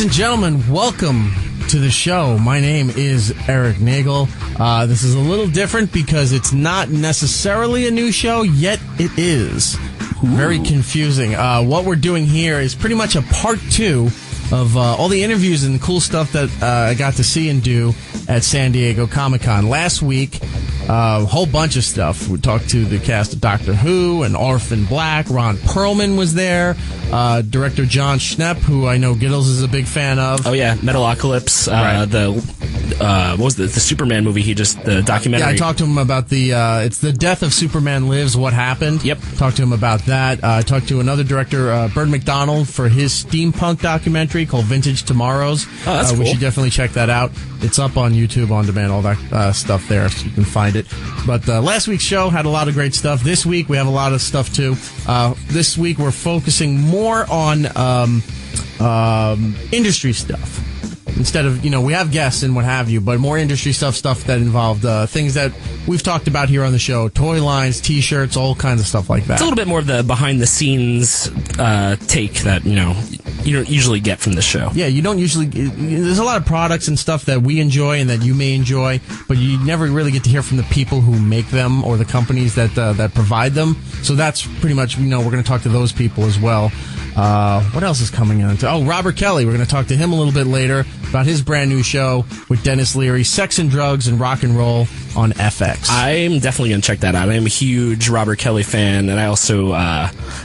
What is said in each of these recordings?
Ladies and gentlemen, welcome to the show. My name is Erik Nagel. This is a little different because it's not necessarily a new show, yet it is. Very confusing. What we're doing here is pretty much a part 2 of all the interviews and the cool stuff that I got to see and do at San Diego Comic-Con. Last week, a whole bunch of stuff. We talked to the cast of Doctor Who and Orphan Black. Ron Perlman was there. Director John Schnepp, who I know Giddles is a big fan of. Oh, yeah. Metalocalypse. Right. What was the Superman movie the documentary? Yeah, I talked to him about it's The Death of Superman Lives, What Happened. Yep. Talked to him about that. I talked to another director, Bird McDonald, for his steampunk documentary called Vintage Tomorrows. Oh, that's cool. We should definitely check that out. It's up on YouTube on demand, all that stuff there, so you can find it. But last week's show had a lot of great stuff. This week we have a lot of stuff too. This week we're focusing more on industry stuff. Instead of, we have guests and what have you, but more industry stuff that involved things that we've talked about here on the show. Toy lines, T-shirts, all kinds of stuff like that. It's a little bit more of the behind-the-scenes take that, you don't usually get from the show. Yeah, you don't usually... There's a lot of products and stuff that we enjoy and that you may enjoy, but you never really get to hear from the people who make them or the companies that provide them. So that's pretty much, we're going to talk to those people as well. What else is coming on? Robert Kelly. We're going to talk to him a little bit later about his brand new show with Dennis Leary, Sex and Drugs and Rock and Roll on FX. I'm definitely going to check that out. I am a huge Robert Kelly fan, and I also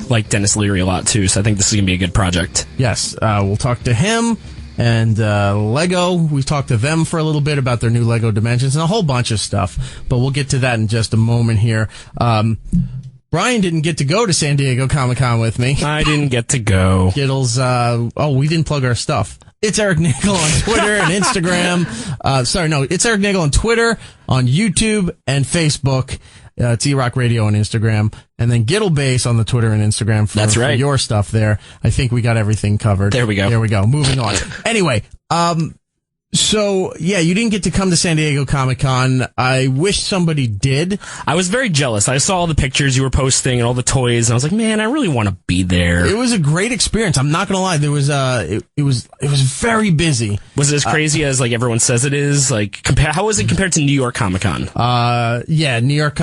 like Dennis Leary a lot too, so I think this is going to be a good project. Yes, we'll talk to him. And Lego, we talked to them for a little bit about their new Lego Dimensions and a whole bunch of stuff, but we'll get to that in just a moment here. Brian didn't get to go to San Diego Comic-Con with me. I didn't get to go. Giddles, we didn't plug our stuff. It's Erik Nagel on Twitter and Instagram. It's Erik Nagel on Twitter, on YouTube, and Facebook. It's UROK Radio on Instagram. And then Giddle Base on the Twitter and Instagram for your stuff there. I think we got everything covered. There we go. Moving on. Anyway, so, yeah, you didn't get to come to San Diego Comic-Con. I wish somebody did. I was very jealous. I saw all the pictures you were posting and all the toys, and I was like, man, I really want to be there. It was a great experience. I'm not going to lie. There was, it was very busy. Was it as crazy as, everyone says it is? How was it compared to New York Comic-Con? Yeah, New York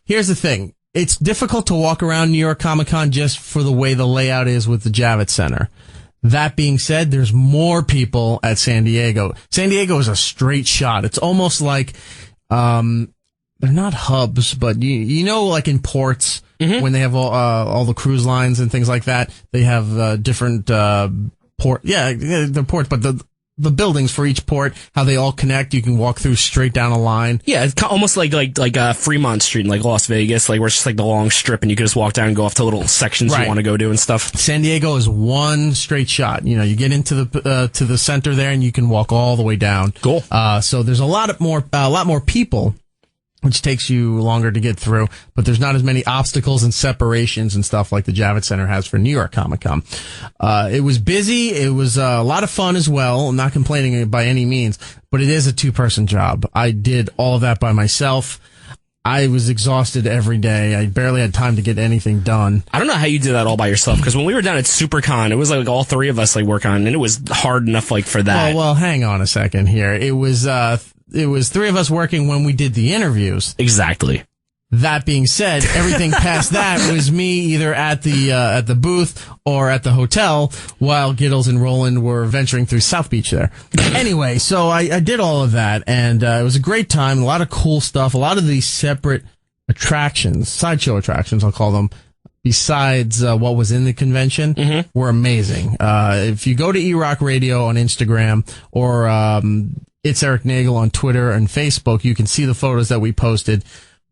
Here's the thing. It's difficult to walk around New York Comic-Con just for the way the layout is with the Javits Center. That being said, there's more people at San Diego. San Diego is a straight shot. It's almost like, they're not hubs, but like in ports, when they have all the cruise lines and things like that, they have, different, they're ports, but the buildings for each port, how they all connect, you can walk through straight down a line. Yeah, it's almost like Fremont Street in Las Vegas, where it's just the long strip and you can just walk down and go off to little sections you want to go to and stuff. San Diego is one straight shot. You get into to the center there and you can walk all the way down. Cool. So there's a lot more people, which takes you longer to get through, but there's not as many obstacles and separations and stuff like the Javits Center has for New York Comic-Con. It was busy. It was a lot of fun as well. I'm not complaining by any means, but it is a 2-person job. I did all of that by myself. I was exhausted every day. I barely had time to get anything done. I don't know how you did that all by yourself, because when we were down at SuperCon, it was all 3 of us work on, and it was hard enough for that. Well, hang on a second here. It was 3 of us working when we did the interviews. Exactly. That being said, everything past that was me either at the booth or at the hotel while Giddles and Roland were venturing through South Beach there. Anyway, so I did all of that, and it was a great time. A lot of cool stuff. A lot of these separate attractions, sideshow attractions, I'll call them, besides what was in the convention, were amazing. If you go to UROK Radio on Instagram or It's Erik Nagel on Twitter and Facebook, you can see the photos that we posted.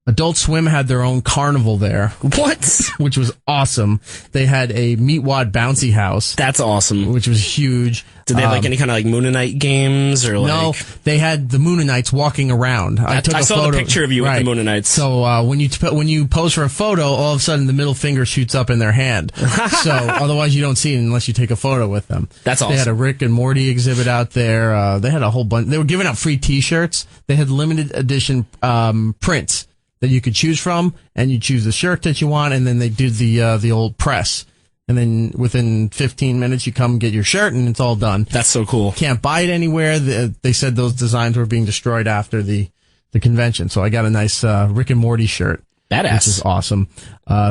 Adult Swim had their own carnival there. What? Which was awesome. They had a Meatwad bouncy house. That's awesome. Which was huge. Did they have any kind of Moonanite games or No, they had the Moonanites walking around. I saw the picture of you with the Moonanites. So when you pose for a photo, all of a sudden the middle finger shoots up in their hand. So otherwise you don't see it unless you take a photo with them. That's awesome. They had a Rick and Morty exhibit out there. They had a whole bunch. They were giving out free T-shirts. They had limited edition prints that you could choose from, and you choose the shirt that you want, and then they did the old press. and then within 15 minutes you come get your shirt, and it's all done. That's so cool. Can't buy it anywhere. They said those designs were being destroyed after the convention, so I got a nice Rick and Morty shirt. Badass. Which is awesome.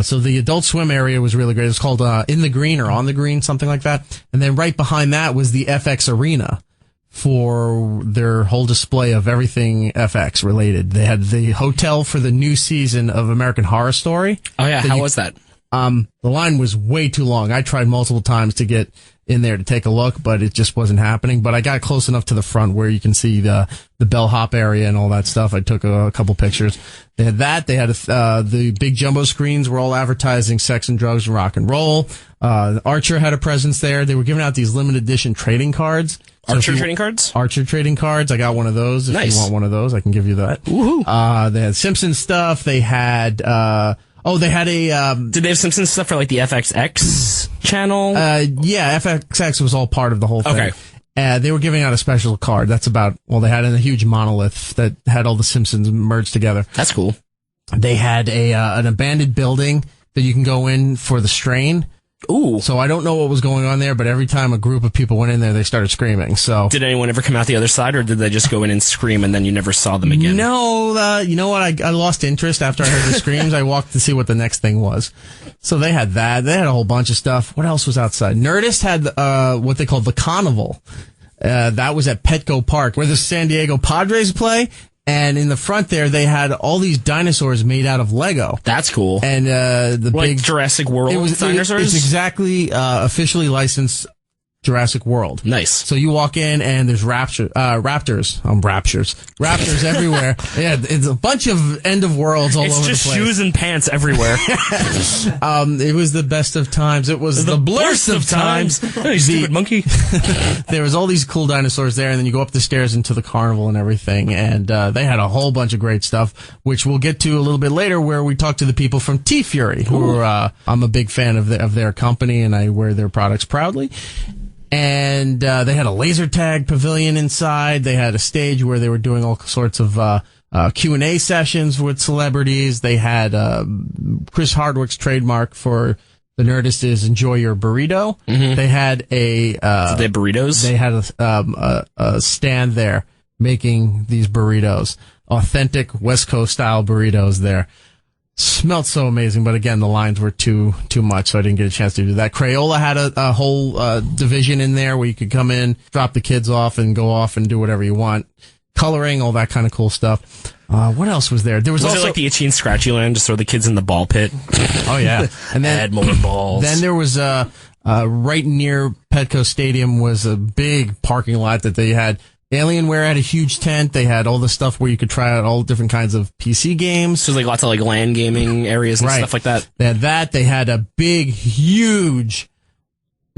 So the Adult Swim area was really great. It was called In the Green or On the Green, something like that. And then right behind that was the FX Arena for their whole display of everything FX related. They had the hotel for the new season of American Horror Story. Oh yeah, how was that? The line was way too long. I tried multiple times to get in there to take a look, but it just wasn't happening. But I got close enough to the front where you can see the bellhop area and all that stuff. I took a couple pictures. They had that. They had the big jumbo screens were all advertising sex and drugs and rock and roll. Archer had a presence there. They were giving out these limited edition trading cards. Archer trading cards? Archer trading cards. I got one of those. If nice. you want one of those, I can give you that. Woohoo. They had Simpsons stuff. They had, they had a, did they have Simpsons stuff for like the FXX channel? Yeah, FXX was all part of the whole thing. Okay. They were giving out a special card. That's about, they had a huge monolith that had all the Simpsons merged together. That's cool. They had an abandoned building that you can go in for the strain. Ooh. So I don't know what was going on there, but every time a group of people went in there, they started screaming. So did anyone ever come out the other side, or did they just go in and scream and then you never saw them again? No, you know what? I lost interest after I heard the screams. I walked to see what the next thing was. So they had that. They had a whole bunch of stuff. What else was outside? Nerdist had what they called the Carnival. That was at Petco Park, where the San Diego Padres play. And in the front there, they had all these dinosaurs made out of Lego. That's cool. And the like big Jurassic World dinosaurs? It's exactly officially licensed Jurassic World. Nice. So you walk in and there's raptors everywhere. Yeah, it's a bunch of end of worlds all over the place. It's just shoes and pants everywhere. It was the best of times. It was the blurst of times. Oh, you stupid monkey. There was all these cool dinosaurs there, and then you go up the stairs into the carnival and everything, and they had a whole bunch of great stuff, which we'll get to a little bit later, where we talk to the people from T-Fury, who are, I'm a big fan of their company, and I wear their products proudly. And they had a laser tag pavilion inside. They had a stage where they were doing all sorts of Q&A sessions with celebrities. They had Chris Hardwick's trademark for the Nerdist is "Enjoy Your Burrito." Mm-hmm. They had a did they have burritos? They had a stand there making these burritos, authentic West Coast style burritos there. Smelled so amazing, but again, the lines were too much, so I didn't get a chance to do that. Crayola had a whole division in there where you could come in, drop the kids off, and go off and do whatever you want. Coloring, all that kind of cool stuff. What else was there? There was also it like the Itchy and Scratchy Land, just throw the kids in the ball pit. Oh yeah, and then add more balls. Then there was right near Petco Stadium was a big parking lot that they had. Alienware had a huge tent. They had all the stuff where you could try out all different kinds of PC games. So like lots of like LAN gaming areas and stuff like that. They had that. They had a big, huge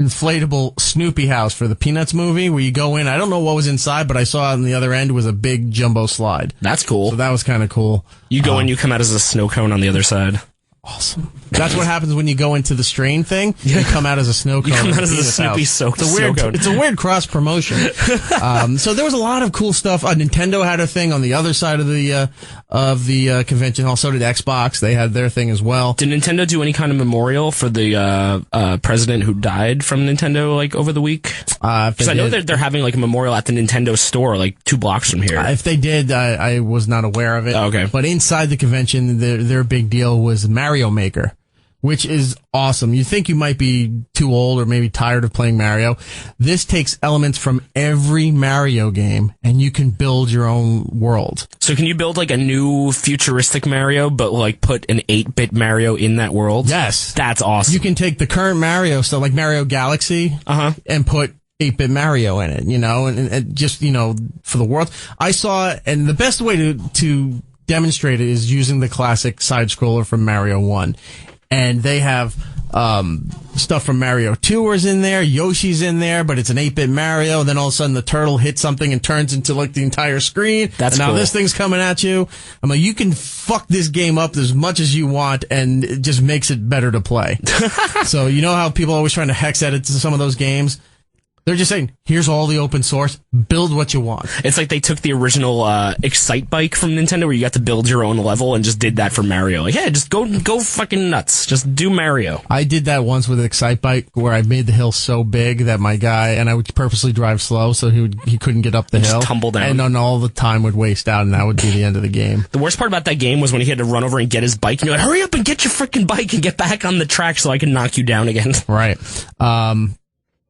inflatable Snoopy house for the Peanuts movie where you go in. I don't know what was inside, but I saw on the other end was a big jumbo slide. That's cool. So that was kind of cool. You go in, you come out as a snow cone on the other side. Awesome. That's what happens when you go into the strain thing. You come out as a snow cone. You come out as a Snoopy soaked snow cone. It's a weird cross promotion. So there was a lot of cool stuff. Nintendo had a thing on the other side of the convention hall. So did Xbox. They had their thing as well. Did Nintendo do any kind of memorial for the president who died from Nintendo like over the week? Because I know that they're having like a memorial at the Nintendo store like 2 blocks from here. If they did, I was not aware of it. Oh, okay. But inside the convention, their big deal was Mario Maker, which is awesome. You think you might be too old or maybe tired of playing Mario. This takes elements from every Mario game, and you can build your own world. So can you build like a new futuristic Mario, but like put an 8-bit Mario in that world? Yes. That's awesome. You can take the current Mario, so like Mario Galaxy, and put 8-bit Mario in it, and just, for the world. I saw, and the best way to demonstrate it is using the classic side-scroller from Mario 1. And they have stuff from Mario 2 is in there, Yoshi's in there, but it's an 8-bit Mario. Then all of a sudden the turtle hits something and turns into like the entire screen. That's and now cool. This thing's coming at you. I'm like, you can fuck this game up as much as you want, and it just makes it better to play. So you know how people are always trying to hex edit to some of those games? They're just saying, here's all the open source, build what you want. It's like they took the original Excite Bike from Nintendo where you got to build your own level and just did that for Mario. Like, yeah, just go fucking nuts. Just do Mario. I did that once with Excite Bike where I made the hill so big that my guy, and I would purposely drive slow so he couldn't get up the hill. Just tumble down. And then all the time would waste out, and that would be the end of the game. The worst part about that game was when he had to run over and get his bike, and you're like, hurry up and get your freaking bike and get back on the track so I can knock you down again. Right.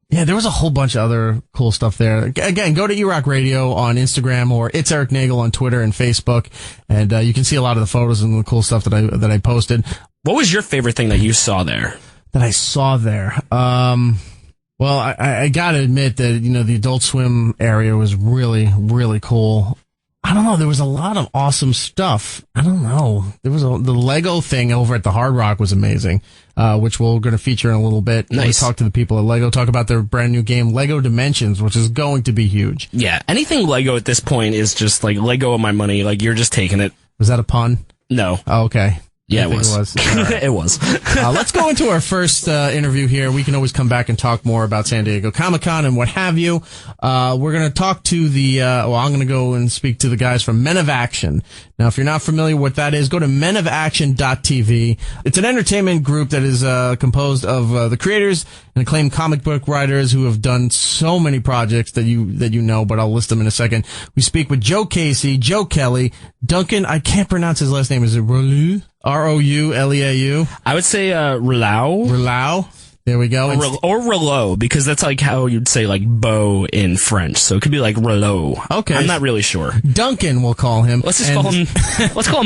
Yeah, there was a whole bunch of other cool stuff there. Again, go to UROK Radio on Instagram or It's Erik Nagel on Twitter and Facebook, and you can see a lot of the photos and the cool stuff that I posted. What was your favorite thing that you saw there? That I saw there? Well, I gotta admit that, the Adult Swim area was really, really cool. I don't know. There was a lot of awesome stuff. I don't know. There was the Lego thing over at the Hard Rock was amazing, which we're going to feature in a little bit. Nice. We talk to the people at Lego, talk about their brand new game, Lego Dimensions, which is going to be huge. Yeah. Anything Lego at this point is just like Lego of my money. Like, you're just taking it. Was that a pun? No. Oh, okay. Yeah, it was. Right. It was. Let's go into our first interview here. We can always come back and talk more about San Diego Comic-Con and what have you. We're going to talk to I'm going to go and speak to the guys from Men of Action. Now, if you're not familiar with what that is, go to menofaction.tv. It's an entertainment group that is composed of the creators and acclaimed comic book writers who have done so many projects that you know, but I'll list them in a second. We speak with Joe Casey, Joe Kelly, Duncan, I can't pronounce his last name. Is it Roulou? Rouleau? I would say Rouleau. Rouleau? There we go. Or Rouleau, because that's like how you'd say like beau in French. So it could be like Rouleau. Okay. I'm not really sure. Duncan, we'll call him. Let's call him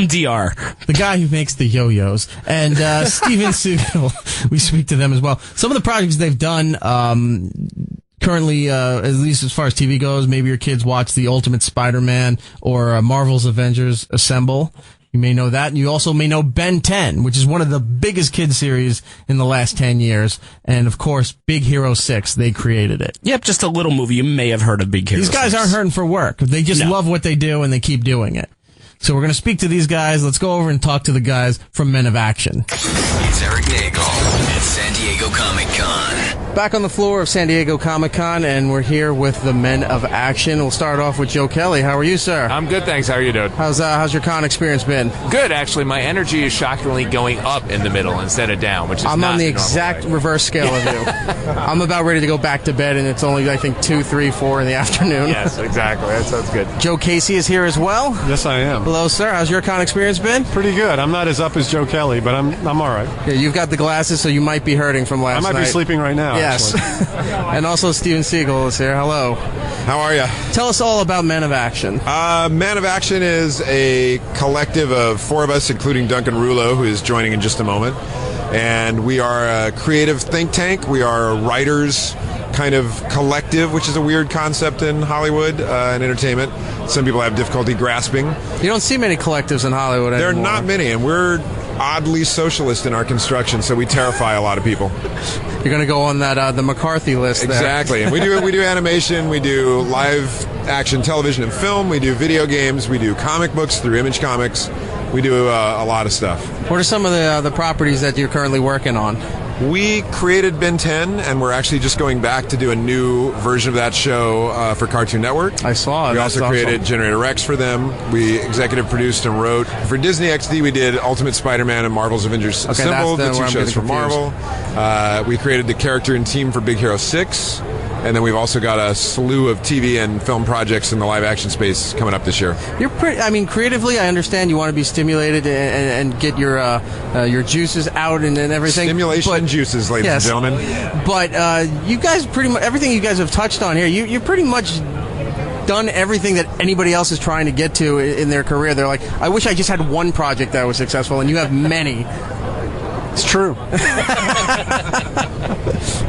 DR. The guy who makes the yo-yos. And Steven Seagal, we speak to them as well. Some of the projects they've done, currently, at least as far as TV goes, maybe your kids watch The Ultimate Spider-Man or Marvel's Avengers Assemble. You may know that. And you also may know Ben 10, which is one of the biggest kids series in the last 10 years. And, of course, Big Hero 6. They created it. Yep, just a little movie. You may have heard of Big Hero 6. These guys aren't hurting for work. They just love what they do, and they keep doing it. So we're going to speak to these guys. Let's go over and talk to the guys from Men of Action. It's Erik Nagel at San Diego Comic-Con. Back on the floor of San Diego Comic-Con, and we're here with the Men of Action. We'll start off with Joe Kelly. How are you, sir? I'm good, thanks. How are you doing? How's your con experience been? Good, actually. My energy is shockingly going up in the middle instead of down, which is I'm not on the exact reverse scale of you. I'm about ready to go back to bed, and it's only, I think, 2, 3, 4 in the afternoon. Yes, exactly. That sounds good. Joe Casey is here as well. Yes, I am. Hello, sir. How's your con experience been? Pretty good. I'm not as up as Joe Kelly, but I'm all right. Yeah, you've got the glasses, so you might be hurting from last night. I might be sleeping right now. Yes. And also Steven Seagal is here. Hello. How are you? Tell us all about Men of Action. Men of Action is a collective of 4 of us, including Duncan Rouleau, who is joining in just a moment. And we are a creative think tank. We are a writers kind of collective, which is a weird concept in Hollywood and entertainment. Some people have difficulty grasping. You don't see many collectives in Hollywood anymore. There are not many, and we're oddly socialist in our construction, so we terrify a lot of people. You're going to go on that the McCarthy list there. Exactly. And we do animation, we do live action television and film, we do video games, we do comic books through Image Comics. We do a lot of stuff. What are some of the properties that you're currently working on? We created Ben 10, and we're actually just going back to do a new version of that show for Cartoon Network. I saw it. We also created Generator X for them. We executive produced and wrote. For Disney XD, we did Ultimate Spider-Man and Marvel's Avengers Assemble, the 2 shows from Marvel. We created the character and team for Big Hero 6. And then we've also got a slew of TV and film projects in the live action space coming up this year. You're creatively, I understand you want to be stimulated and get your juices out and everything. Stimulation and juices, ladies and gentlemen. But you guys pretty much, everything you guys have touched on here, you're pretty much done everything that anybody else is trying to get to in their career. They're like, I wish I just had one project that was successful, and you have many. It's true.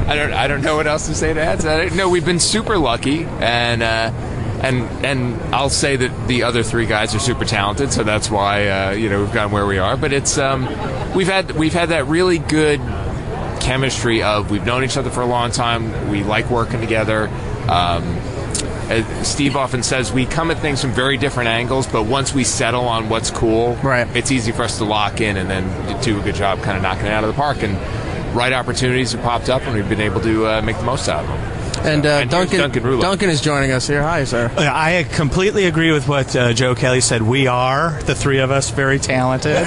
I don't know what else to say to add to that. No, we've been super lucky, and I'll say that the other 3 guys are super talented, so that's why we've gotten where we are. But it's we've had that really good chemistry of we've known each other for a long time. We like working together. As Steve often says, we come at things from very different angles, but once we settle on what's cool, it's easy for us to lock in and then do a good job kind of knocking it out of the park. And right opportunities have popped up, and we've been able to make the most out of them. And Duncan is joining us here. Hi, sir. I completely agree with what Joe Kelly said. We are, the three of us, very talented.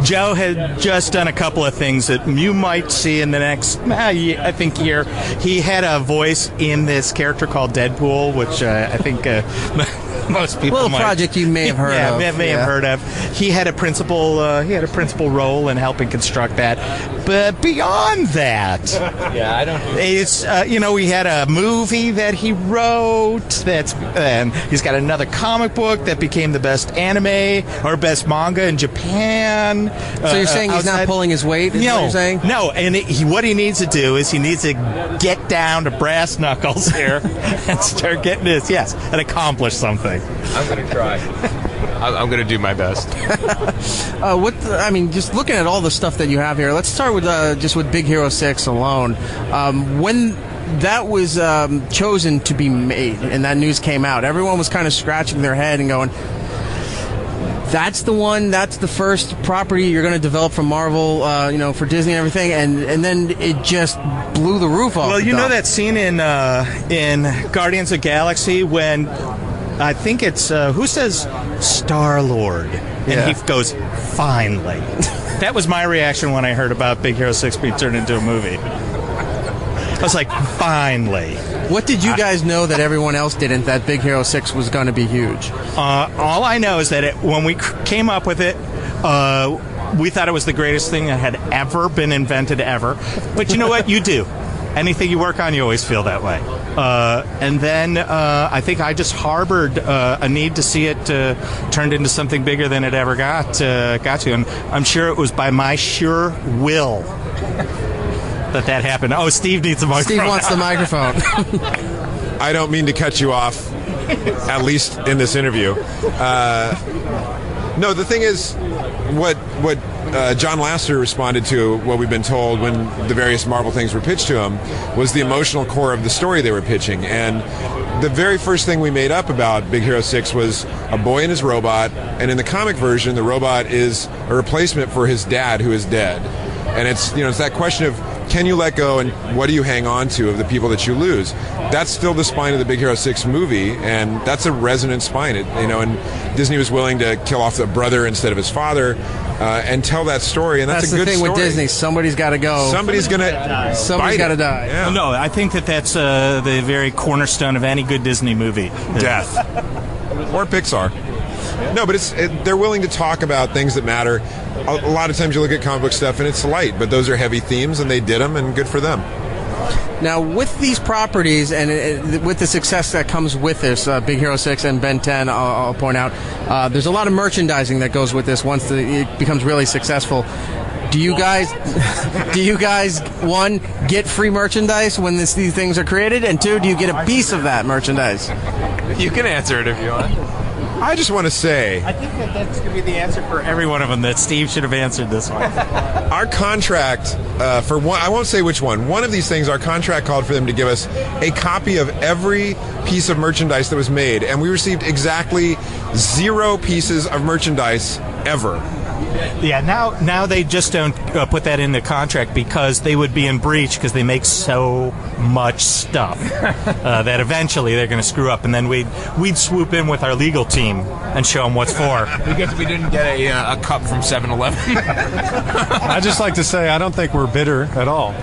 Joe had just done a couple of things that you might see in the next, year. He had a voice in this character called Deadpool, which I think most people little project you may have heard of. May have heard of. He had a principal role in helping construct that. But beyond that, I don't. It's we had a movie that he wrote. And he's got another comic book that became the best anime or best manga in Japan. So you're saying he's not pulling his weight? Is what you're saying? No. And what he needs to do is he needs to get down to brass knuckles here and start getting this. Yes, and accomplish something. I'm going to try. I'm going to do my best. Just looking at all the stuff that you have here, let's start with just with Big Hero 6 alone. When that was chosen to be made and that news came out, everyone was kind of scratching their head and going, that's the one, that's the first property you're going to develop from Marvel, for Disney and everything, and then it just blew the roof off. Well, you know that scene in Guardians of the Galaxy when I think it's who says Star-Lord, and he goes, finally. That was my reaction when I heard about Big Hero 6 being turned into a movie. I was like, finally. What did you guys know that everyone else didn't, that Big Hero 6 was going to be huge? All I know is that when we came up with it, we thought it was the greatest thing that had ever been invented ever. But you know what? You do. Anything you work on, you always feel that way. And then I think I just harbored a need to see it turned into something bigger than it ever got to. And I'm sure it was by my sure will that happened. Oh, Steve needs a microphone. Steve wants the microphone. I don't mean to cut you off, at least in this interview. No, the thing is, what John Lasseter responded to what we've been told when the various Marvel things were pitched to him was the emotional core of the story they were pitching. And the very first thing we made up about Big Hero 6 was a boy and his robot, and in the comic version, the robot is a replacement for his dad, who is dead. And it's that question of, can you let go and what do you hang on to of the people that you lose? That's still the spine of the Big Hero 6 movie, and that's a resonant spine. And Disney was willing to kill off the brother instead of his father and tell that story, and that's a good story. That's the thing with Disney. Somebody's got to go. Somebody's got to die. Yeah. No, I think that's the very cornerstone of any good Disney movie. Death. Or Pixar. No, but they're willing to talk about things that matter. A lot of times you look at comic book stuff and it's light, but those are heavy themes, and they did them, and good for them. Now, with these properties and with the success that comes with this, Big Hero 6 and Ben 10, I'll point out, there's a lot of merchandising that goes with this once it becomes really successful. Do you guys, one, get free merchandise when these things are created? And two, do you get a piece of that merchandise? You can answer it if you want. I just want to say, I think that's going to be the answer for every one of them, that Steve should have answered this one. Our contract, for one, I won't say which one of these things, our contract called for them to give us a copy of every piece of merchandise that was made, and we received exactly 0 pieces of merchandise ever. Yeah, now they just don't put that in the contract because they would be in breach because they make so much stuff that eventually they're going to screw up, and then we'd swoop in with our legal team and show them what's for. Because we didn't get a cup from 7-Eleven. I just like to say I don't think we're bitter at all.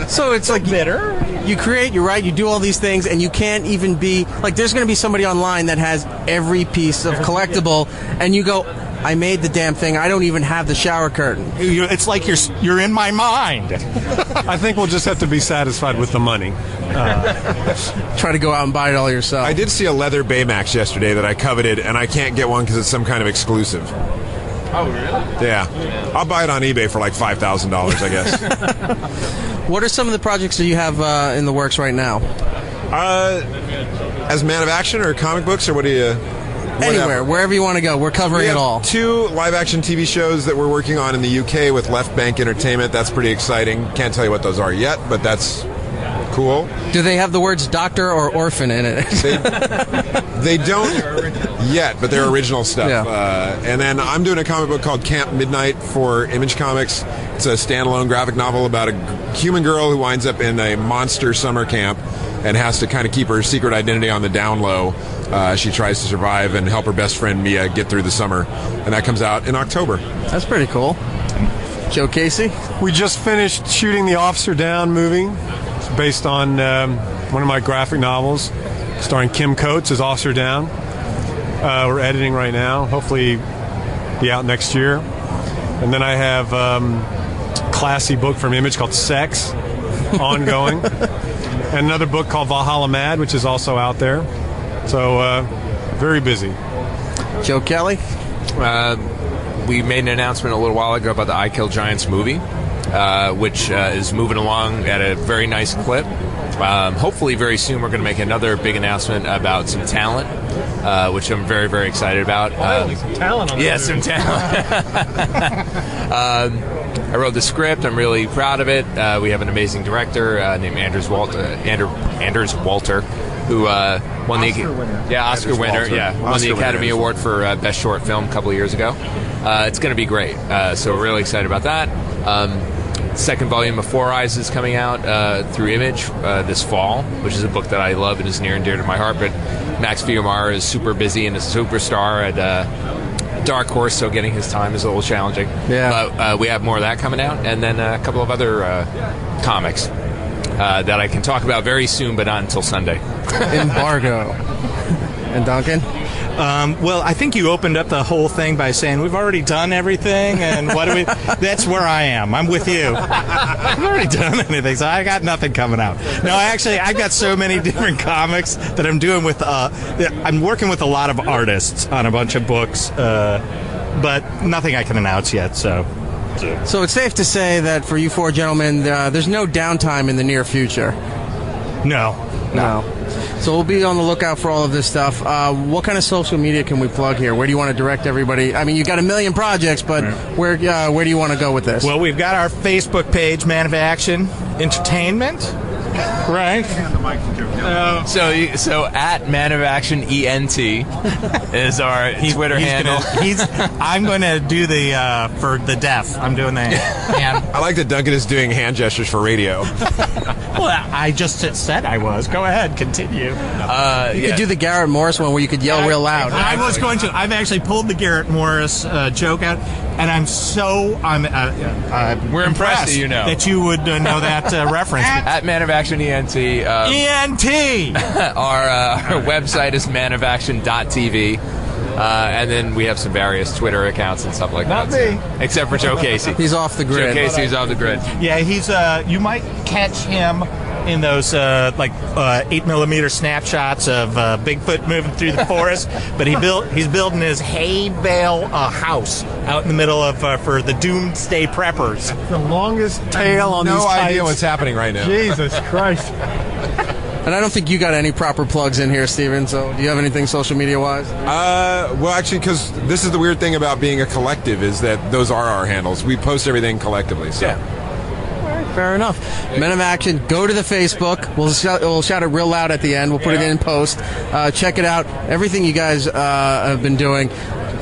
So it's like bitter. You create, you write, you do all these things, and you can't even be like. There's going to be somebody online that has every piece of collectible, and you go, I made the damn thing. I don't even have the shower curtain. It's like you're in my mind. I think we'll just have to be satisfied with the money. Try to go out and buy it all yourself. I did see a leather Baymax yesterday that I coveted, and I can't get one because it's some kind of exclusive. Oh, really? Yeah. I'll buy it on eBay for like $5,000, I guess. What are some of the projects that you have in the works right now? As Man of Action or comic books, or what do you... Anywhere, wherever you want to go. We're covering it all. 2 live-action TV shows that we're working on in the UK with Left Bank Entertainment. That's pretty exciting. Can't tell you what those are yet, but that's cool. Do they have the words doctor or orphan in it? They don't yet, but they're original stuff. Yeah. And then I'm doing a comic book called Camp Midnight for Image Comics. It's a standalone graphic novel about a human girl who winds up in a monster summer camp and has to kind of keep her secret identity on the down low. She tries to survive and help her best friend Mia get through the summer. And that comes out in October. That's pretty cool. Joe Casey? We just finished shooting the Officer Down movie. It's based on one of my graphic novels, starring Kim Coates as Officer Down. We're editing right now. Hopefully be out next year. And then I have a classy book from Image called Sex, ongoing. And another book called Valhalla Mad, which is also out there. So, very busy. Joe Kelly? We made an announcement a little while ago about the I Kill Giants movie, which is moving along at a very nice clip. Hopefully very soon we're going to make another big announcement about some talent, which I'm very, very excited about. Some talent on the some talent. I wrote the script. I'm really proud of it. We have an amazing director named Anders Walter, who won the Oscar winner. Won the Academy Award for Best Short Film a couple of years ago. It's going to be great. So we're really excited about that. Second volume of Four Eyes is coming out through Image this fall, which is a book that I love and is near and dear to my heart. But Max Fiumara is super busy and is a superstar at Dark Horse, so getting his time is a little challenging. Yeah. But we have more of that coming out, and then a couple of other comics that I can talk about very soon, but not until Sunday. Embargo. And Duncan? Well, I think you opened up the whole thing by saying we've already done everything, and what do we? That's where I am. I'm with you. I've already done anything, so I got nothing coming out. No, I've got so many different comics that I'm doing with. I'm working with a lot of artists on a bunch of books, but nothing I can announce yet. So it's safe to say that for you four gentlemen, there's no downtime in the near future. No. So we'll be on the lookout for all of this stuff. What kind of social media can we plug here? Where do you want to direct everybody? I mean, you've got a million projects, but where do you want to go with this? Well, we've got our Facebook page, Man of Action Entertainment. Right. So at Man of Action ENT is our Twitter handle. I'm going to do the for the deaf. I'm doing the hand. I like that Duncan is doing hand gestures for radio. Well, I just said I was. Go ahead, continue. You could do the Garrett Morris one where you could yell real loud. I was going to. I've actually pulled the Garrett Morris joke out, and we're impressed that you would know that reference. At Man of Action ENT. ENT! Our website is manofaction.tv. And then we have some various Twitter accounts and stuff like that. Not me. Except for Joe Casey. He's off the grid. Joe Casey's off the grid. Yeah, he's. You might catch him in those 8mm snapshots of Bigfoot moving through the forest. But he's building his hay bale house out in the middle of for the doomsday preppers. The longest tail on these No tights. idea what's happening right now. Jesus Christ. And I don't think you got any proper plugs in here, Steven, so do you have anything social media-wise? Well, actually, because this is the weird thing about being a collective is that those are our handles. We post everything collectively. So. Yeah. Fair enough. Men of Action, go to the Facebook. We'll shout it real loud at the end. We'll put it in post. Check it out. Everything you guys have been doing.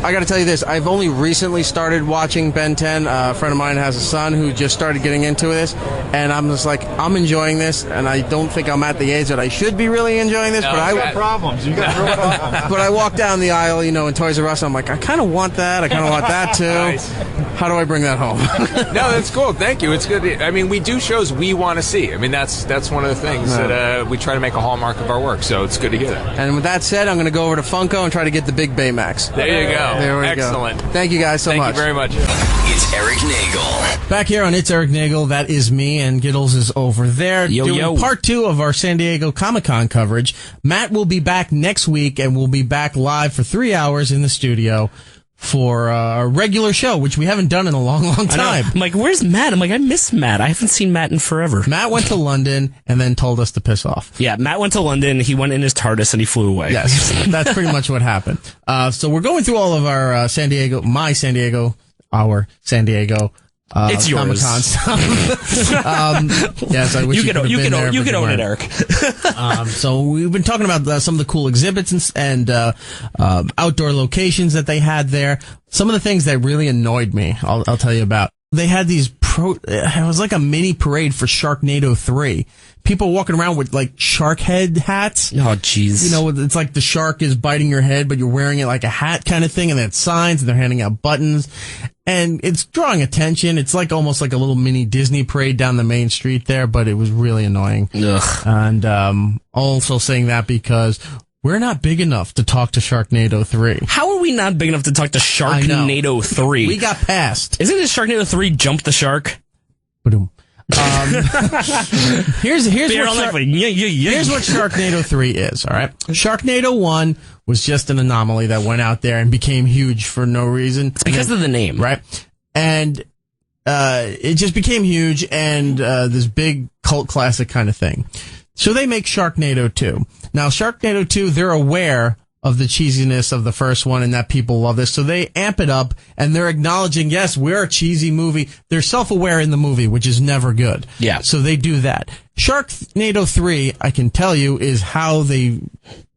I got to tell you this. I've only recently started watching Ben 10. A friend of mine has a son who just started getting into this, and I'm just like, I'm enjoying this, and I don't think I'm at the age that I should be really enjoying this. No, but You got real problems. But I walk down the aisle, in Toys R Us, and I'm like, I kind of want that. I kind of want that too. Nice. How do I bring that home? No, that's cool. Thank you. It's good. I mean, we do shows we want to see. I mean, that's one of the things that we try to make a hallmark of our work. So it's good to hear that. And with that said, I'm going to go over to Funko and try to get the big Baymax. There you go. There we Excellent. go. Thank you guys so much. Thank you very much. It's Erik Nagel. Back here on It's Erik Nagel, that is me, and Giddles is over there doing part 2 of our San Diego Comic-Con coverage. Matt will be back next week, and we'll be back live for 3 hours in the studio for a regular show, which we haven't done in a long, long time. I'm like, where's Matt? I'm like, I miss Matt. I haven't seen Matt in forever. Matt went to London and then told us to piss off. Yeah, Matt went to London, he went in his TARDIS, and he flew away. Yes, that's pretty much what happened. So we're going through all of our our San Diego It's yours. Comic-Con stuff. Yes, I wish you could own it, Eric. So we've been talking about some of the cool exhibits and outdoor locations that they had there. Some of the things that really annoyed me, I'll tell you about. They had these it was like a mini parade for Sharknado 3. People walking around with like shark head hats. Oh, jeez. You know, it's like the shark is biting your head, but you're wearing it like a hat kind of thing, and they had signs, and they're handing out buttons. And it's drawing attention. It's like almost like a little mini Disney parade down the main street there, but it was really annoying. Ugh. And also saying that because we're not big enough to talk to Sharknado 3. How are we not big enough to talk to Sharknado 3? We got passed. Isn't it Sharknado 3 Jump the Shark? Ba-doom. Here's what Sharknado 3 is, all right? Sharknado 1 was just an anomaly that went out there and became huge for no reason. It's because of the name. Right? And it just became huge and this big cult classic kind of thing. So they make Sharknado 2. Now, Sharknado 2, they're aware of the cheesiness of the first one and that people love this. So they amp it up and they're acknowledging, yes, we're a cheesy movie. They're self-aware in the movie, which is never good. Yeah. So they do that. Sharknado 3, I can tell you, is how they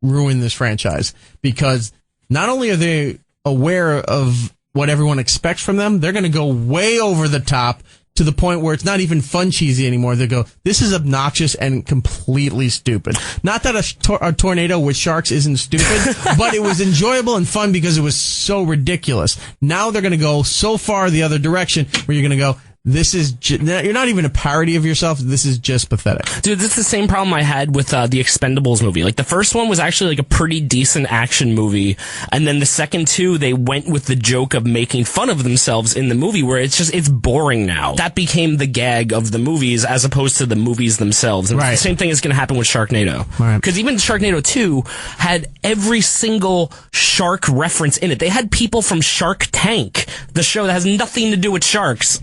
ruin this franchise. Because not only are they aware of what everyone expects from them, they're going to go way over the top to the point where it's not even fun cheesy anymore. They go, this is obnoxious and completely stupid. Not that a tornado with sharks isn't stupid, but it was enjoyable and fun because it was so ridiculous. Now they're going to go so far the other direction where you're going to go, this is you're not even a parody of yourself. This is just pathetic. Dude, this is the same problem I had with the Expendables movie. Like, the first one was actually like a pretty decent action movie, and then the second two, they went with the joke of making fun of themselves in the movie, where it's boring now. That became the gag of the movies as opposed to the movies themselves. And right. The same thing is going to happen with Sharknado. Because even Sharknado 2 had every single shark reference in it. They had people from Shark Tank, the show that has nothing to do with sharks,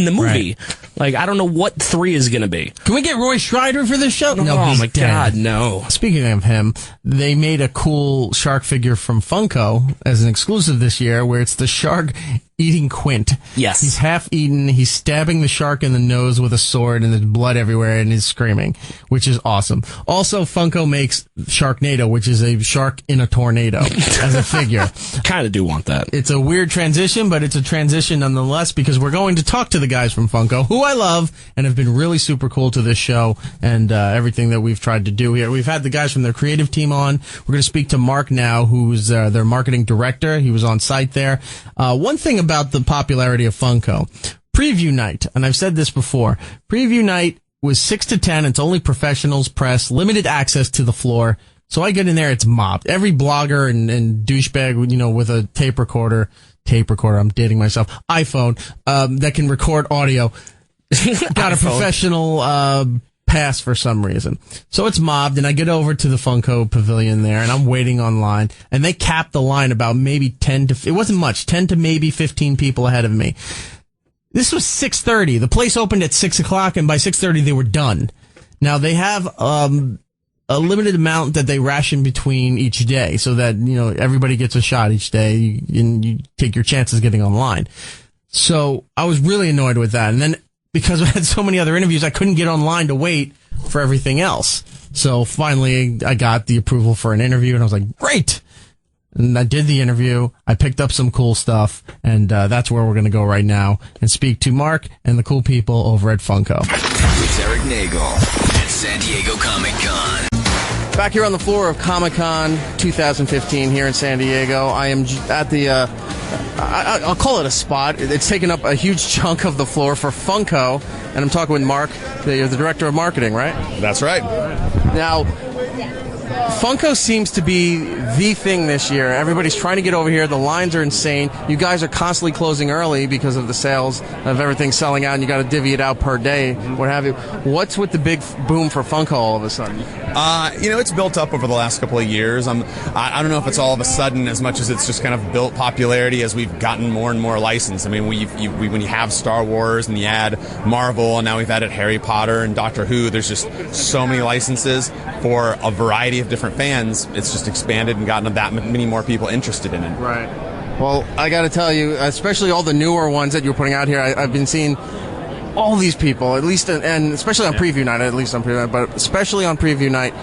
in the movie. Right. Like, I don't know what 3 is going to be. Can we get Roy Schreider for this show? No, oh my God, no. Speaking of him, they made a cool shark figure from Funko as an exclusive this year where it's the shark eating Quint. Yes. He's half eaten, he's stabbing the shark in the nose with a sword, and there's blood everywhere, and he's screaming, which is awesome. Also, Funko makes Sharknado, which is a shark in a tornado, as a figure. Kind of do want that. It's a weird transition, but it's a transition nonetheless, because we're going to talk to the guys from Funko, who I love, and have been really super cool to this show, and everything that we've tried to do here. We've had the guys from their creative team on. We're going to speak to Mark now, who's their marketing director. He was on site there. One thing about the popularity of Funko, preview night, and I've said this before, preview night was 6 to 10. It's only professionals, press, limited access to the floor. So I get in there, it's mobbed. Every blogger and douchebag, you know, with a tape recorder, I'm dating myself, iPhone, that can record audio, got a professional pass for some reason. So it's mobbed, and I get over to the Funko pavilion there, and I'm waiting online, and they capped the line about maybe 10 to, it wasn't much, 10 to maybe 15 people ahead of me. This was 6:30. The place opened at 6 o'clock, and by 6:30 they were done. Now they have a limited amount that they ration between each day, so that, you know, everybody gets a shot each day, and you take your chances getting online. So I was really annoyed with that, and then because I had so many other interviews, I couldn't get online to wait for everything else. So finally, I got the approval for an interview, and I was like, great! And I did the interview, I picked up some cool stuff, and that's where we're going to go right now and speak to Mark and the cool people over at Funko. It's Erik Nagel at San Diego Comic-Con. Back here on the floor of Comic-Con 2015 here in San Diego. I am at the, I'll call it a spot. It's taken up a huge chunk of the floor for Funko, and I'm talking with Mark, the director of marketing, right? That's right. Now, Funko seems to be the thing this year. Everybody's trying to get over here. The lines are insane. You guys are constantly closing early because of the sales of everything selling out, and you got to divvy it out per day, what have you. What's with the big boom for Funko all of a sudden? It's built up over the last couple of years. I don't know if it's all of a sudden as much as it's just kind of built popularity as we've gotten more and more licensed. I mean, when you have Star Wars and you add Marvel, and now we've added Harry Potter and Doctor Who, there's just so many licenses for a variety of different fans. It's just expanded and gotten that many more people interested in it. Right. Well, I got to tell you, especially all the newer ones that you're putting out here, I've been seeing all these people, at least, and especially on preview night, but especially on preview night,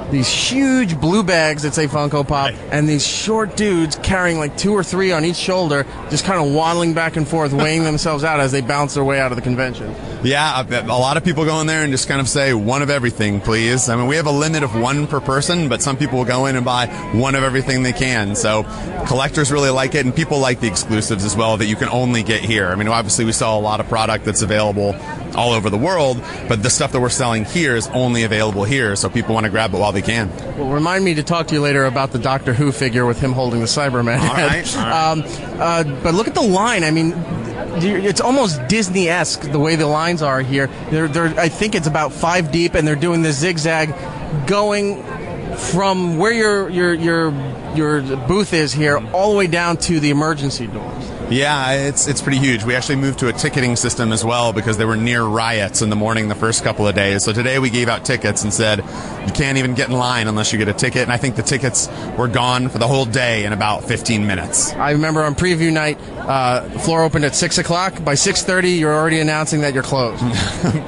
these huge blue bags that say Funko Pop, and these short dudes carrying like 2 or 3 on each shoulder, just kind of waddling back and forth, weighing themselves out as they bounce their way out of the convention. Yeah, a lot of people go in there and just kind of say, one of everything, please. I mean, we have a limit of 1 per person, but some people will go in and buy 1 of everything they can. So collectors really like it, and people like the exclusives as well that you can only get here. I mean, obviously we sell a lot of product that's available all over the world, but the stuff that we're selling here is only available here, so people want to grab it while they can. Well, remind me to talk to you later about the Doctor Who figure with him holding the Cyberman head. All right. But look at the line. I mean, it's almost Disney-esque the way the lines are here. I think it's about 5 deep, and they're doing the zigzag going from where your booth is here all the way down to the emergency doors. Yeah, it's pretty huge. We actually moved to a ticketing system as well because they were near riots in the morning the first couple of days. So today we gave out tickets and said you can't even get in line unless you get a ticket. And I think the tickets were gone for the whole day in about 15 minutes. I remember on preview night, floor opened at 6 o'clock. By 6:30, you're already announcing that you're closed.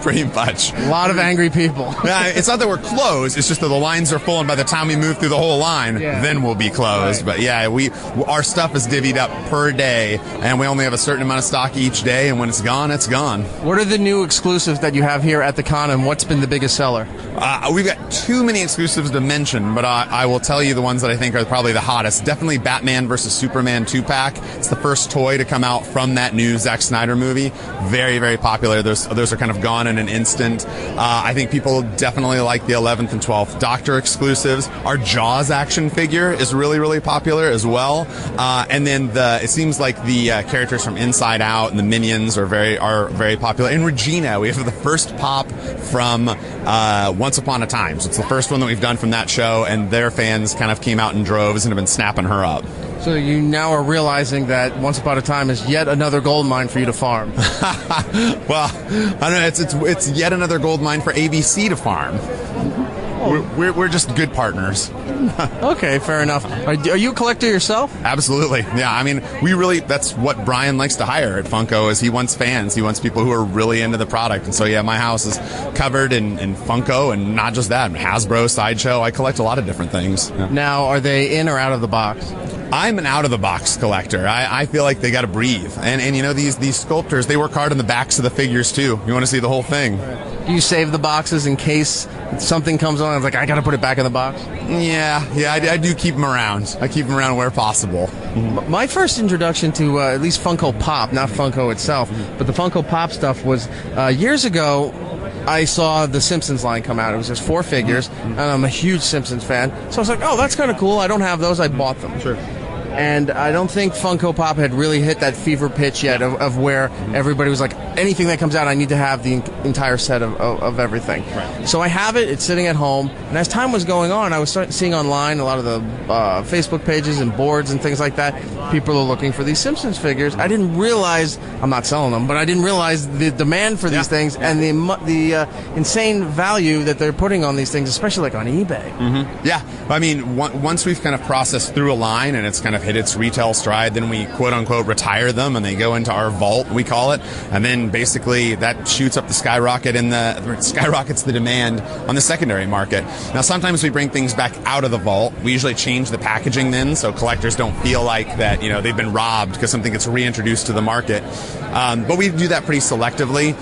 Pretty much. A lot of angry people. Yeah, it's not that we're closed. It's just that the lines are full, and by the time we move through the whole line, then we'll be closed. Right. But yeah, our stuff is divvied up per day, and we only have a certain amount of stock each day, and when it's gone, it's gone. What are the new exclusives that you have here at the con, and what's been the biggest seller? We've got too many exclusives to mention, but I will tell you the ones that I think are probably the hottest. Definitely Batman vs. Superman 2-pack. It's the first toy to come out from that new Zack Snyder movie. Very, very popular. Those are kind of gone in an instant. I think people definitely like the 11th and 12th Doctor exclusives. Our Jaws action figure is really, really popular as well. And then it seems like the characters from Inside Out and the Minions are very popular. And Regina, we have the first pop from Once Upon a Time. So it's the first one that we've done from that show, and their fans kind of came out in droves and have been snapping her up. So you now are realizing that Once Upon a Time is yet another gold mine for you to farm. Well, I don't know. It's yet another gold mine for ABC to farm. We're just good partners. Okay, fair enough. Are you a collector yourself? Absolutely. Yeah, I mean, that's what Brian likes to hire at Funko is he wants fans. He wants people who are really into the product. And so, yeah, my house is covered in Funko, and not just that. Hasbro, Sideshow. I collect a lot of different things. Yeah. Now, are they in or out of the box? I'm an out-of-the-box collector. I feel like they got to breathe. And you know, these sculptors, they work hard on the backs of the figures, too. You want to see the whole thing. Do you save the boxes in case something comes on? I was like, I got to put it back in the box? Yeah, I do keep them around. I keep them around where possible. Mm-hmm. My first introduction to at least Funko Pop, not Funko itself, but the Funko Pop stuff was years ago. I saw the Simpsons line come out. It was just 4 figures, and I'm a huge Simpsons fan. So I was like, oh, that's kind of cool. I don't have those. I bought them. Sure. And I don't think Funko Pop had really hit that fever pitch yet of where everybody was like, anything that comes out, I need to have the entire set of everything. Right. So I have it. It's sitting at home. And as time was going on, I was seeing online a lot of the Facebook pages and boards and things like that. People are looking for these Simpsons figures. I didn't realize, I'm not selling them, but I didn't realize the demand for these things and the insane value that they're putting on these things, especially like on eBay. Mm-hmm. Yeah. I mean, once we've kind of processed through a line and it's kind of hit its retail stride, then we quote-unquote retire them and they go into our vault, we call it, and then basically that shoots up the skyrockets the demand on the secondary market. Now sometimes we bring things back out of the vault. We usually change the packaging then so collectors don't feel like that they've been robbed because something gets reintroduced to the market. But we do that pretty selectively.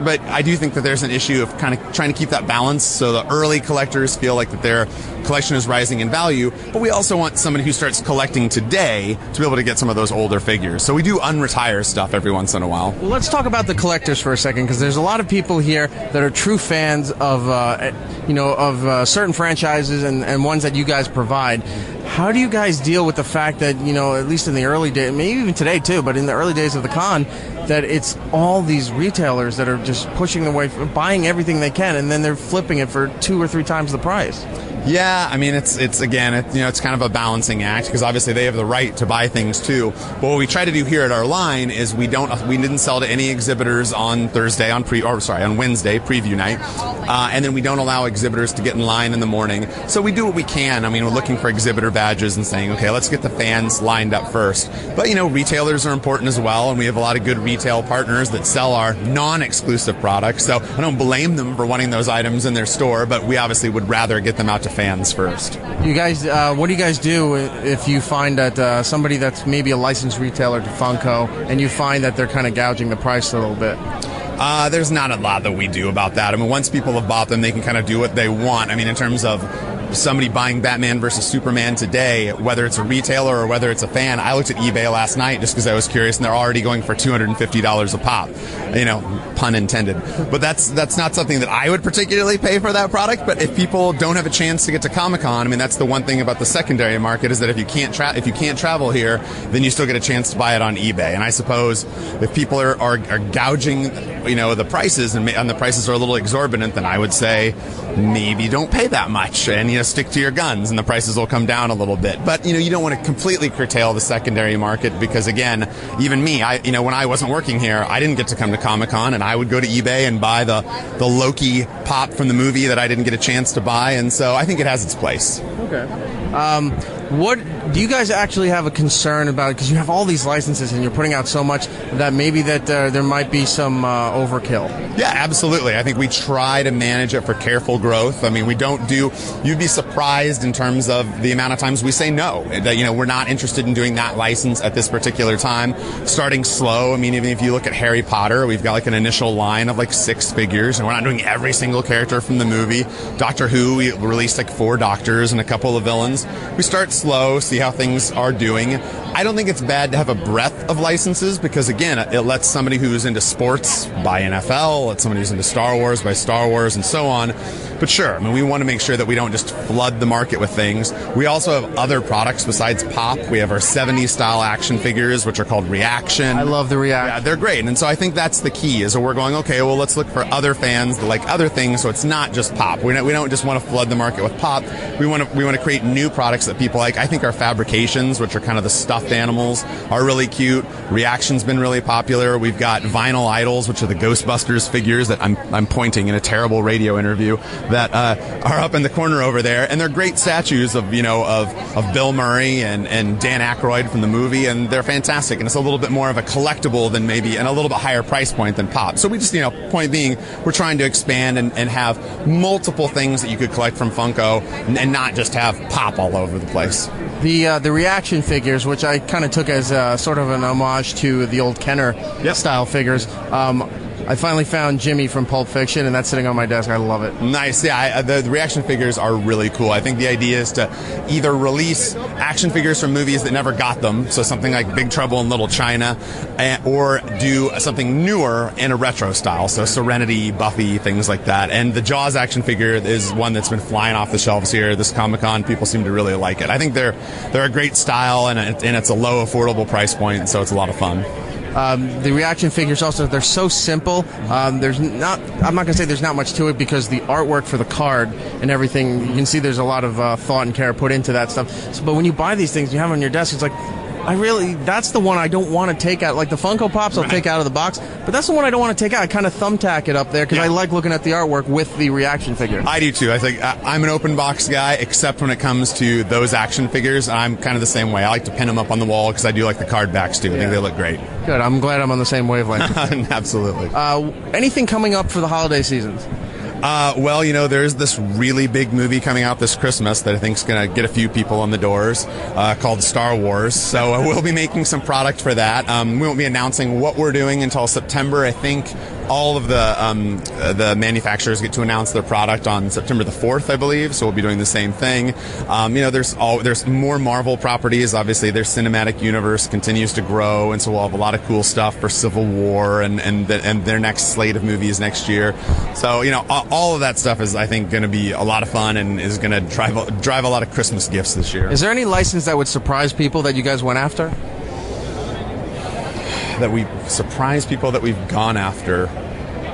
But I do think that there's an issue of kind of trying to keep that balance so the early collectors feel like that their collection is rising in value, but we also want somebody who starts collecting today to be able to get some of those older figures. So we do unretire stuff every once in a while. Well, let's talk about the collectors for a second, because there's a lot of people here that are true fans of certain franchises and ones that you guys provide. How do you guys deal with the fact that, at least in the early days, maybe even today too, but in the early days of the con, that it's all these retailers that are just pushing their way, buying everything they can, and then they're flipping it for 2 or 3 times the price? Yeah, I mean, it's kind of a balancing act because obviously they have the right to buy things too. But what we try to do here at our line is we didn't sell to any exhibitors on Wednesday, preview night, and then we don't allow exhibitors to get in line in the morning. So we do what we can. I mean, we're looking for exhibitor badges and saying, okay, let's get the fans lined up first. But retailers are important as well, and we have a lot of good retail partners that sell our non-exclusive products. So I don't blame them for wanting those items in their store, but we obviously would rather get them out to fans first. You guys, what do you guys do if you find that somebody that's maybe a licensed retailer to Funko and you find that they're kind of gouging the price a little bit? There's not a lot that we do about that. I mean, once people have bought them, they can kind of do what they want. I mean, in terms of somebody buying Batman versus Superman today, whether it's a retailer or whether it's a fan, I looked at eBay last night just because I was curious, and they're already going for $250 a pop. Pun intended. But that's not something that I would particularly pay for that product. But if people don't have a chance to get to Comic-Con, I mean, that's the one thing about the secondary market is that if you can't travel here, then you still get a chance to buy it on eBay. And I suppose if people are gouging, the prices and the prices are a little exorbitant, then I would say maybe don't pay that much and stick to your guns, and the prices will come down a little bit. But you don't want to completely curtail the secondary market because, again, even me, when I wasn't working here, I didn't get to come to Comic-Con, and I would go to eBay and buy the Loki pop from the movie that I didn't get a chance to buy, and so I think it has its place. Okay. What do you guys actually have a concern about? Because you have all these licenses and you're putting out so much that maybe that there might be some overkill. Yeah, absolutely. I think we try to manage it for careful growth. I mean, you'd be surprised in terms of the amount of times we say no. That we're not interested in doing that license at this particular time. Starting slow. I mean, even if you look at Harry Potter, we've got like an initial line of like 6 figures, and we're not doing every single character from the movie. Doctor Who, we released like 4 doctors and a couple of villains. We start slow, see how things are doing. I don't think it's bad to have a breadth of licenses because, again, it lets somebody who's into sports buy NFL, lets somebody who's into Star Wars buy Star Wars, and so on. But sure, I mean, we want to make sure that we don't just flood the market with things. We also have other products besides Pop. We have our 70s style action figures, which are called Reaction. I love the Reaction. Yeah, they're great. And so I think that's the key, is that we're going, okay, well, let's look for other fans that like other things, so it's not just Pop. We don't just want to flood the market with Pop. We want to create new products that people like. I think our fabrications, which are kind of the stuffed animals, are really cute. Reaction's been really popular. We've got Vinyl Idols, which are the Ghostbusters figures that I'm pointing in a terrible radio interview, that are up in the corner over there, and they're great statues of Bill Murray and Dan Aykroyd from the movie, and they're fantastic. And it's a little bit more of a collectible than maybe, and a little bit higher price point than Pop. So we just, point being, we're trying to expand and have multiple things that you could collect from Funko, and not just have Pop all over the place. The Reaction figures, which I kind of took as sort of an homage to the old Kenner style figures. I finally found Jimmy from Pulp Fiction, and that's sitting on my desk. I love it. Nice. Yeah, the Reaction figures are really cool. I think the idea is to either release action figures from movies that never got them, so something like Big Trouble in Little China, or do something newer in a retro style, so Serenity, Buffy, things like that. And the Jaws action figure is one that's been flying off the shelves here this Comic-Con. People seem to really like it. I think they're a great style, and it's a low, affordable price point, so it's a lot of fun. The Reaction figures also, they're so simple. I'm not going to say there's not much to it because the artwork for the card and everything, you can see there's a lot of thought and care put into that stuff. But when you buy these things, you have them on your desk, it's like, that's the one I don't want to take out. Like the Funko Pops, I'll take out of the box, but that's the one I don't want to take out. I kind of thumbtack it up there because I like looking at the artwork with the Reaction figure. I do too. I think I'm an open box guy, except when it comes to those action figures. I'm kind of the same way. I like to pin them up on the wall because I do like the card backs too. I think they look great. Good. I'm glad I'm on the same wavelength. Absolutely. Anything coming up for the holiday seasons? Well, there's this really big movie coming out this Christmas that I think is going to get a few people on the doors, called Star Wars. So we'll be making some product for that. We won't be announcing what we're doing until September. I think all of the manufacturers get to announce their product on September the 4th, I believe. So we'll be doing the same thing. There's more Marvel properties. Obviously, their cinematic universe continues to grow, and so we'll have a lot of cool stuff for Civil War and their next slate of movies next year. So all of that stuff is, I think, going to be a lot of fun and is going to drive a lot of Christmas gifts this year. Is there any license that would surprise people that you guys went after? That we surprise people that we've gone after?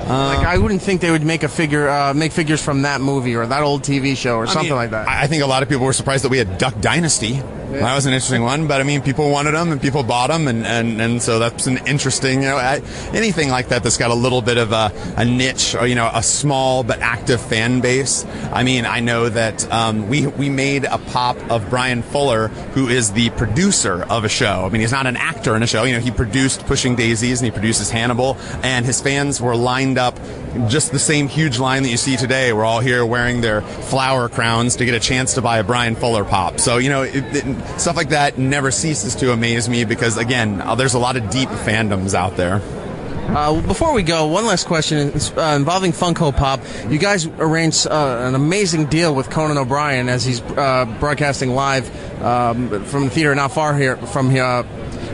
Like, I wouldn't think they would make make figures from that movie or that old TV show or something like that. I think a lot of people were surprised that we had Duck Dynasty. That was an interesting one, but I mean, people wanted them and people bought them, and so that's an interesting, anything like that that's got a little bit of a niche, or a small but active fan base. I mean, I know that we made a pop of Brian Fuller, who is the producer of a show. I mean, he's not an actor in a show. He produced Pushing Daisies and he produces Hannibal, and his fans were lined up just the same huge line that you see today. We're all here wearing their flower crowns to get a chance to buy a Brian Fuller pop. So, stuff like that never ceases to amaze me because, again, there's a lot of deep fandoms out there. Before we go, one last question involving Funko Pop. You guys arranged an amazing deal with Conan O'Brien as he's broadcasting live from the theater not far here from here.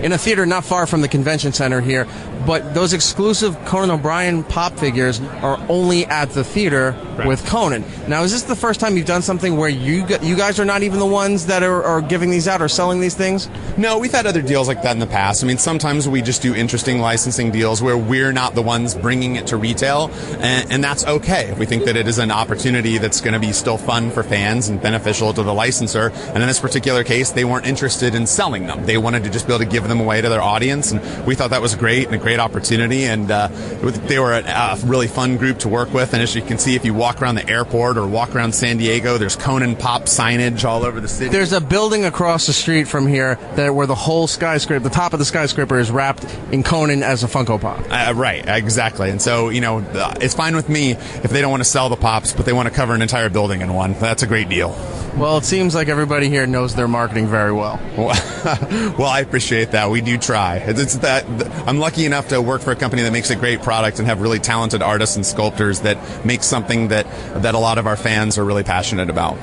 In a theater not far from the convention center here, but those exclusive Conan O'Brien pop figures are only at the theater with Conan. Now, is this the first time you've done something where you guys are not even the ones that are giving these out or selling these things? No, we've had other deals like that in the past. I mean, sometimes we just do interesting licensing deals where we're not the ones bringing it to retail, and that's okay. We think that it is an opportunity that's going to be still fun for fans and beneficial to the licensor, and in this particular case, they weren't interested in selling them. They wanted to just be able to give them away to their audience, and we thought that was great and a great opportunity, and they were a really fun group to work with. And as you can see, if you walk around the airport or walk around San Diego, there's Conan Pop signage all over the city. There's a building across the street from here where the whole skyscraper, the top of the skyscraper, is wrapped in Conan as a Funko Pop. Right, exactly. And so, it's fine with me if they don't want to sell the pops, but they want to cover an entire building in one. That's a great deal. Well, it seems like everybody here knows their marketing very well. Well, I appreciate that. We do try. It's that I'm lucky enough to work for a company that makes a great product and have really talented artists and sculptors that make something that a lot of our fans are really passionate about.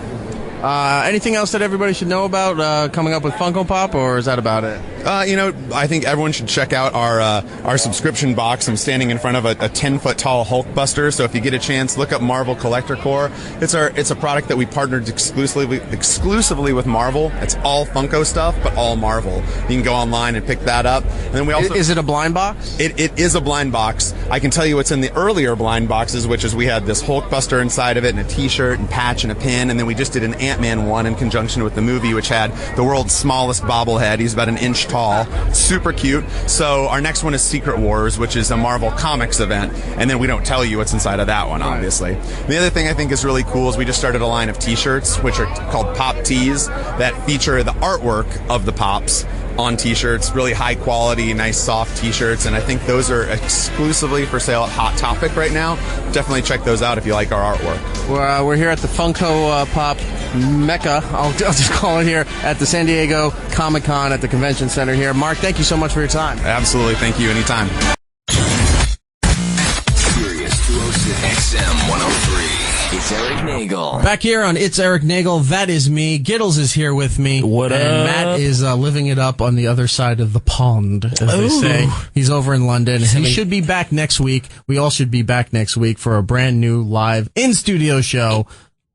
Anything else that everybody should know about coming up with Funko Pop, or is that about it? I think everyone should check out our subscription box. I'm standing in front of a 10-foot tall Hulkbuster, so if you get a chance, look up Marvel Collector Core. It's a product that we partnered exclusively with Marvel. It's all Funko stuff, but all Marvel. You can go online and pick that up. And then we also is it a blind box? It is a blind box. I can tell you what's in the earlier blind boxes, which is we had this Hulkbuster inside of it, and a T-shirt, and patch, and a pin, and then we just did an Ant-Man one in conjunction with the movie, which had the world's smallest bobblehead. He's about an inch tall, super cute. So our next one is Secret Wars, which is a Marvel Comics event, and then we don't tell you what's inside of that one, obviously. The other thing I think is really cool is we just started a line of T-shirts, which are called Pop Tees, that feature the artwork of the Pops on T-shirts, really high quality, nice soft T-shirts, and I think those are exclusively for sale at Hot Topic right now. Definitely check those out if you like our artwork. We're here at the Funko Pop Mecca, I'll just call it here, at the San Diego Comic-Con at the Convention Center here. Mark, thank you so much for your time. Absolutely, thank you, anytime. Sirius 206 XM 103. It's Erik Nagel. Back here on It's Erik Nagel, that is me. Giddles is here with me. What up? And Matt is living it up on the other side of the pond, as they say. He's over in London. He should be back next week. We all should be back next week for a brand new live in-studio show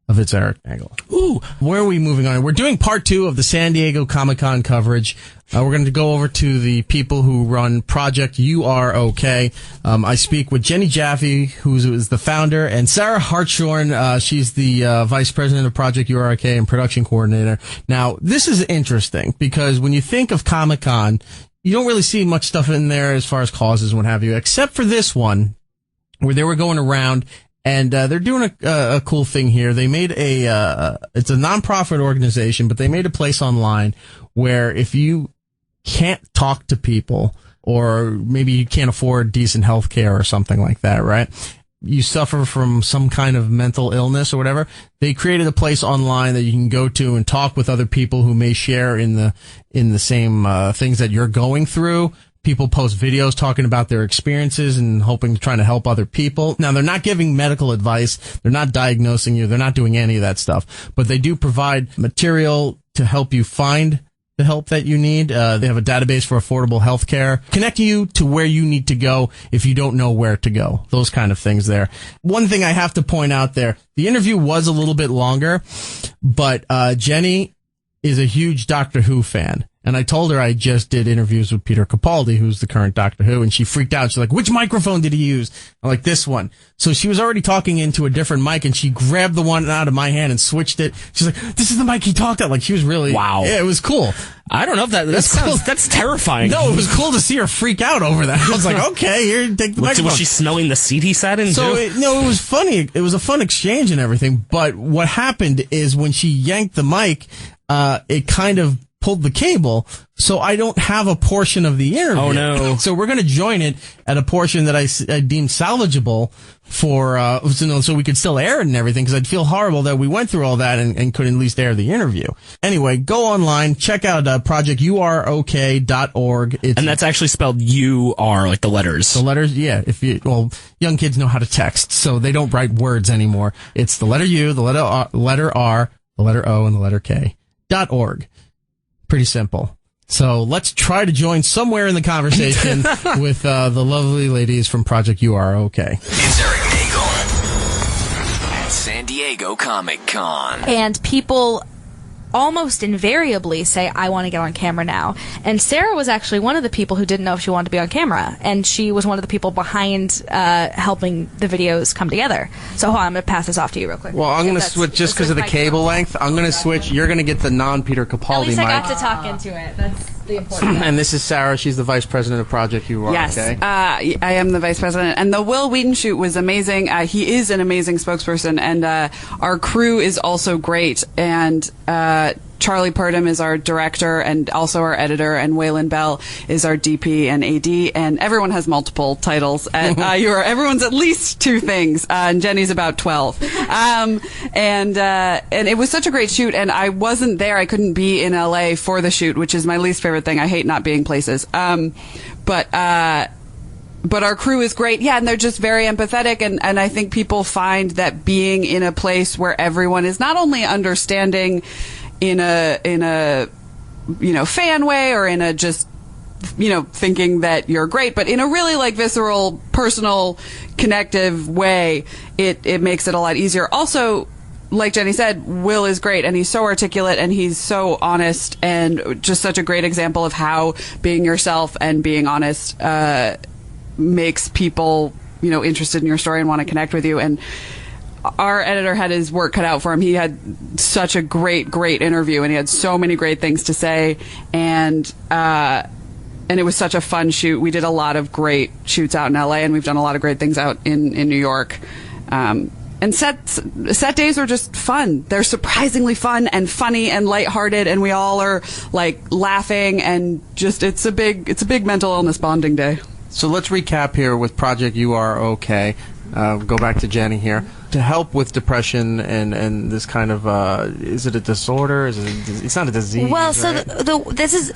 of It's Erik Nagel. Ooh. Where are we moving on? We're doing part 2 of the San Diego Comic-Con coverage. We're going to go over to the people who run Project UROK. I speak with Jenny Jaffe, who is the founder, and Sarah Hartshorne. She's the vice president of Project UROK and production coordinator. Now, this is interesting because when you think of Comic-Con, you don't really see much stuff in there as far as causes and what have you, except for this one where they were going around. And they're doing a cool thing here. They made it's a nonprofit organization, but they made a place online where if you can't talk to people, or maybe you can't afford decent health care or something like that, right? You suffer from some kind of mental illness or whatever. They created a place online that you can go to and talk with other people who may share in the same things that you're going through. People post videos talking about their experiences and trying to help other people. Now, they're not giving medical advice. They're not diagnosing you. They're not doing any of that stuff. But they do provide material to help you find the help that you need. They have a database for affordable health care, connecting you to where you need to go if you don't know where to go. Those kind of things there. One thing I have to point out there, the interview was a little bit longer, but Jenny is a huge Doctor Who fan. And I told her I just did interviews with Peter Capaldi, who's the current Doctor Who, and she freaked out. She's like, which microphone did he use? I'm like, this one. So she was already talking into a different mic, and she grabbed the one out of my hand and switched it. She's like, this is the mic he talked at. Like, she was really... Wow. Yeah, it was cool. I don't know if that's terrifying. No, it was cool to see her freak out over that. I was like, okay, here, take the microphone. Was she smelling the seat he sat in, so too? It was funny. It was a fun exchange and everything, but what happened is when she yanked the mic, it kind of pulled the cable, so I don't have a portion of the interview. Oh, no. So we're going to join it at a portion that I deem salvageable for, so we could still air it and everything, because I'd feel horrible that we went through all that and couldn't at least air the interview. Anyway, go online, check out Project UROK.org. And that's actually spelled U-R, like the letters. The letters, yeah. Young kids know how to text, so they don't write words anymore. It's the letter U, the letter R, the letter O, and the letter K. .org. Pretty simple. So let's try to join somewhere in the conversation with the lovely ladies from Project UROK. It's Erik Nagel at San Diego Comic-Con. And people almost invariably say, I want to get on camera now. And Sarah was actually one of the people who didn't know if she wanted to be on camera. And she was one of the people behind helping the videos come together. So hold on, I'm going to pass this off to you real quick. Well, I'm going to switch, just because of the cable length, I'm going to switch. You're going to get the non-Peter Capaldi mic. At least I got to talk into it. That's the important thing. And this is Sarah. She's the vice president of Project UROK. Yes, I am the vice president. And the Will Wheaton shoot was amazing. He is an amazing spokesperson. And our crew is also great. And Charlie Purdom is our director and also our editor, and Waylon Bell is our DP and AD, and everyone has multiple titles. Everyone's at least two things, and Jenny's about 12. And it was such a great shoot, and I wasn't there. I couldn't be in LA for the shoot, which is my least favorite thing. I hate not being places. But our crew is great. Yeah, and they're just very empathetic, and I think people find that being in a place where everyone is not only understanding in a fan way, or in a just thinking that you're great, but in a really like visceral, personal, connective way, it makes it a lot easier. Also, like Jenny said, Will is great, and he's so articulate, and he's so honest, and just such a great example of how being yourself and being honest makes people interested in your story and want to connect with you. And our editor had his work cut out for him. He had such a great interview, and he had so many great things to say, and it was such a fun shoot. We did a lot of great shoots out in LA, and we've done a lot of great things out in New York. And set days are just fun. They're surprisingly fun and funny and lighthearted, and we all are like laughing, and just it's a big mental illness bonding day. So let's recap here with Project UROK. Go back to Jenny here. To help with depression and this kind of, is it a disorder? It's not a disease. Well, so right? This is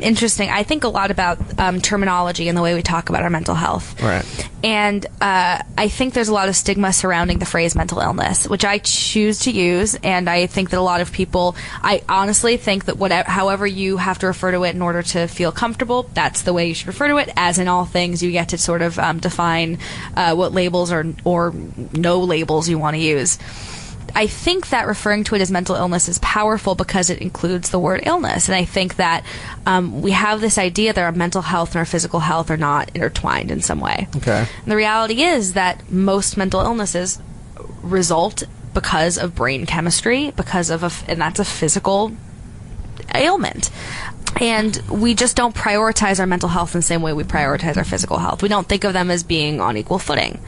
interesting. I think a lot about terminology and the way we talk about our mental health. Right. And I think there's a lot of stigma surrounding the phrase mental illness, which I choose to use. And I think that a lot of people, I honestly think that however you have to refer to it in order to feel comfortable, that's the way you should refer to it. As in all things, you get to sort of define what labels or no labels you want to use. I think that referring to it as mental illness is powerful because it includes the word illness. And I think that we have this idea that our mental health and our physical health are not intertwined in some way. Okay. And the reality is that most mental illnesses result because of brain chemistry, and that's a physical ailment. And we just don't prioritize our mental health in the same way we prioritize our physical health. We don't think of them as being on equal footing.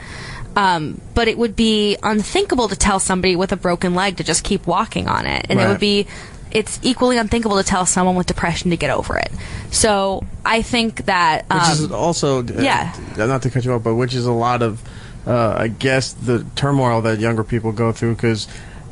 But it would be unthinkable to tell somebody with a broken leg to just keep walking on it. And right. It's equally unthinkable to tell someone with depression to get over it. So I think that... which is also... not to cut you off, but which is a lot of, I guess, the turmoil that younger people go through, because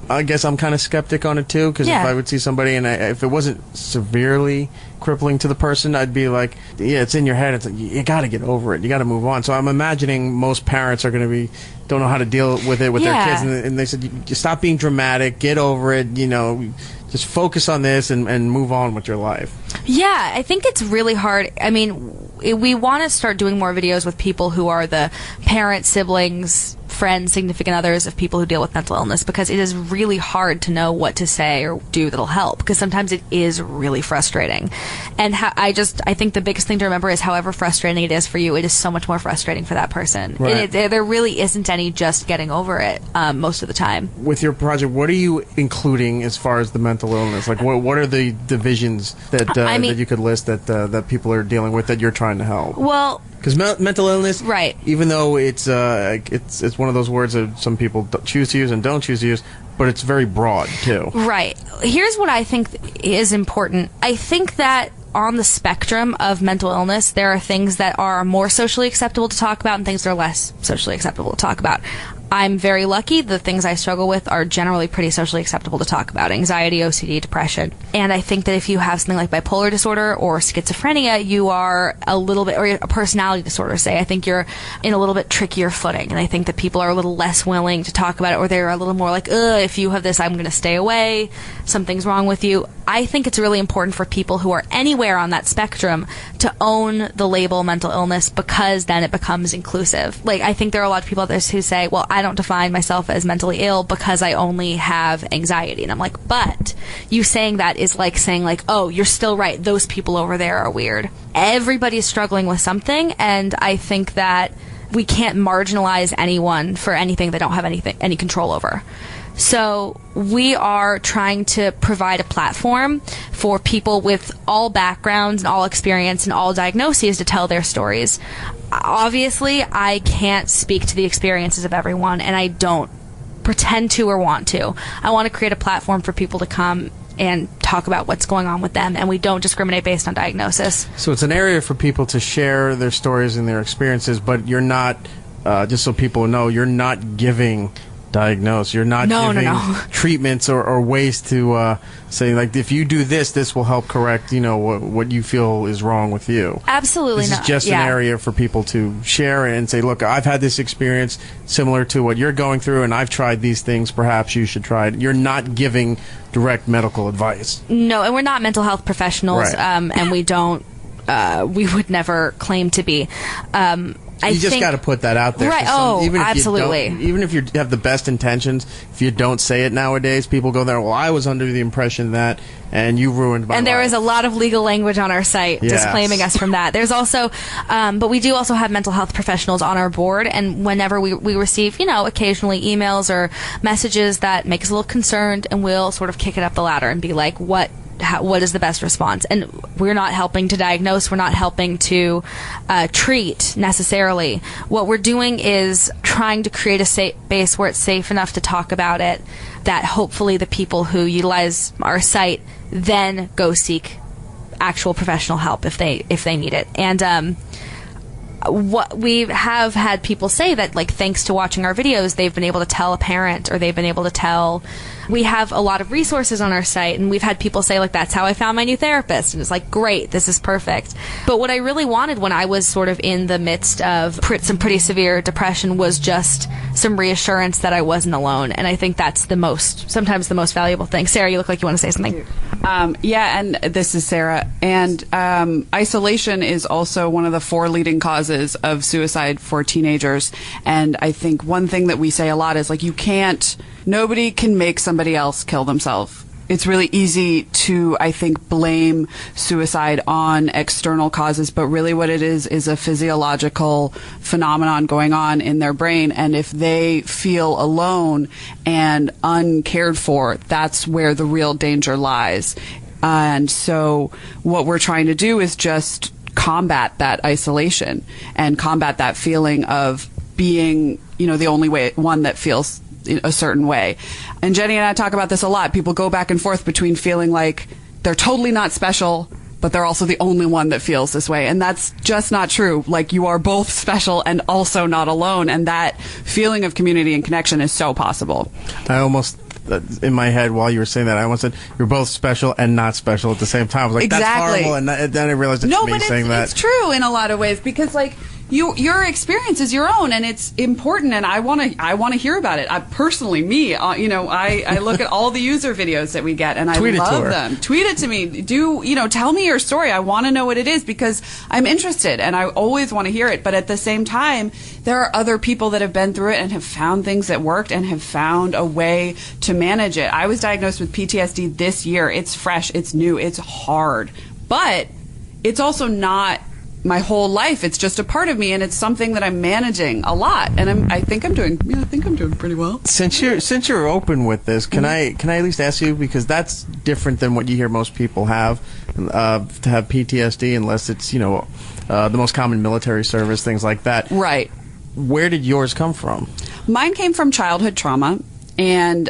I guess I'm kind of skeptic on it, too, because if I would see somebody, and if it wasn't severely crippling to the person, I'd be like, yeah, it's in your head. It's like, you got to get over it. You got to move on. So I'm imagining most parents are going to don't know how to deal with it with their kids, and they said, you stop being dramatic, get over it, just focus on this and move on with your life. Yeah, I think it's really hard. I mean, we want to start doing more videos with people who are the parents, siblings, friends, significant others of people who deal with mental illness, because it is really hard to know what to say or do that'll help, because sometimes it is really frustrating. And I think the biggest thing to remember is however frustrating it is for you, it is so much more frustrating for that person. Right. There really isn't any just getting over it most of the time. With your project, what are you including as far as the mental illness? Like, what are the divisions that that you could list that people are dealing with that you're trying to help? Well, because mental illness, right? Even though it's one of those words that some people choose to use and don't choose to use, but it's very broad too. Right. Here's what I think is important. I think that on the spectrum of mental illness, there are things that are more socially acceptable to talk about and things that are less socially acceptable to talk about. I'm very lucky. The things I struggle with are generally pretty socially acceptable to talk about. Anxiety, OCD, depression. And I think that if you have something like bipolar disorder or schizophrenia, you are a little bit, or a personality disorder, say, I think you're in a little bit trickier footing. And I think that people are a little less willing to talk about it, or they're a little more like, if you have this, I'm going to stay away. Something's wrong with you. I think it's really important for people who are anywhere on that spectrum to own the label mental illness, because then it becomes inclusive. Like, I think there are a lot of people out there who say, well, I don't define myself as mentally ill because I only have anxiety. And I'm like, but you saying that is like saying like, oh, you're still right. Those people over there are weird. Everybody's struggling with something. And I think that we can't marginalize anyone for anything they don't have any control over. So we are trying to provide a platform for people with all backgrounds and all experience and all diagnoses to tell their stories. Obviously, I can't speak to the experiences of everyone, and I don't pretend to or want to. I want to create a platform for people to come and talk about what's going on with them, and we don't discriminate based on diagnosis. So it's an area for people to share their stories and their experiences, but you're not, just so people know, you're not giving diagnose. You're not giving treatments or ways to say, like, if you do this, this will help correct, what you feel is wrong with you. Absolutely not. This is just an area for people to share and say, look, I've had this experience similar to what you're going through, and I've tried these things. Perhaps you should try it. You're not giving direct medical advice. No, and we're not mental health professionals, right. And we don't, we would never claim to be. You just got to put that out there. Right. Absolutely. Even if you have the best intentions, if you don't say it nowadays, people go there, well, I was under the impression that, and you ruined my life. And there is a lot of legal language on our site disclaiming us from that. There's also, but we do also have mental health professionals on our board, and whenever we receive, occasionally emails or messages that make us a little concerned, and we'll sort of kick it up the ladder and be like, what is the best response? And we're not helping to diagnose. We're not helping to treat necessarily. What we're doing is trying to create a safe space where it's safe enough to talk about it, that hopefully the people who utilize our site then go seek actual professional help if they need it. And what we have had people say that, like, thanks to watching our videos, they've been able to tell a parent, or they've been able to tell. We have a lot of resources on our site, and we've had people say, like, that's how I found my new therapist, and it's like, great, this is perfect. But what I really wanted when I was sort of in the midst of some pretty severe depression was just some reassurance that I wasn't alone, and I think that's sometimes the most valuable thing. Sarah, you look like you want to say something. Yeah, and this is Sarah. And isolation is also one of the 4 leading causes of suicide for teenagers. And I think one thing that we say a lot is, like, nobody can make somebody else kill themselves. It's really easy to, I think, blame suicide on external causes, but really what it is a physiological phenomenon going on in their brain. And if they feel alone and uncared for, that's where the real danger lies. And so what we're trying to do is just combat that isolation and combat that feeling of being, the only one that feels a certain way. And Jenny and I talk about this a lot. People go back and forth between feeling like they're totally not special, but they're also the only one that feels this way. And that's just not true. Like, you are both special and also not alone. And that feeling of community and connection is so possible. I almost, in my head while you were saying that, I almost said, you're both special and not special at the same time. I was like, exactly. That's horrible. And then I realized it's me saying that. It's true in a lot of ways, because, like, your experience is your own, and it's important, and I want to hear about it. I personally, I look at all the user videos that we get, and I love them. Tweet it to me. Tell me your story. I want to know what it is, because I'm interested, and I always want to hear it. But at the same time, there are other people that have been through it and have found things that worked and have found a way to manage it. I was diagnosed with PTSD this year. It's fresh. It's new. It's hard. But it's also not my whole life. It's just a part of me, and it's something that I'm managing a lot. And I think I'm doing pretty well. Since you're open with this, can I at least ask you, because that's different than what you hear most people have to have PTSD, unless it's the most common military service, things like that. Right. Where did yours come from? Mine came from childhood trauma, and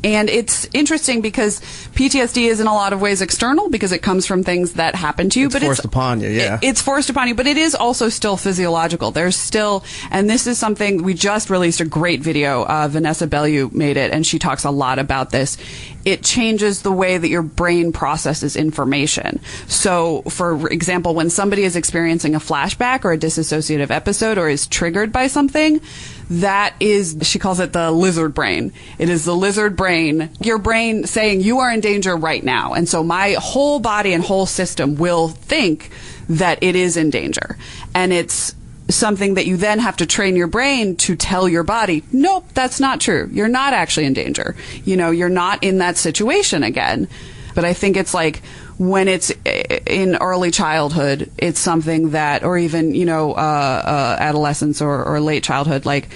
it's interesting because PTSD is in a lot of ways external, because it comes from things that happen to you. It's forced upon you, yeah. It's forced upon you, but it is also still physiological. There's still, and this is something, we just released a great video. Vanessa Bellew made it, and she talks a lot about this. It changes the way that your brain processes information. So, for example, when somebody is experiencing a flashback or a dissociative episode or is triggered by something, that is, she calls it the lizard brain. It is the lizard brain, your brain saying you are in danger right now. And so my whole body and whole system will think that it is in danger. And it's something that you then have to train your brain to tell your body, nope, that's not true. You're not actually in danger. You're not in that situation again. But I think it's like, when it's in early childhood, it's something that, or even, adolescence or late childhood, like,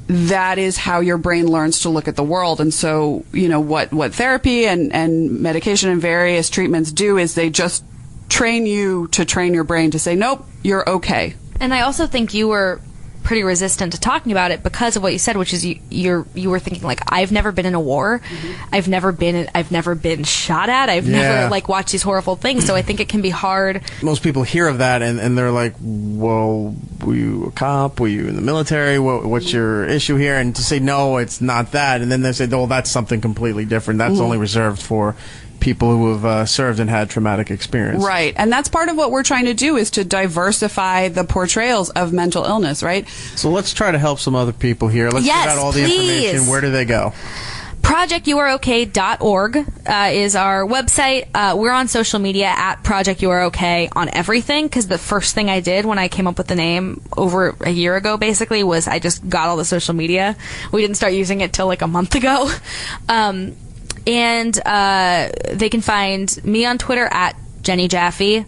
that is how your brain learns to look at the world. And so, what therapy and medication and various treatments do is they just train you to train your brain to say, nope, you're okay. And I also think you were pretty resistant to talking about it because of what you said, which is you were thinking, like, I've never been in a war, I've never been shot at, I've never watched these horrible things. So I think it can be hard. Most people hear of that and they're like, well, were you a cop? Were you in the military? What's your issue here? And to say, no, it's not that. And then they say, oh, that's something completely different. That's only reserved for people who have served and had traumatic experience. Right. And that's part of what we're trying to do, is to diversify the portrayals of mental illness, right? So let's try to help some other people here. Let's give out all the information. Where do they go? ProjectUROK.org is our website. We're on social media at Project UROK on everything, because the first thing I did when I came up with the name over a year ago, basically, was I just got all the social media. We didn't start using it till like a month ago. And they can find me on Twitter at Jenny Jaffe.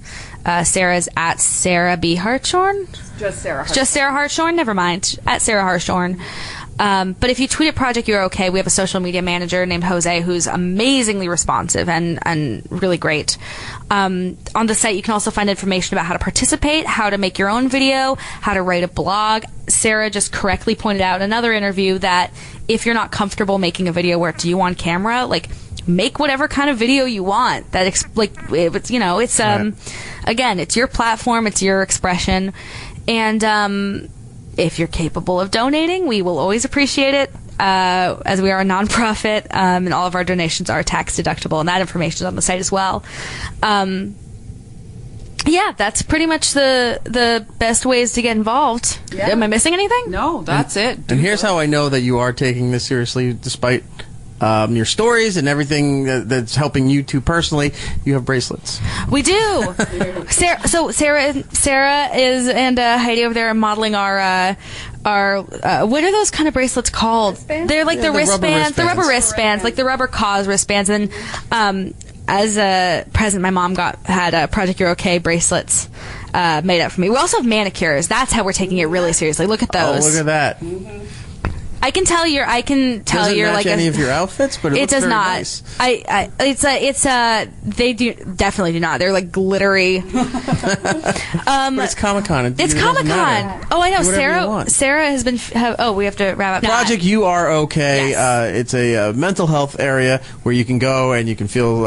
Sarah's at Sarah B. Hartshorne. Just Sarah Hartshorne. Just Sarah Hartshorne. Never mind. At Sarah Hartshorne. But if you tweet at Project UROK, we have a social media manager named Jose who's amazingly responsive and really great. On the site, you can also find information about how to participate, how to make your own video, how to write a blog. Sarah just correctly pointed out in another interview that if you're not comfortable making a video where it's you on camera, like, make whatever kind of video you want. That again, it's your platform, it's your expression, and if you're capable of donating, we will always appreciate it. As we are a nonprofit, and all of our donations are tax deductible, and that information is on the site as well. Yeah, that's pretty much the best ways to get involved. Yeah. Am I missing anything? No, that's it. And here's how I know that you are taking this seriously, despite your stories and everything that's helping you two personally. You have bracelets. We do. Sarah is and Heidi over there are modeling our what are those kind of bracelets called? Wristbands? They're like the wristbands, the rubber wristbands, like the rubber cause wristbands. And as a present, my mom had Project UROK bracelets made up for me. We also have manicures. That's how we're taking it really seriously. Look at those. Oh, look at that. Mm-hmm. I can tell you're like any of your outfits, but it looks does very not. Nice. They definitely do not. They're like glittery. But it's Comic-Con. It's Comic-Con. Oh, I know. Sarah has been. We have to wrap up. Project UROK. Yes. It's a mental health area where you can go and you can feel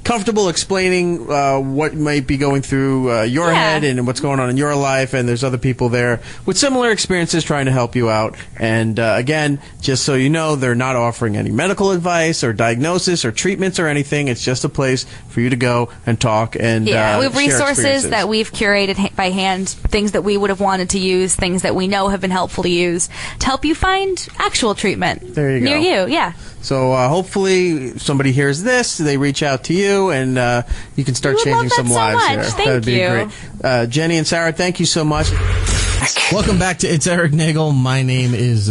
comfortable explaining what might be going through your head and what's going on in your life, and there's other people there with similar experiences trying to help you out. And again, just so you know, they're not offering any medical advice or diagnosis or treatments or anything. It's just a place for you to go and talk and we have resources experiences that we've curated by hand, things that we would have wanted to use, things that we know have been helpful to use to help you find actual treatment there you near go. you. Yeah. So hopefully somebody hears this, they reach out to you, and you can start changing some lives here. That'd be great. Jenny and Sarah, thank you so much. Welcome back to It's Erik Nagel. My name is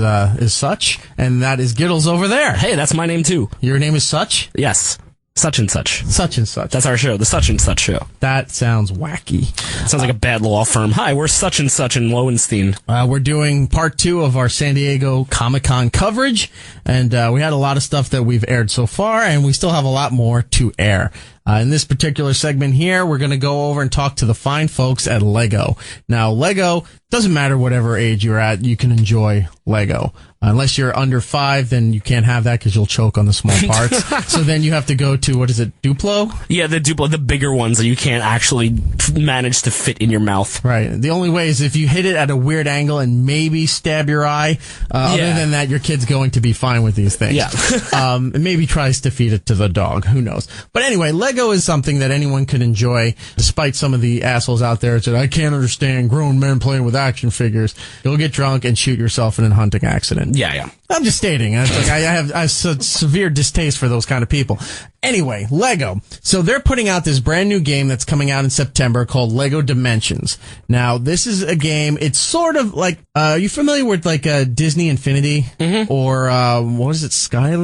Such, and that is Giddles over there. Hey, that's my name too. Your name is Such? Yes. Such and Such. Such and Such. That's our show, the Such and Such Show. That sounds wacky. Sounds like a bad law firm. Hi, we're Such and Such in Lowenstein. We're doing part 2 of our San Diego Comic-Con coverage, and we had a lot of stuff that we've aired so far, and we still have a lot more to air. In this particular segment here, we're going to go over and talk to the fine folks at Lego. Now, Lego, doesn't matter whatever age you're at, you can enjoy Lego. Unless you're under 5, then you can't have that because you'll choke on the small parts. So then you have to go to, what is it, Duplo? Yeah, the Duplo, the bigger ones that you can't actually manage to fit in your mouth. Right. The only way is if you hit it at a weird angle and maybe stab your eye. Other than that, your kid's going to be fine with these things. Yeah. And maybe tries to feed it to the dog. Who knows? But anyway, Lego is something that anyone can enjoy, despite some of the assholes out there that I can't understand grown men playing with action figures. You'll get drunk and shoot yourself in a hunting accident. Yeah. I'm just stating. It's like I have severe distaste for those kind of people. Anyway, Lego. So they're putting out this brand new game that's coming out in September called Lego Dimensions. Now, this is a game. It's sort of like, are you familiar with like Disney Infinity? Mm-hmm. Or what is it? Sky.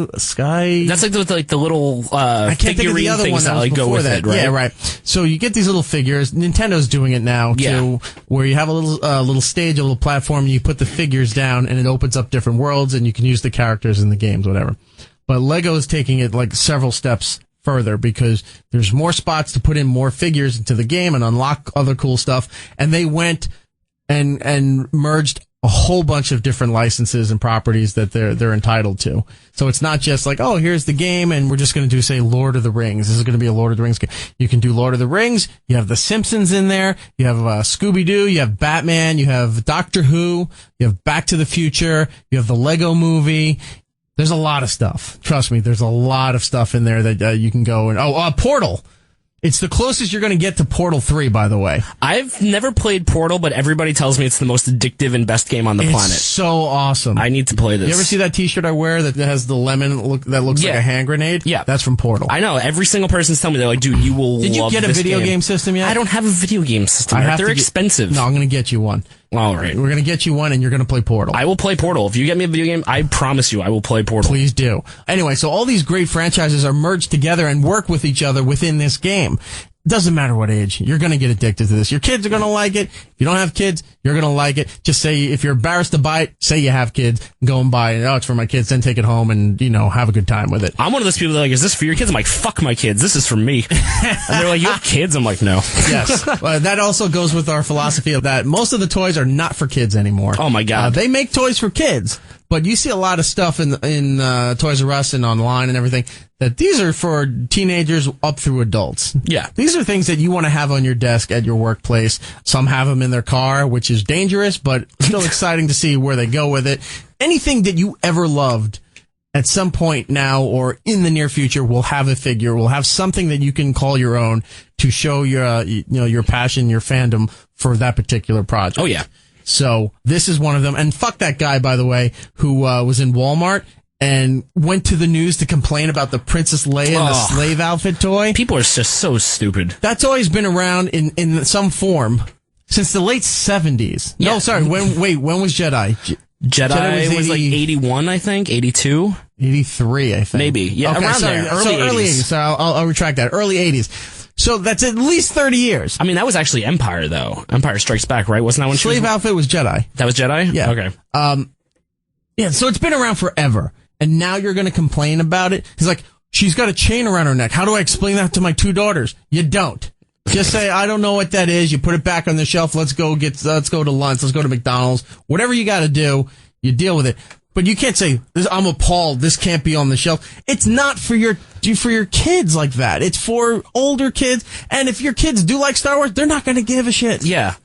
That's like the little I can't think of the other one that was go with that. it, right? Yeah, right. So you get these little figures. Nintendo's doing it now too, where you have a little stage, a little platform, and you put the figures down, and it opens up different worlds, and you can use the characters in the games, whatever. But Lego is taking it like several steps further because there's more spots to put in more figures into the game and unlock other cool stuff. And they went and merged a whole bunch of different licenses and properties that they're entitled to. So it's not just like, oh, here's the game and we're just going to do, say, Lord of the Rings. This is going to be a Lord of the Rings game. You can do Lord of the Rings. You have The Simpsons in there. You have Scooby-Doo. You have Batman. You have Doctor Who. You have Back to the Future. You have the Lego Movie. There's a lot of stuff. Trust me, there's a lot of stuff in there that you can go and... Portal! It's the closest you're going to get to Portal 3, by the way. I've never played Portal, but everybody tells me it's the most addictive and best game on the planet. It's so awesome. I need to play this. You ever see that t-shirt I wear that has the lemon that looks like a hand grenade? Yeah. That's from Portal. I know. Every single person's telling me, they're like, dude, you will love this game. Did you get a video game system yet? I don't have a video game system. They're expensive. No, I'm going to get you one. All right. We're going to get you one, and you're going to play Portal. I will play Portal. If you get me a video game, I promise you I will play Portal. Please do. Anyway, so all these great franchises are merged together and work with each other within this game. Doesn't matter what age, you're going to get addicted to this. Your kids are going to like it. If you don't have kids, you're going to like it. Just say, if you're embarrassed to buy it, say you have kids, go and buy it. Oh, it's for my kids, then take it home and, have a good time with it. I'm one of those people that are like, is this for your kids? I'm like, fuck my kids. This is for me. And they're like, you have kids? I'm like, no. Yes. That also goes with our philosophy of that most of the toys are not for kids anymore. Oh my God. They make toys for kids, but you see a lot of stuff in Toys R Us and online and everything that these are for teenagers up through adults. Yeah. These are things that you want to have on your desk at your workplace. Some have them in their car, which is dangerous, but still exciting to see where they go with it. Anything that you ever loved at some point now or in the near future will have a figure, will have something that you can call your own to show your passion, your fandom for that particular project. Oh, yeah. So this is one of them. And fuck that guy, by the way, who was in Walmart and went to the news to complain about the Princess Leia and the slave outfit toy. People are just so stupid. That toy's been around in some form since the late 70s. Yeah. No, sorry. When was Jedi? Jedi was like 81, I think. 82? 83, I think. Maybe. Yeah, okay, around there. Early 80s. So I'll retract that. Early 80s. So that's at least 30 years. I mean, that was actually Empire, though. Empire Strikes Back, right? Wasn't that when Slave outfit was Jedi. That was Jedi? Yeah. Okay. Yeah, so it's been around forever. And now you're going to complain about it? He's like, she's got a chain around her neck. How do I explain that to my 2 daughters? You don't. Just say, I don't know what that is. You put it back on the shelf. Let's go to lunch. Let's go to McDonald's. Whatever you got to do, you deal with it. But you can't say, I'm appalled, this can't be on the shelf. It's not for your kids like that. It's for older kids. And if your kids do like Star Wars, they're not going to give a shit. Yeah.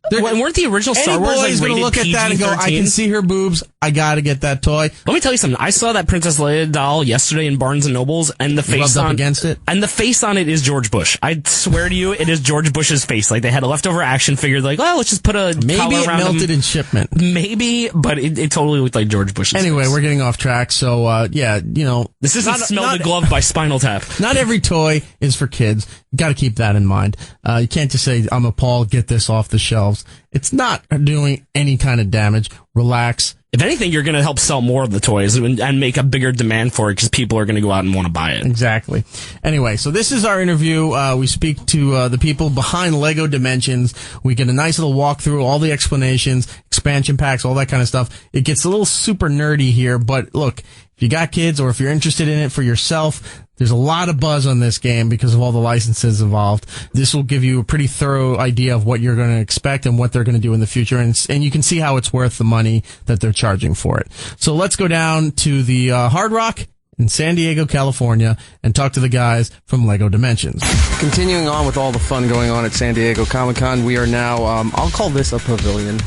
Weren't the original Star Wars like going to look at that and go, I can see her boobs. I got to get that toy. Let me tell you something. I saw that Princess Leia doll yesterday in Barnes and Nobles, and the face up against it, and the face on it is George Bush. I swear to you, it is George Bush's face. Like they had a leftover action figure. Like, oh, let's just put a maybe collar it around melted him. in shipment. Maybe, but it totally looked like George Bush's. Anyway, face. We're getting off track. So this isn't Smell the Glove by Spinal Tap. Not every toy is for kids. You got to keep that in mind. You can't just say, I'm appalled, get this off the shelves. It's not doing any kind of damage. Relax. If anything, you're going to help sell more of the toys and make a bigger demand for it because people are going to go out and want to buy it. Exactly. Anyway, so this is our interview. We speak to the people behind Lego Dimensions. We get a nice little walkthrough, all the explanations, expansion packs, all that kind of stuff. It gets a little super nerdy here, but look, if you got kids or if you're interested in it for yourself, there's a lot of buzz on this game because of all the licenses involved. This will give you a pretty thorough idea of what you're going to expect and what they're going to do in the future, and you can see how it's worth the money that they're charging for it. So let's go down to the Hard Rock in San Diego, California, and talk to the guys from Lego Dimensions. Continuing on with all the fun going on at San Diego Comic-Con, we are now, I'll call this a pavilion,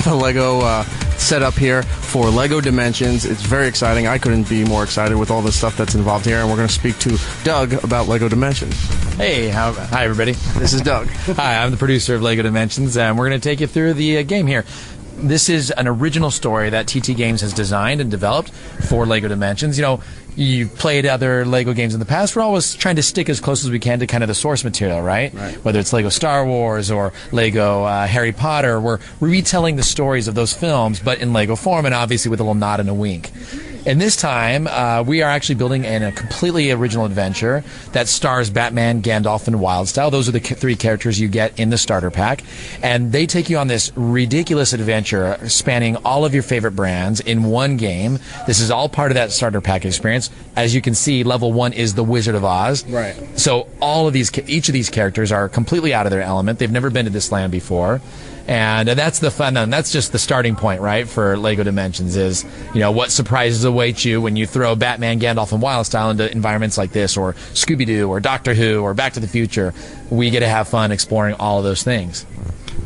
the Lego setup here for Lego Dimensions. It's very exciting. I couldn't be more excited with all the stuff that's involved here, and we're going to speak to Doug about Lego Dimensions. Hey, hi everybody. This is Doug. Hi, I'm the producer of Lego Dimensions, and we're going to take you through the game here. This is an original story that TT Games has designed and developed for Lego Dimensions. You know, you've played other Lego games in the past. We're always trying to stick as close as we can to kind of the source material, right? Whether it's Lego Star Wars or Lego Harry Potter, we're retelling the stories of those films, but in Lego form, and obviously with a little nod and a wink. And this time, we are actually building in a completely original adventure that stars Batman, Gandalf, and Wildstyle. Those are the three characters you get in the starter pack. And they take you on this ridiculous adventure spanning all of your favorite brands in one game. This is all part of that starter pack experience. As you can see, level 1 is the Wizard of Oz. Right. So each of these characters are completely out of their element. They've never been to this land before. And that's the fun, and that's just the starting point, right, for Lego Dimensions is, you know, what surprises await you when you throw Batman, Gandalf, and Wildstyle into environments like this, or Scooby-Doo, or Doctor Who, or Back to the Future. We get to have fun exploring all of those things.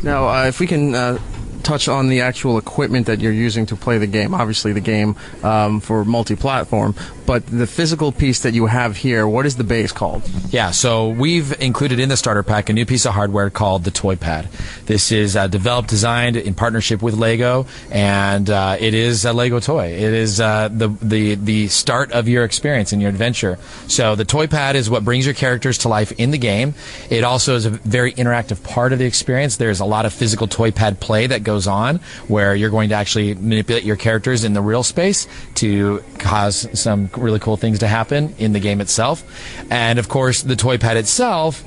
Now, if we can touch on the actual equipment that you're using to play the game. Obviously, the game for multi-platform, but the physical piece that you have here, what is the base called? Yeah, so we've included in the starter pack a new piece of hardware called the Toy Pad. This is developed, designed in partnership with Lego, and it is a Lego toy. It is the start of your experience and your adventure. So the Toy Pad is what brings your characters to life in the game. It also is a very interactive part of the experience. There's a lot of physical Toy Pad play that goes on, where you're going to actually manipulate your characters in the real space to cause some really cool things to happen in the game itself. And of course, the Toy Pad itself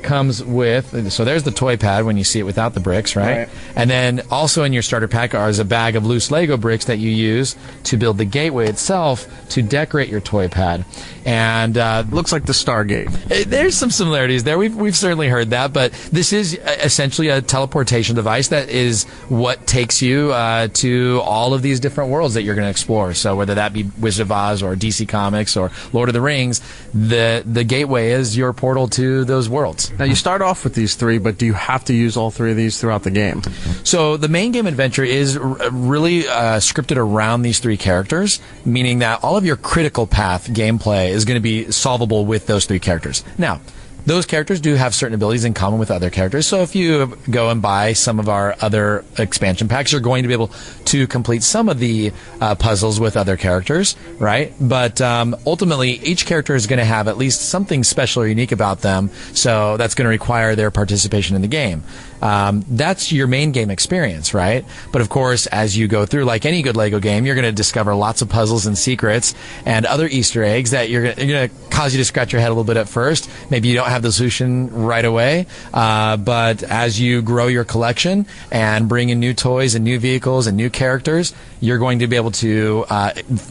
comes with, so there's the Toy Pad when you see it without the bricks, right? And then also in your starter pack is a bag of loose Lego bricks that you use to build the gateway itself to decorate your Toy Pad. And looks like the Stargate. There's some similarities there. We've certainly heard that, but this is essentially a teleportation device that is what takes you to all of these different worlds that you're going to explore. So whether that be Wizard of Oz or DC Comics or Lord of the Rings, the gateway is your portal to those worlds. Now, you start off with these three, but do you have to use all three of these throughout the game? So the main game adventure is really scripted around these three characters, meaning that all of your critical path gameplay is going to be solvable with those three characters. Now, those characters do have certain abilities in common with other characters, so if you go and buy some of our other expansion packs, you're going to be able to complete some of the puzzles with other characters, right? But ultimately, each character is going to have at least something special or unique about them, so that's going to require their participation in the game. That's your main game experience, right? But of course, as you go through, like any good Lego game, you're going to discover lots of puzzles and secrets and other Easter eggs that you're going to cause you to scratch your head a little bit at first. Maybe you don't have the solution right away, but as you grow your collection and bring in new toys and new vehicles and new characters, you're going to be able to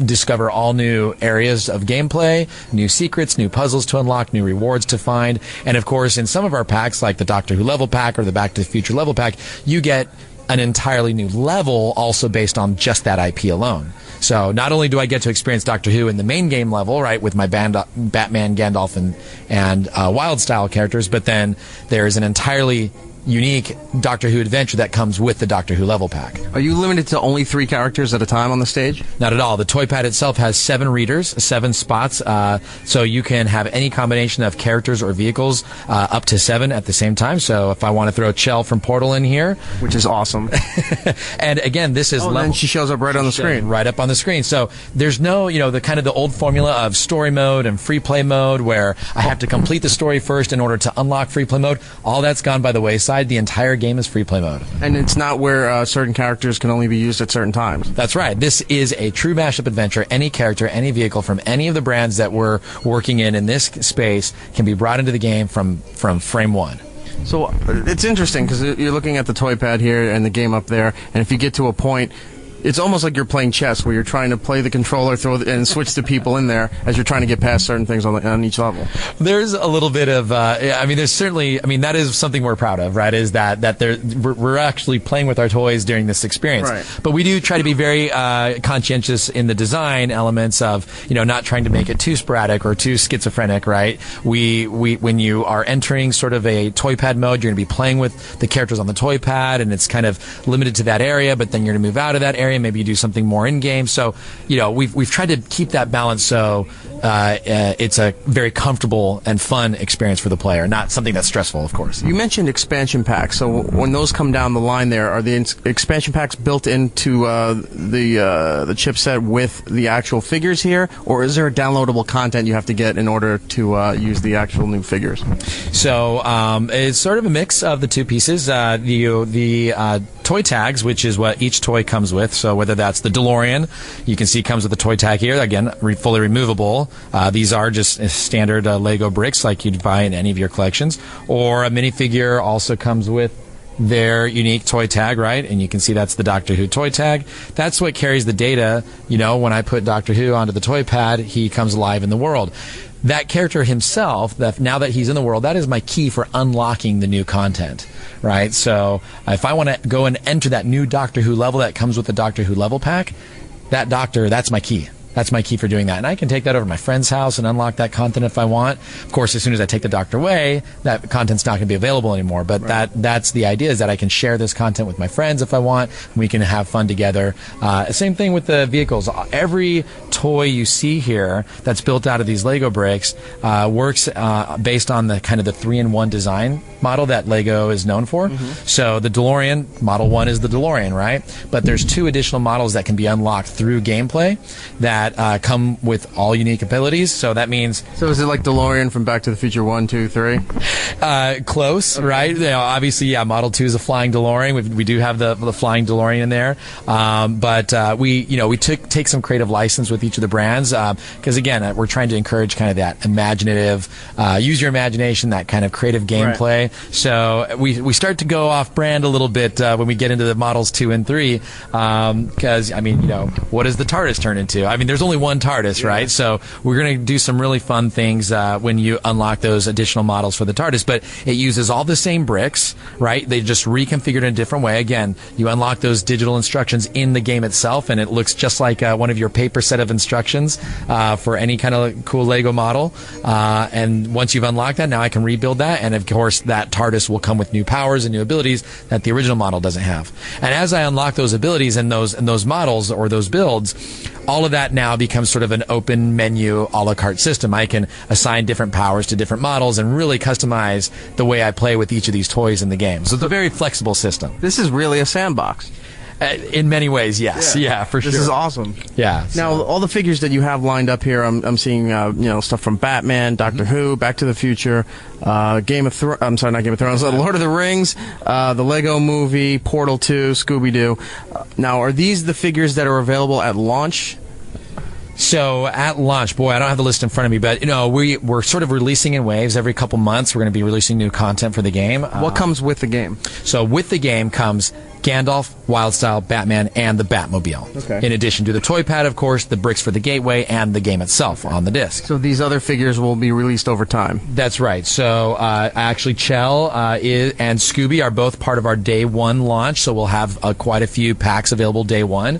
discover all new areas of gameplay, new secrets, new puzzles to unlock, new rewards to find. And of course, in some of our packs, like the Doctor Who level pack or the Back to the Future level pack, you get an entirely new level also based on just that IP alone. So not only do I get to experience Doctor Who in the main game level, right, with my Batman, Gandalf, and Wild style characters, but then there's an entirely unique Doctor Who adventure that comes with the Doctor Who level pack. Are you limited to only 3 characters at a time on the stage? Not at all. The toy pad itself has 7 readers, 7 spots, so you can have any combination of characters or vehicles up to 7 at the same time. So if I want to throw Chell from Portal in here, which is awesome, and again, this is level. And she shows up right on the screen, right up on the screen. So there's no, the kind of the old formula of story mode and free play mode where I have to complete the story first in order to unlock free play mode. All that's gone by the wayside. The entire game is free play mode. And it's not where certain characters can only be used at certain times. That's right. This is a true mashup adventure. Any character, any vehicle from any of the brands that we're working in this space can be brought into the game from frame 1. So it's interesting because you're looking at the toy pad here and the game up there, and if you get to a point, it's almost like you're playing chess where you're trying to play the controller, and switch the people in there as you're trying to get past certain things on each level. There's a little bit of, there's certainly, that is something we're proud of, right? Is that we're actually playing with our toys during this experience. Right. But we do try to be very conscientious in the design elements of, not trying to make it too sporadic or too schizophrenic, right? We when you are entering sort of a toy pad mode, you're going to be playing with the characters on the toy pad, and it's kind of limited to that area, but then you're going to move out of that area. Maybe you do something more in game. So, we've tried to keep that balance so it's a very comfortable and fun experience for the player, not something that's stressful, of course. You mentioned expansion packs. So when those come down the line, are the expansion packs built into the chipset with the actual figures here, or is there downloadable content you have to get in order to use the actual new figures? So it's sort of a mix of the two pieces. The toy tags, which is what each toy comes with. So whether that's the DeLorean, you can see comes with a toy tag here. Again, fully removable. These are just standard Lego bricks like you'd buy in any of your collections. Or a minifigure also comes with their unique toy tag, right? And you can see that's the Doctor Who toy tag. That's what carries the data. When I put Doctor Who onto the toy pad, he comes alive in the world. That character himself, now that he's in the world, that is my key for unlocking the new content, right? So if I want to go and enter that new Doctor Who level that comes with the Doctor Who level pack, that's my key. That's my key for doing that. And I can take that over to my friend's house and unlock that content if I want. Of course, as soon as I take the Doctor away, that content's not going to be available anymore. But right. that's the idea, is that I can share this content with my friends if I want. And we can have fun together. Same thing with the vehicles. Every toy you see here that's built out of these Lego bricks works based on the kind of the 3-in-1 design model that Lego is known for. Mm-hmm. So the DeLorean, Model 1 is the DeLorean, right? But there's 2 additional models that can be unlocked through gameplay that come with all unique abilities. So that means... So is it like DeLorean from Back to the Future 1, 2, 3? Close, okay. Right? Obviously, yeah, Model 2 is a flying DeLorean. We do have the flying DeLorean in there. But we take some creative license with each of the brands because, again, we're trying to encourage kind of that imaginative, use your imagination, that kind of creative gameplay. Right. So we start to go off brand a little bit when we get into the models 2 and 3 because, what does the TARDIS turn into? There's only one TARDIS, yeah. Right? So we're going to do some really fun things when you unlock those additional models for the TARDIS, but it uses all the same bricks, right? They just reconfigured in a different way. Again, you unlock those digital instructions in the game itself, and it looks just like one of your paper set of instructions for any kind of cool Lego model. And once you've unlocked that, now I can rebuild that, and of course that TARDIS will come with new powers and new abilities that the original model doesn't have. And as I unlock those abilities and those models or those builds, all of that now becomes sort of an open menu a la carte system. I can assign different powers to different models and really customize the way I play with each of these toys in the game. So it's a very flexible system. This is really a sandbox. In many ways, yes. Yeah, for sure. This is awesome. Yeah. Now, all the figures that you have lined up here, I'm seeing stuff from Batman, Doctor Who, Back to the Future, Game of Thrones. I'm sorry, not Game of Thrones. Lord of the Rings, the Lego Movie, Portal 2, Scooby-Doo. Now, are these the figures that are available at launch? So at launch, boy, I don't have the list in front of me, but we're sort of releasing in waves. Every couple months, we're going to be releasing new content for the game. What comes with the game? So with the game comes Gandalf, Wild Style, Batman, and the Batmobile. Okay. In addition to the toy pad, of course, the bricks for the gateway, and the game itself on the disc. So these other figures will be released over time. That's right. So actually, Chell and Scooby are both part of our day one launch. So we'll have quite a few packs available day one,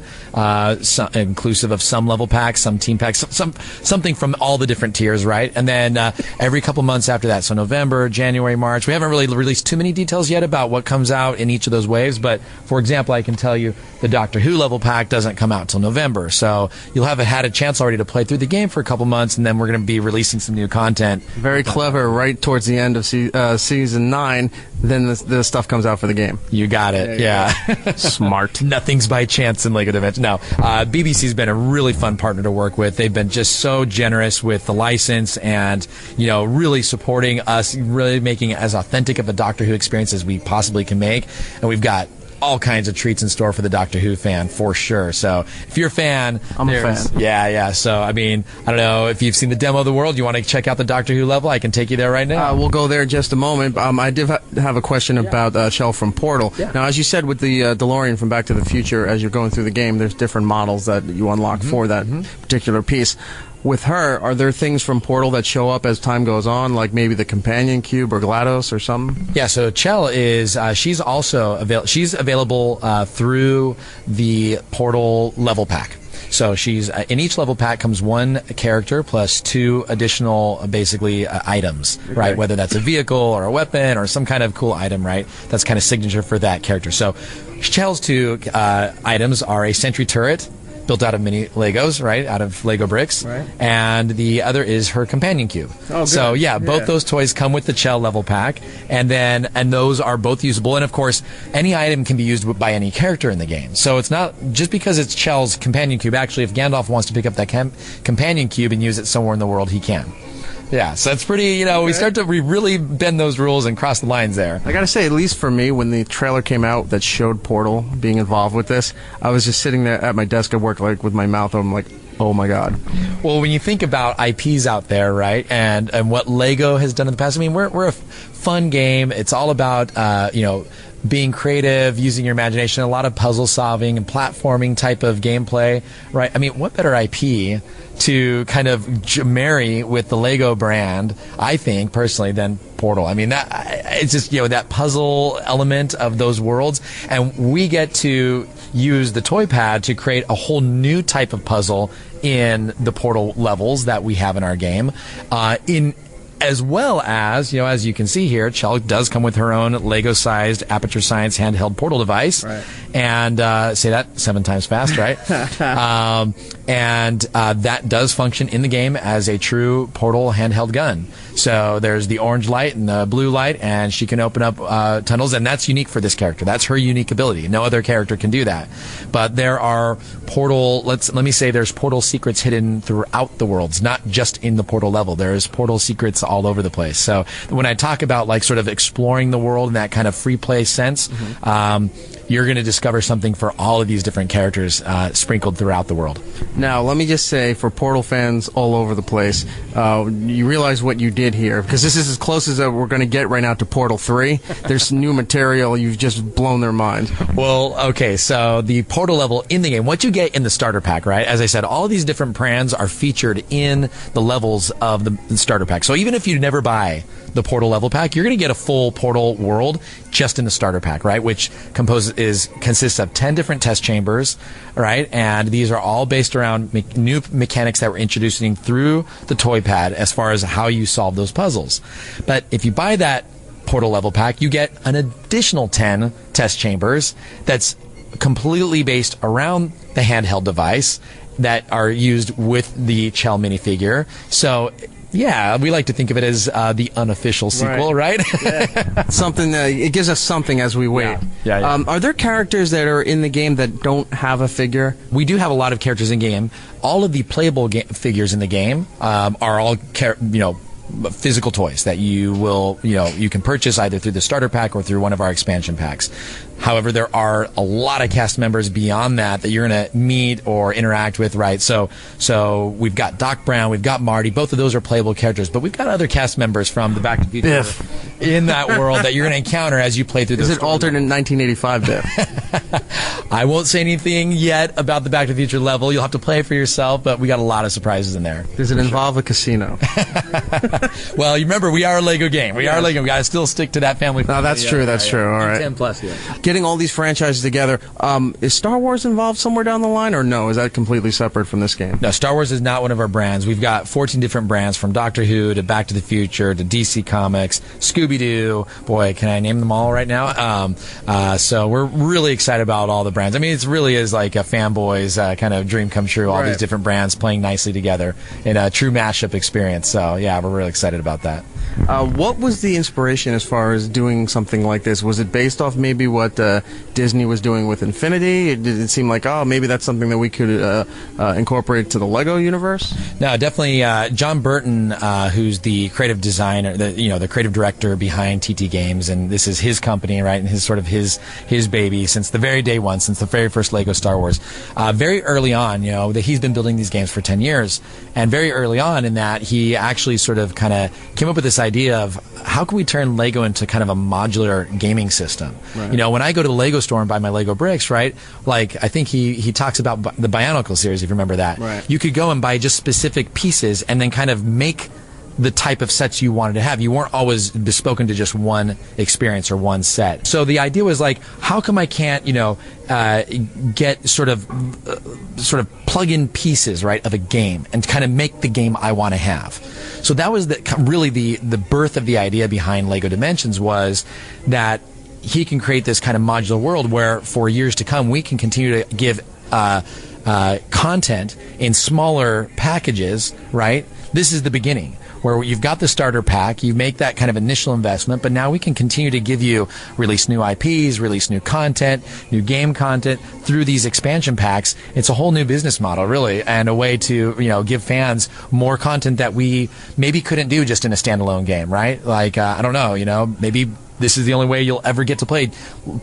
inclusive of some level packs, some team packs, something from all the different tiers, right? And then every couple months after that, so November, January, March. We haven't really released too many details yet about what comes out in each of those waves. But for example, I can tell you the Doctor Who level pack doesn't come out till November. So you'll have had a chance already to play through the game for a couple months, and then we're going to be releasing some new content. Very clever. Right towards the end of season 9, then the stuff comes out for the game. You got it. Yeah. Smart. Nothing's by chance in LEGO Dimensions. No, BBC's been a really fun partner to work with. They've been just so generous with the license and, really supporting us, really making it as authentic of a Doctor Who experience as we possibly can make. And we've got all kinds of treats in store for the Doctor Who fan, for sure. So if you're a fan... I'm a fan. Yeah. So, I don't know if you've seen the demo of the world, you want to check out the Doctor Who level, I can take you there right now. We'll go there in just a moment. I did have a question about Chell from Portal. Yeah. Now, as you said with the DeLorean from Back to the Future, as you're going through the game, there's different models that you unlock for that particular piece. With her, are there things from Portal that show up as time goes on, like maybe the Companion Cube or GLaDOS or something? Yeah, so Chell is, she's also she's available through the Portal level pack. So she's in each level pack comes one character plus 2 additional basically items, right? Whether that's a vehicle or a weapon or some kind of cool item, right? That's kind of signature for that character. So Chell's 2 items are a sentry turret, built out of mini Legos, right? Out of Lego bricks. Right. And the other is her companion cube. Oh, good. So both those toys come with the Chell level pack, and those are both usable. And of course, any item can be used by any character in the game. So it's not just because it's Chell's companion cube. Actually, if Gandalf wants to pick up that companion cube and use it somewhere in the world, he can. Yeah, so it's pretty, we really bend those rules and cross the lines there. I gotta say, at least for me, when the trailer came out that showed Portal being involved with this, I was just sitting there at my desk at work, like, with my mouth open, like, oh my god. Well, when you think about IPs out there, right, and what Lego has done in the past, we're a fun game. It's all about, being creative, using your imagination, a lot of puzzle solving and platforming type of gameplay, right? What better IP to kind of marry with the Lego brand, I think, personally, than Portal. It's just, that puzzle element of those worlds, and we get to use the toy pad to create a whole new type of puzzle in the Portal levels that we have in our game, as well as, as you can see here, Chell does come with her own Lego-sized Aperture Science handheld portal device. Right. And say that 7 times fast, right? That does function in the game as a true portal handheld gun. So there's the orange light and the blue light, and she can open up tunnels, and that's unique for this character. That's her unique ability. No other character can do that. But there are portal, let me say there's portal secrets hidden throughout the worlds, not just in the portal level. There's portal secrets all over the place. So when I talk about sort of exploring the world in that kind of free play sense, you're going to discover something for all of these different characters sprinkled throughout the world. Now, let me just say, for Portal fans all over the place, you realize what you did here, because this is as close as we're going to get right now to Portal 3. There's new material. You've just blown their mind. Well, okay, so the Portal level in the game, what you get in the starter pack, right? As I said, all these different brands are featured in the levels of the starter pack. So even if you never buy the Portal level pack, you're going to get a full Portal world just in the starter pack, right? Which consists of 10 different test chambers, right? And these are all based around new mechanics that we're introducing through the toy pad as far as how you solve those puzzles. But if you buy that Portal level pack, you get an additional 10 test chambers that's completely based around the handheld device that are used with the Chell minifigure. So yeah, we like to think of it as the unofficial sequel, right? Yeah. Something it gives us something as we wait. Yeah. Are there characters that are in the game that don't have a figure? We do have a lot of characters in game. All of the playable figures in the game are all physical toys that you can purchase either through the starter pack or through one of our expansion packs. However, there are a lot of cast members beyond that you're going to meet or interact with, right? So we've got Doc Brown, we've got Marty. Both of those are playable characters, but we've got other cast members from the Back to the Future. in that world that you're going to encounter as you play through this. Is it altered in 1985 bit? I won't say anything yet about the Back to the Future level. You'll have to play it for yourself, but we got a lot of surprises in there. Does it involve a casino? Well, you remember, we are a Lego game. We are a Lego. We got to still stick to that family. No, that's true. That's true. All right. 10 plus, yeah. Getting all these franchises together, is Star Wars involved somewhere down the line, or no? Is that completely separate from this game? No, Star Wars is not one of our brands. We've got 14 different brands, from Doctor Who to Back to the Future to DC Comics, Scooby-Doo. Boy, can I name them all right now? So we're really excited about all the brands. I mean, it really is like a fanboy's kind of dream come true, all these different brands playing nicely together in a true mashup experience. So, yeah, we're really excited about that. What was the inspiration as far as doing something like this? Was it based off maybe what Disney was doing with Infinity? Did it seem like, maybe that's something that we could incorporate to the Lego universe? No, definitely. John Burton, who's the creative designer, the creative director behind TT Games, and this is his company, right, and his baby since the very day one, since the very first Lego Star Wars. Very early on, that he's been building these games for 10 years, and very early on in that, he actually sort of kind of came up with this idea of how can we turn Lego into kind of a modular gaming system. Right. When I go to the Lego store and buy my Lego bricks, right, like I think he talks about the Bionicle series, if you remember that. Right. You could go and buy just specific pieces and then kind of make the type of sets you wanted to have. You weren't always bespoken to just one experience or one set. So the idea was like, how come I can't, get sort of plug-in pieces, right, of a game and kind of make the game I want to have. So that was really the birth of the idea behind Lego Dimensions, was that he can create this kind of modular world where for years to come we can continue to give content in smaller packages, right? This is the beginning, where you've got the starter pack, you make that kind of initial investment, but now we can continue to give you, release new IPs, release new content, new game content through these expansion packs. It's a whole new business model, really, and a way to, give fans more content that we maybe couldn't do just in a standalone game, right? Like, I don't know, maybe this is the only way you'll ever get to play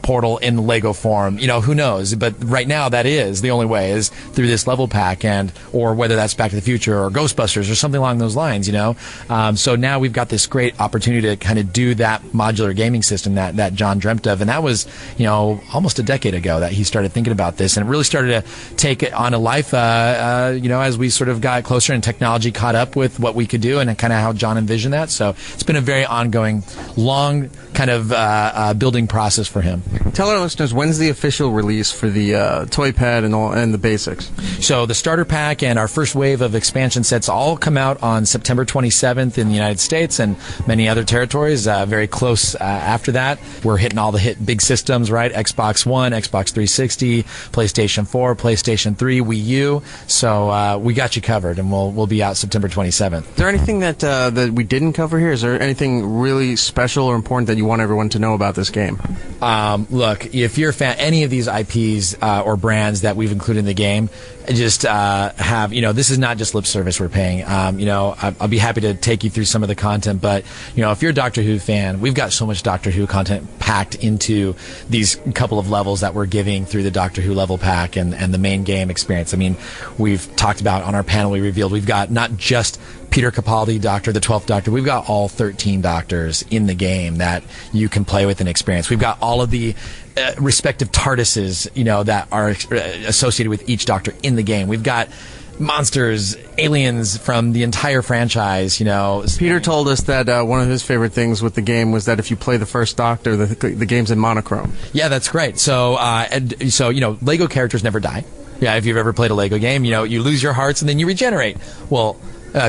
Portal in the Lego form. Who knows? But right now, that is the only way, is through this level pack, or whether that's Back to the Future or Ghostbusters or something along those lines, So now we've got this great opportunity to kind of do that modular gaming system that John dreamt of. And that was, almost a decade ago that he started thinking about this. And it really started to take it on a life, as we sort of got closer and technology caught up with what we could do and kind of how John envisioned that. So it's been a very ongoing, long kind of building process for him. Tell our listeners, when's the official release for the toy pad and the basics? So the starter pack and our first wave of expansion sets all come out on September 27th in the United States and many other territories. Very close after that. We're hitting all the big systems, right? Xbox One, Xbox 360, PlayStation 4, PlayStation 3, Wii U. So we got you covered, and we'll be out September 27th. Is there anything that we didn't cover here? Is there anything really special or important that you want everyone to know about this game? Look, if you're a fan, any of these IPs or brands that we've included in the game, just have, this is not just lip service we're paying. I'll be happy to take you through some of the content, but, if you're a Doctor Who fan, we've got so much Doctor Who content packed into these couple of levels that we're giving through the Doctor Who level pack and the main game experience. I mean, we've talked about on our panel, we revealed we've got not just Peter Capaldi Doctor, the 12th Doctor. We've got all 13 Doctors in the game that you can play with and experience. We've got all of the respective TARDISes, that are associated with each Doctor in the game. We've got monsters, aliens from the entire franchise, Peter told us that one of his favorite things with the game was that if you play the first Doctor, the game's in monochrome. Yeah, that's great. So, Lego characters never die. Yeah, if you've ever played a Lego game, you lose your hearts and then you regenerate. Well,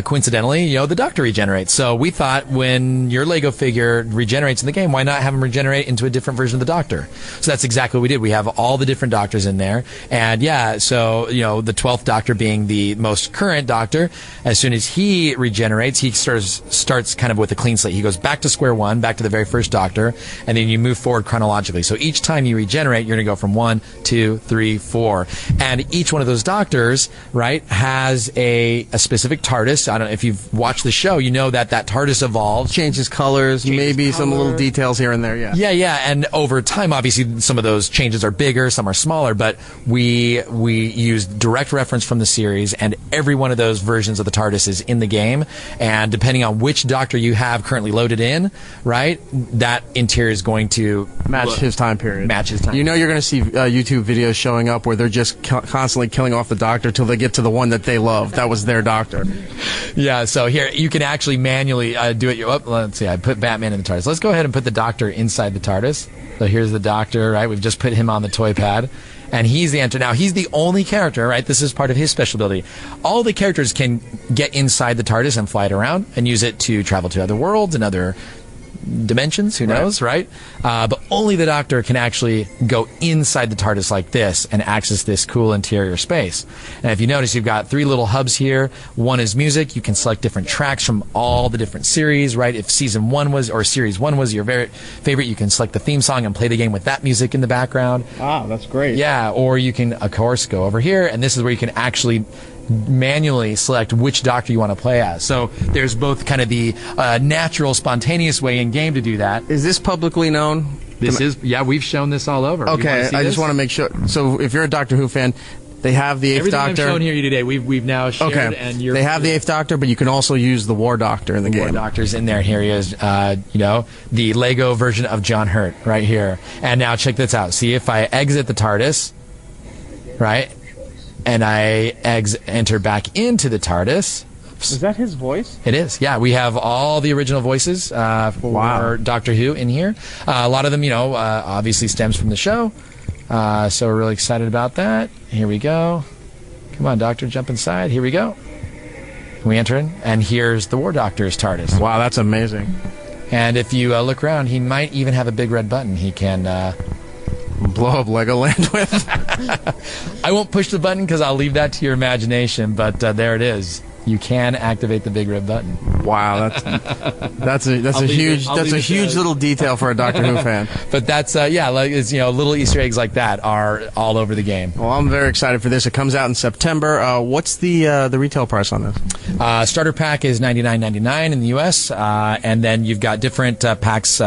coincidentally, the Doctor regenerates. So we thought when your Lego figure regenerates in the game, why not have him regenerate into a different version of the Doctor? So that's exactly what we did. We have all the different Doctors in there. And so, the 12th Doctor being the most current Doctor, as soon as he regenerates, he starts kind of with a clean slate. He goes back to square one, back to the very first Doctor, and then you move forward chronologically. So each time you regenerate, you're going to go from 1, 2, 3, 4. And each one of those Doctors, right, has a specific TARDIS TARDIS. I don't know if you've watched the show, you know that TARDIS evolves, changes colors, maybe some little details here and there. Yeah, and over time, obviously, some of those changes are bigger, some are smaller, but we use direct reference from the series, and every one of those versions of the TARDIS is in the game, and depending on which Doctor you have currently loaded in, right, that interior is going to match his time period. You know you're going to see YouTube videos showing up where they're just constantly killing off the Doctor till they get to the one that they love. That was their Doctor. Yeah, so here, you can actually manually do it. Let's see, I put Batman in the TARDIS. Let's go ahead and put the Doctor inside the TARDIS. So here's the Doctor, right? We've just put him on the toy pad. And he's the enter. Now, he's the only character, right? This is part of his special ability. All the characters can get inside the TARDIS and fly it around and use it to travel to other worlds and other dimensions, who knows, right? But only the Doctor can actually go inside the TARDIS like this and access this cool interior space. And if you notice, you've got 3 little hubs here. One is music. You can select different tracks from all the different series, right? If season 1 was, or series 1 was your very favorite, you can select the theme song and play the game with that music in the background. Wow, that's great. Yeah, or you can, of course, go over here, and this is where you can actually manually select which Doctor you want to play as. So there's both kind of the natural, spontaneous way in game to do that. Is this publicly known? Yeah, we've shown this all over. Okay, I just want to make sure. So if you're a Doctor Who fan, they have the 8th Doctor. Everything I've shown here today, we've now shared. Okay, and they have the 8th Doctor, but you can also use the War Doctor in the game. War Doctor's in there. Here he is. The Lego version of John Hurt right here. And now check this out. See, if I exit the TARDIS, right? And I enter back into the TARDIS. Is that his voice? It is, yeah. We have all the original voices for Doctor Who in here. A lot of them, obviously stems from the show. So we're really excited about that. Here we go. Come on, Doctor, jump inside. Here we go. We enter in, and here's the War Doctor's TARDIS. Wow, that's amazing. And if you look around, he might even have a big red button he can blow up Legoland with. I won't push the button because I'll leave that to your imagination, but there it is. You can activate the big red button. Wow, that's a huge little detail for a Doctor Who fan. But that's little Easter eggs like that are all over the game. Well, I'm very excited for this. It comes out in September. What's the retail price on this? Starter pack is $99.99 in the U.S., and then you've got different packs,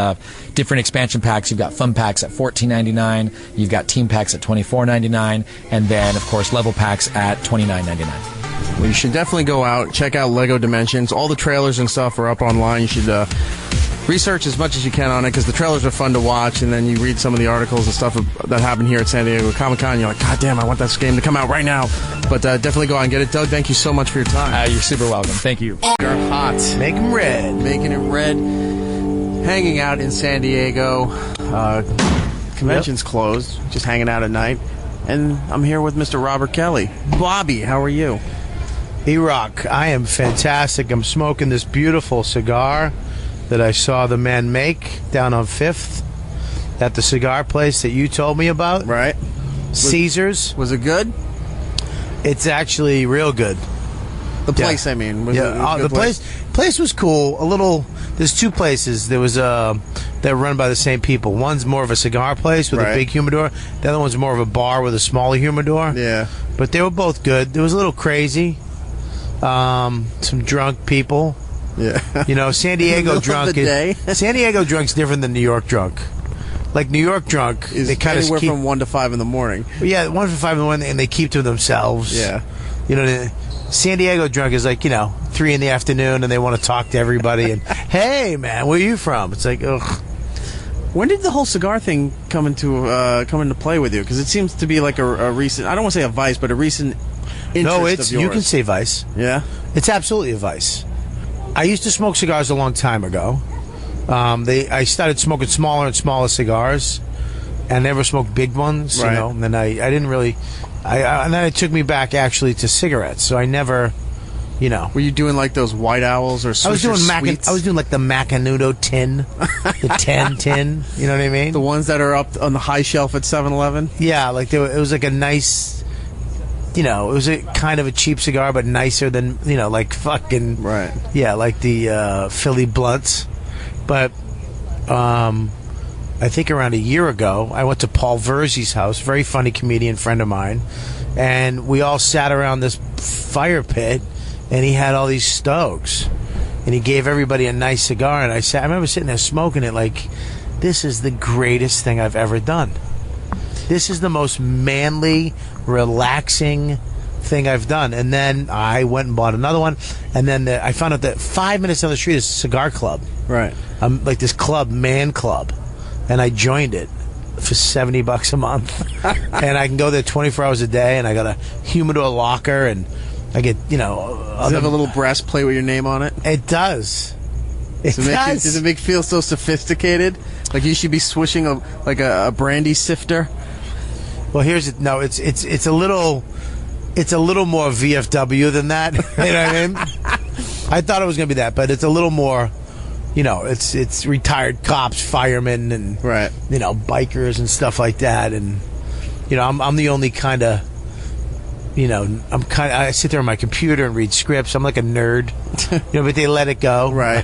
different expansion packs. You've got fun packs at $14.99. You've got team packs at $24.99, and then of course level packs at $29.99. Well, you should definitely go out, check out Lego Dimensions. All the trailers and stuff are up online. You should research as much as you can on it because the trailers are fun to watch, and then you read some of the articles and stuff that happen here at San Diego Comic-Con, and you're like, God damn, I want that game to come out right now. But definitely go out and get it. Doug, thank you so much for your time. You're super welcome. Thank you. You're hot. Make them red. Making it red. Hanging out in San Diego. Convention's closed. Just hanging out at night. And I'm here with Mr. Robert Kelly. Bobby, how are you? UROK, I am fantastic. I'm smoking this beautiful cigar that I saw the man make down on 5th at the cigar place that you told me about. Right. Caesars. Was it good? It's actually real good. The place, I mean. The place was cool. A little. There's 2 places. There was they're run by the same people. One's more of a cigar place with a big humidor. The other one's more of a bar with a smaller humidor. Yeah. But they were both good. It was a little crazy. Some drunk people. Yeah. San Diego drunk. San Diego drunk's different than New York drunk. Like New York drunk, is they kind of anywhere from 1 to 5 in the morning. Yeah, 1 to 5 in the morning, and they keep to themselves. Yeah. San Diego drunk is like 3 in the afternoon, and they want to talk to everybody. And hey, man, where are you from? It's like, ugh. When did the whole cigar thing come into play with you? Because it seems to be like a recent. I don't want to say a vice, but a recent. No, of yours. You can say vice. Yeah, it's absolutely a vice. I used to smoke cigars a long time ago. I started smoking smaller and smaller cigars. I never smoked big ones, right. And then I didn't really. And then it took me back actually to cigarettes. So I never, Were you doing like those White Owls or Swisher Sweets? I was doing like the Macanudo tin, the 10 tin. You know what I mean? The ones that are up on the high shelf at 7-Eleven. Yeah, like it was like a nice. It was a kind of a cheap cigar, but nicer than like fucking right. Yeah, like the Philly blunts. But I think around a year ago, I went to Paul Verzi's house, very funny comedian friend of mine, and we all sat around this fire pit, and he had all these Stokes, and he gave everybody a nice cigar, and I remember sitting there smoking it like, this is the greatest thing I've ever done. This is the most manly, relaxing thing I've done. And then I went and bought another one, and then I found out that 5 minutes down the street is a cigar club. Right. Like this club, Man Club, and I joined it for $70 a month. And I can go there 24 hours a day, and I got a humidor locker, and I get, Does it have a little brass plate with your name on it? It does. Does it make you feel so sophisticated? Like you should be swishing a brandy sifter? Well, it's a little more VFW than that. You know what I mean? I thought it was going to be that, but it's a little more, it's retired cops, firemen, and bikers and stuff like that. And I'm the only kind of, I sit there on my computer and read scripts. I'm like a nerd, but they let it go. Right.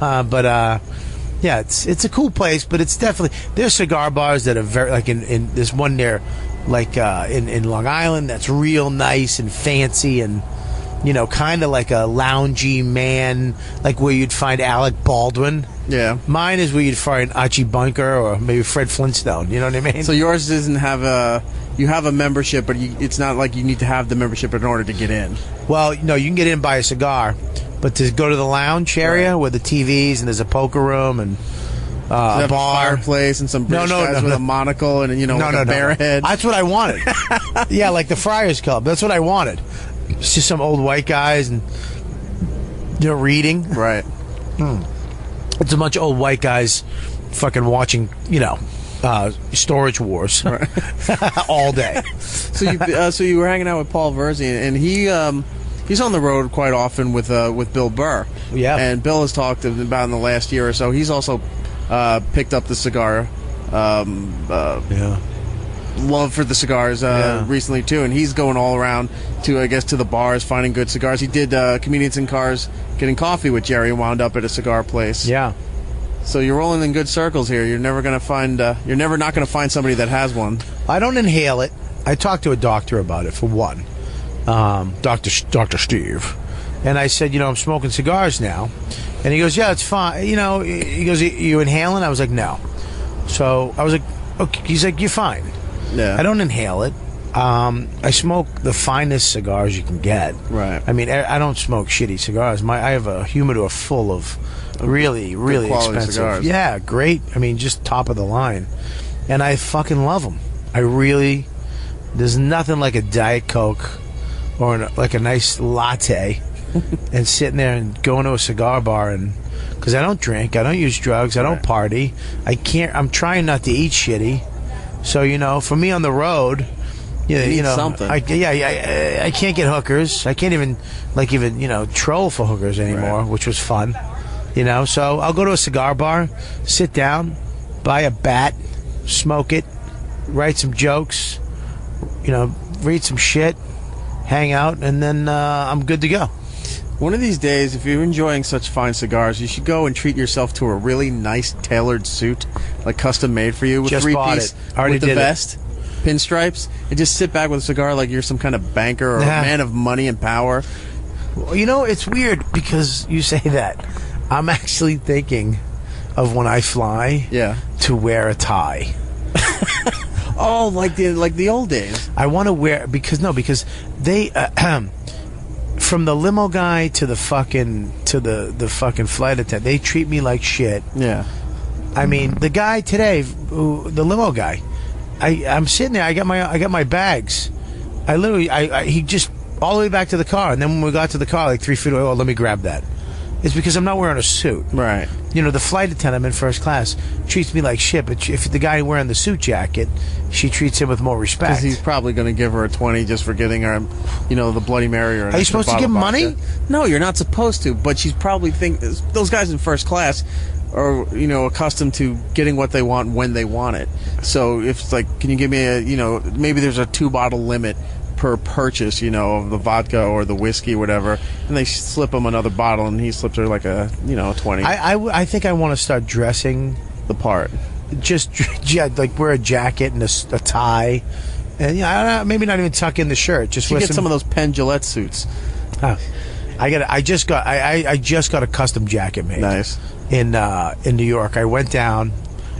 Yeah, it's a cool place, but it's definitely, there's cigar bars that are very, like in this one there, like in Long Island, that's real nice and fancy and, kind of like a loungy man, like where you'd find Alec Baldwin. Yeah. Mine is where you'd find Archie Bunker or maybe Fred Flintstone, you know what I mean? So yours doesn't have you have a membership, but it's not like you need to have the membership in order to get in. Well, no, you can get in by a cigar. But to go to the lounge area where the TVs and there's a poker room and a bar, fireplace, and some British guys with a monocle and a bear head. That's what I wanted. Yeah, like the Friars Club. That's what I wanted. It's just some old white guys and reading. Right. It's a bunch of old white guys fucking watching Storage Wars all day. So you were hanging out with Paul Verzi, and he's on the road quite often with Bill Burr. Yeah. And Bill has talked about in the last year or so, he's also picked up the cigar love for the cigars recently too, and he's going all around to the bars, finding good cigars. He did Comedians in Cars Getting Coffee with Jerry, wound up at a cigar place. Yeah. So you're rolling in good circles here. You're never not going to find somebody that has one. I don't inhale it. I talked to a doctor about it, for one. Dr. Steve. And I said, I'm smoking cigars now. And he goes, yeah, it's fine. He goes, you inhaling? I was like, no. So I was like, okay. He's like, you're fine. Yeah. I don't inhale it. I smoke the finest cigars you can get. Right. I mean, I don't smoke shitty cigars. I have a humidor full of really, really expensive cigars. Yeah, great. I mean, just top of the line. And I fucking love them. There's nothing like a Diet Coke or like a nice latte and sitting there and going to a cigar bar, and because I don't drink, I don't use drugs, I don't party, I'm trying not to eat shitty, so for me on the road, something. I can't get hookers. I can't even troll for hookers anymore, which was fun, so I'll go to a cigar bar, sit down, buy a bat, smoke it, write some jokes, read some shit, hang out, and then I'm good to go. One of these days, if you're enjoying such fine cigars, you should go and treat yourself to a really nice tailored suit, like custom made for you, with just three-piece, with the vest, pinstripes, and just sit back with a cigar like you're some kind of banker or a man of money and power. Well, it's weird because you say that. I'm actually thinking of when I fly to wear a tie. Oh, like the old days. I want to wear because they from the limo guy to the fucking flight attendant, they treat me like shit. Yeah. I mean, the guy today, the limo guy, I'm sitting there. I got my bags. He just all the way back to the car, and then when we got to the car, like 3 feet away, let me grab that. It's because I'm not wearing a suit. Right. The flight attendant, I'm in first class, treats me like shit, but if the guy wearing the suit jacket, she treats him with more respect. Because he's probably going to give her a 20 just for getting her, the Bloody Mary or an Are you supposed to give money? No, you're not supposed to, but she's probably those guys in first class are, accustomed to getting what they want when they want it. So if it's like, can you give me maybe there's a 2-bottle limit per purchase, of the vodka or the whiskey, whatever, and they slip him another bottle, and he slips her like a 20. I think I want to start dressing the part. Just like wear a jacket and a tie, and maybe not even tuck in the shirt. Just get some of those Penn Gillette suits. I just got a custom jacket made. Nice. In New York. I went down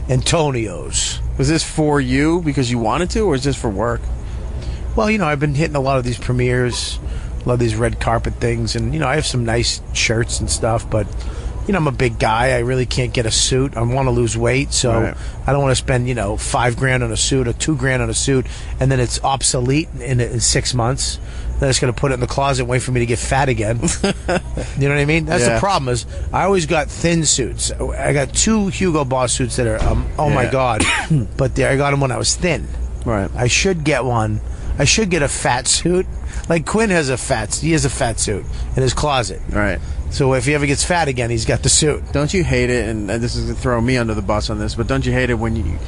Antonio's. Was this for you because you wanted to, or is this for work? Well, I've been hitting a lot of these premieres, a lot of these red carpet things, and I have some nice shirts and stuff, but I'm a big guy. I really can't get a suit. I want to lose weight, so right. I don't want to spend $5,000 on a suit or $2,000 on a suit, and then it's obsolete in 6 months. Then it's going to put it in the closet and wait for me to get fat again. You know what I mean? That's the problem. Is I always got thin suits. I got 2 Hugo Boss suits that are my god, but I got them when I was thin. Right. I should get one. I should get a fat suit. Like Quinn has a fat suit in his closet. Right. So if he ever gets fat again, he's got the suit. Don't you hate it? And this is throwing me under the bus on this, but don't you hate it when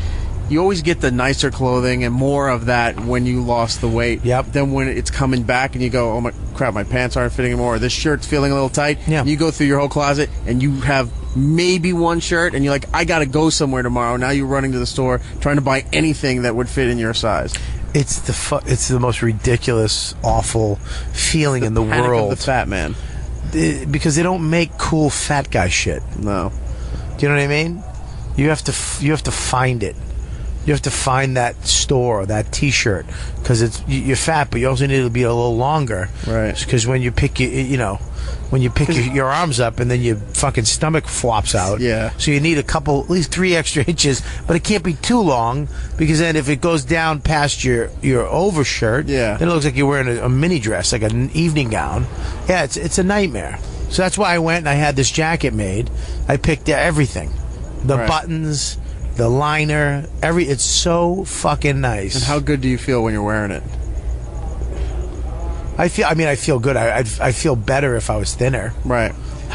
you always get the nicer clothing and more of that when you lost the weight? Yep. Then when it's coming back and you go, oh my crap, my pants aren't fitting anymore. Or this shirt's feeling a little tight. Yeah. You go through your whole closet and you have maybe one shirt and you're like, I got to go somewhere tomorrow. Now you're running to the store trying to buy anything that would fit in your size. It's the most ridiculous, awful feeling in the world. Of the fat man. Because they don't make cool fat guy shit. No. Do you know what I mean? You have to find it. You have to find that store, that T-shirt, because you're fat, but you also need to be a little longer. Right. Because when you pick your arms up and then your fucking stomach flops out. Yeah. So you need at least 3 extra inches, but it can't be too long because then if it goes down past your overshirt, then it looks like you're wearing a mini dress, like an evening gown. Yeah, it's a nightmare. So that's why I went and I had this jacket made. I picked everything, the buttons, the liner, it's so fucking nice. And how good do you feel when you're wearing it? I feel good. I feel better if I was thinner. Right.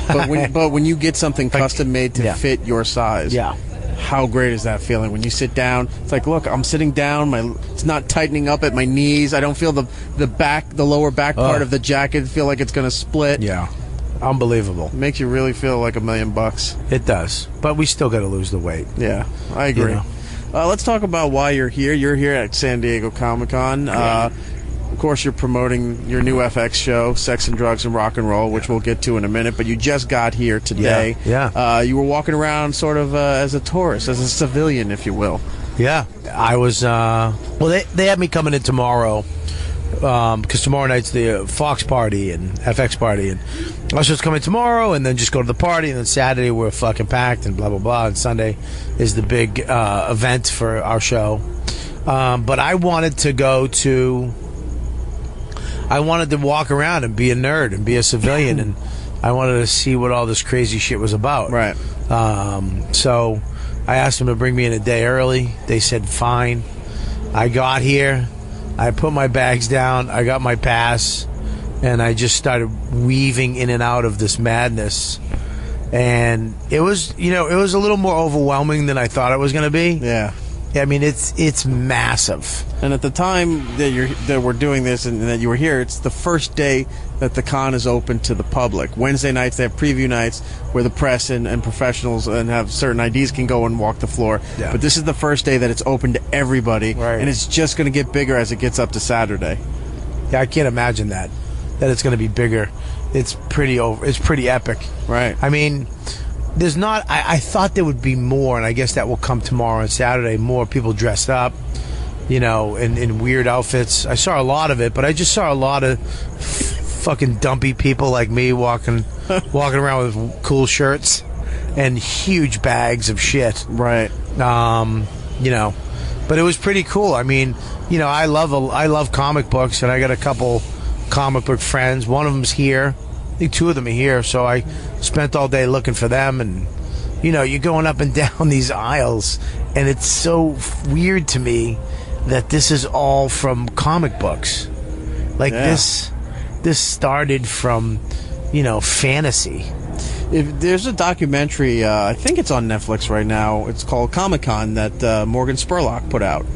But when you get something custom made to fit your size, how great is that feeling when you sit down? It's like, look, I'm sitting down. It's not tightening up at my knees. I don't feel the lower back part of the jacket feel like it's going to split. Yeah. Unbelievable. It makes you really feel like $1 million. It does. But we still got to lose the weight. Yeah, I agree. Let's talk about why you're here. You're here at San Diego Comic-Con. Of course, you're promoting your new FX show, Sex and Drugs and Rock and Roll, which we'll get to in a minute. But you just got here today. Yeah. You were walking around sort of as a tourist, as a civilian, if you will. Yeah. I was. Well, they had me coming in tomorrow. Because tomorrow night's the Fox party and FX party, and I was supposed to come in tomorrow and then just go to the party, and then Saturday we're fucking packed and blah blah blah, and Sunday is the big event for our show. But I wanted to walk around and be a nerd and be a civilian, and I wanted to see what all this crazy shit was about. Right. So I asked them to bring me in a day early. They said fine. I got here. I put my bags down, I got my pass, and I just started weaving in and out of this madness. And it was a little more overwhelming than I thought it was going to be. Yeah. I mean, it's massive. And at the time that we're doing this and that you were here, it's the first day that the con is open to the public. Wednesday nights, they have preview nights where the press and professionals and have certain IDs can go and walk the floor. Yeah. But this is the first day that it's open to everybody, and it's just going to get bigger as it gets up to Saturday. Yeah, I can't imagine that it's going to be bigger. It's pretty epic. Right. I mean, there's not. I thought there would be more, and I guess that will come tomorrow and Saturday. More people dressed up, in weird outfits. I saw a lot of it, but I just saw a lot of fucking dumpy people like me walking around with cool shirts and huge bags of shit. Right. But it was pretty cool. I mean, I love comic books, and I got a couple comic book friends. One of them's here. I think 2 of them are here, so I spent all day looking for them, and you're going up and down these aisles, and it's so weird to me that this is all from comic books. Like this started from fantasy. If there's a documentary, I think it's on Netflix right now. It's called Comic-Con that Morgan Spurlock put out.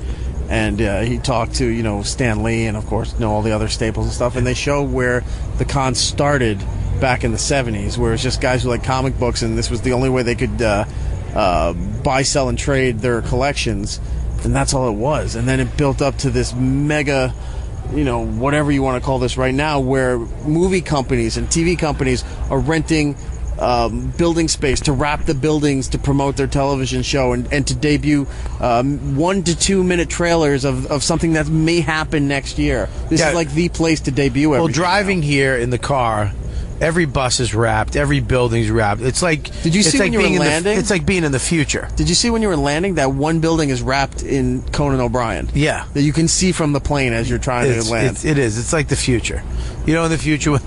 And he talked to, Stan Lee and, of course, all the other staples and stuff. And they show where the con started back in the 70s, where it's just guys who like comic books, and this was the only way they could buy, sell, and trade their collections. And that's all it was. And then it built up to this mega whatever you want to call this right now, where movie companies and TV companies are renting building space to wrap the buildings to promote their television show and to debut 1 to 2 minute trailers of something that may happen next year. This is like the place to debut everything. Well, driving here in the car, every bus is wrapped, every building's wrapped. It's like, did you see when you were landing? It's like being in the future. Did you see when you were landing that one building is wrapped in Conan O'Brien? Yeah, that you can see from the plane as you're trying to land. It is. It's like the future. In the future,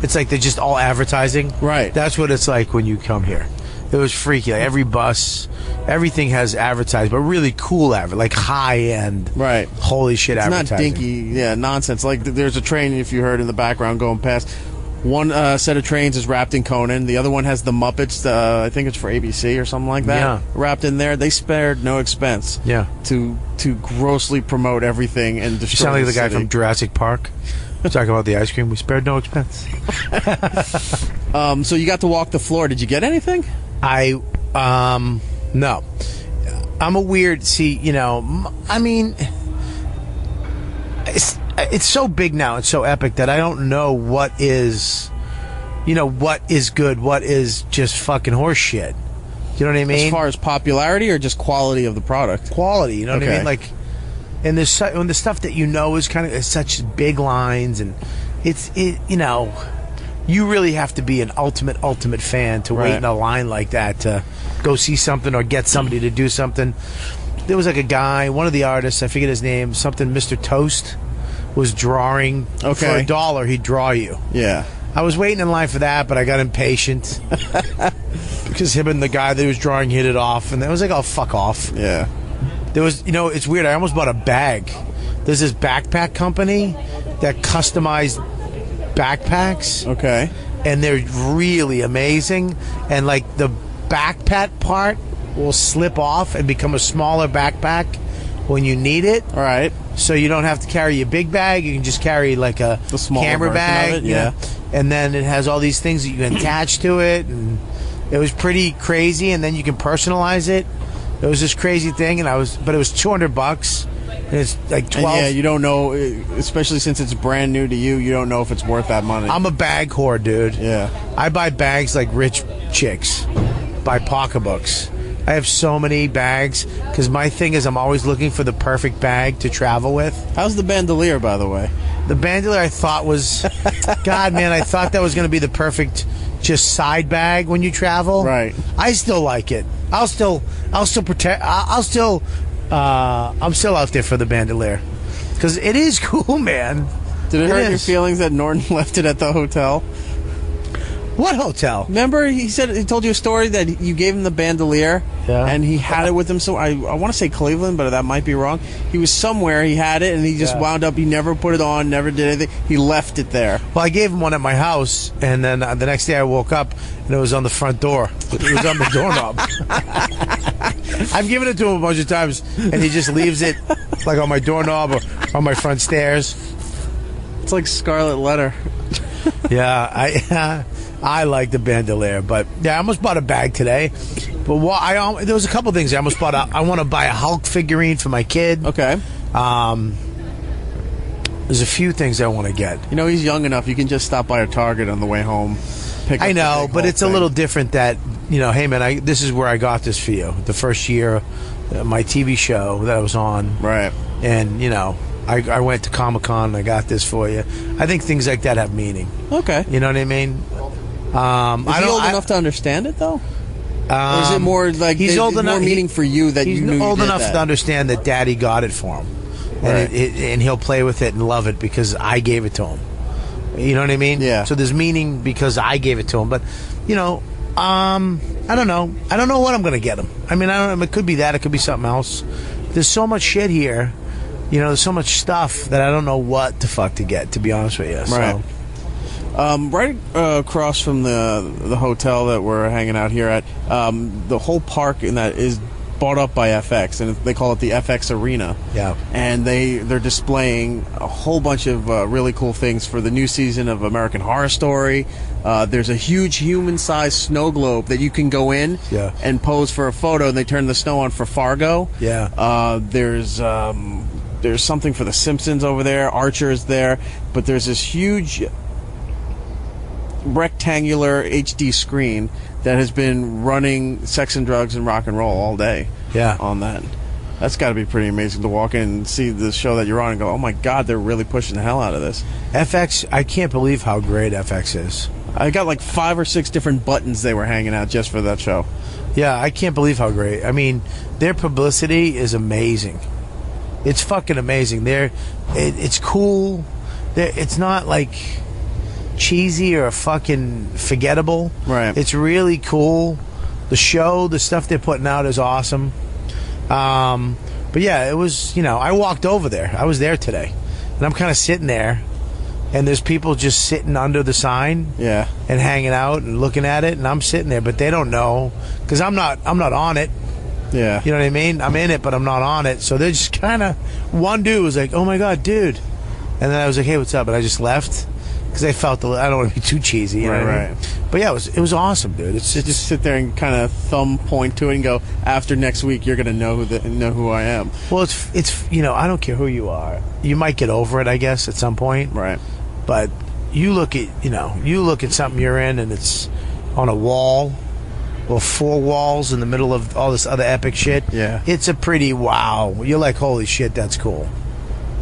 it's like they're just all advertising. Right. That's what it's like when you come here. It was freaky. Like every bus, everything has advertised, but really cool like high end. Right. Holy shit, it's advertising. Not dinky, nonsense. Like there's a train, if you heard in the background going past. One set of trains is wrapped in Conan. The other one has the Muppets. I think it's for ABC or something like that. Yeah. Wrapped in there. They spared no expense. Yeah. To grossly promote everything and destroy. You sound like the guy city. from Jurassic Park. Talking about the ice cream. We spared no expense. So you got to walk the floor. Did you get anything? No. I'm a weird. It's so big now. It's so epic that I don't know what is good, what is just fucking horse shit. You know what I mean? As far as popularity or just quality of the product? Quality, you know what I mean? Like, and when the stuff that is kind of such big lines, and you really have to be an ultimate fan to wait in a line like that to go see something or get somebody to do something. There was like a guy, one of the artists, I forget his name, something Mr. Toast, was drawing. For $1, he'd draw you. Yeah. I was waiting in line for that, but I got impatient because him and the guy that he was drawing hit it off, and I was like, "Oh, fuck off." Yeah. There was, it's weird. I almost bought a bag. There's this backpack company that customized backpacks. Okay. And they're really amazing. And like the backpack part will slip off and become a smaller backpack when you need it. All right. So you don't have to carry a big bag. You can just carry like a camera bag. Yeah. And then it has all these things that you can attach to it. And it was pretty crazy. And then you can personalize it. It was this crazy thing. But it was $200. And it's like 12. And you don't know, especially since it's brand new to you, you don't know if it's worth that money. I'm a bag whore, dude. Yeah. I buy bags like rich chicks. Buy pocketbooks. I have so many bags because my thing is I'm always looking for the perfect bag to travel with. How's the bandolier, by the way? The bandolier I thought was, God, man, I thought that was going to be the perfect just side bag when you travel. Right. I still like it. I'm still out there for the bandolier because it is cool, man. Did it hurt your feelings that Norton left it at the hotel? What hotel? Remember, he told you a story that you gave him the bandolier, and he had it with him. So I want to say Cleveland, but that might be wrong. He was somewhere, he had it, and he just wound up. He never put it on, never did anything. He left it there. Well, I gave him one at my house, and then the next day I woke up and it was on the front door. It was on the doorknob. I've given it to him a bunch of times, and he just leaves it like on my doorknob or on my front stairs. It's like Scarlet Letter. Yeah, I like the bandolier, but I almost bought a bag today. But there was a couple things I almost bought. I want to buy a Hulk figurine for my kid. Okay. There's a few things I want to get. He's young enough. You can just stop by a Target on the way home. I know, but it's a little different. That hey man, this is where I got this for you. The first year, my TV show that I was on. Right. And I went to Comic-Con and I got this for you. I think things like that have meaning. Okay. You know what I mean? Is he old enough to understand it, though? Or is it more like he's old enough, more meaning for you that you knew he's old you did enough that? to understand that Daddy got it for him, Right. and he'll play with it and love it because I gave it to him. You know what I mean? Yeah. So there's meaning because I gave it to him, but I don't know. I don't know what I'm going to get him. I mean, I don't know. It could be that. It could be something else. There's so much shit here. There's so much stuff that I don't know what the fuck to get. To be honest with you. Right. Right across from the hotel that we're hanging out here at, the whole park in that is bought up by FX, and they call it the FX Arena. Yeah. And they're displaying a whole bunch of really cool things for the new season of American Horror Story. There's a huge human-sized snow globe that you can go in and pose for a photo, and they turn the snow on for Fargo. Yeah. There's there's something for The Simpsons over there. Archer is there, but there's this huge rectangular HD screen that has been running Sex and Drugs and Rock and Roll all day. Yeah, on that. That's got to be pretty amazing to walk in and see the show that you're on and go, oh my God, they're really pushing the hell out of this. FX, I can't believe how great FX is. I got like 5 or 6 different buttons they were hanging out just for that show. Yeah, I can't believe how great. I mean, their publicity is amazing. It's fucking amazing. It's cool. It's not like cheesy or fucking forgettable. Right. It's really cool. The show, the stuff they're putting out is awesome. But yeah, it was, I walked over there. I was there today. And I'm kind of sitting there. And there's people just sitting under the sign, yeah, and hanging out and looking at it, and I'm sitting there, but they don't know because I'm not on it. Yeah, you know what I mean? I'm in it, but I'm not on it. So they're just kind of. One dude was like, "Oh my God, dude," and then I was like, "Hey, what's up?" And I just left because I felt I don't want to be too cheesy, you know what I mean? But yeah, it was awesome, dude. It's just sit there and kind of thumb point to it and go, after next week, you're gonna know who I am. Well, it's I don't care who you are. You might get over it, I guess, at some point, right? But you look at something you're in, and it's on a wall, or 4 walls in the middle of all this other epic shit. Yeah, it's a pretty wow. You're like, holy shit, that's cool.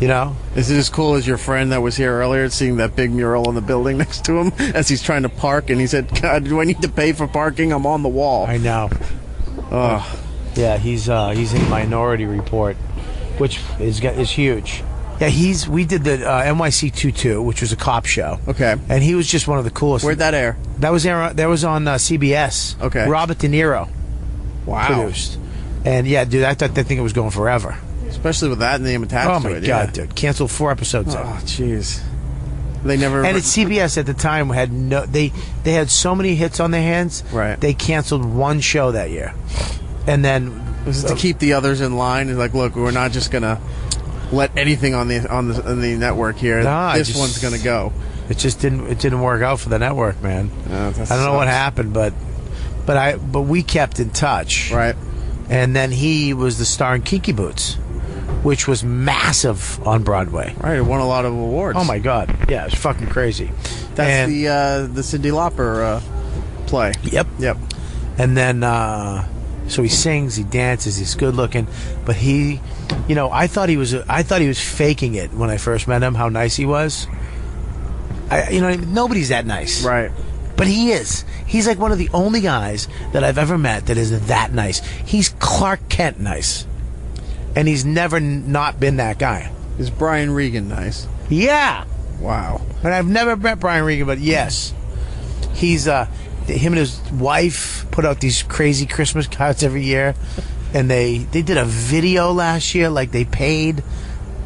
Is it as cool as your friend that was here earlier, seeing that big mural on the building next to him as he's trying to park, and he said, "God, do I need to pay for parking? I'm on the wall." I know. Yeah, he's in Minority Report, which is huge. Yeah, we did the NYC 22, which was a cop show. Okay. And he was just one of the coolest. Where'd that air? That was on CBS. Okay. Robert De Niro. Wow. Produced. And yeah, dude, I thought that thing was going forever. Especially with that name attached to it. Oh my God, dude. Canceled 4 episodes. Oh, jeez. They never. And CBS at the time had they had so many hits on their hands. Right. They canceled 1 show that year. And then this is to keep the others in line. It's like, look, we're not just gonna let anything on the network here. This one's gonna go. It just didn't work out for the network, man. I don't know what happened, but we kept in touch. Right. And then he was the star in Kinky Boots, which was massive on Broadway. Right, it won a lot of awards. Oh my God. Yeah, it's fucking crazy. That's the Cyndi Lauper play. Yep. And then so he sings, he dances, he's good looking, but he, I thought he was faking it when I first met him. How nice he was. Nobody's that nice, right? But he is. He's like one of the only guys that I've ever met that is that nice. He's Clark Kent nice, and he's never not been that guy. Is Brian Regan nice? Yeah. Wow. And I've never met Brian Regan, but yes, he's him and his wife put out these crazy Christmas cards every year, and they did a video last year. Like, they paid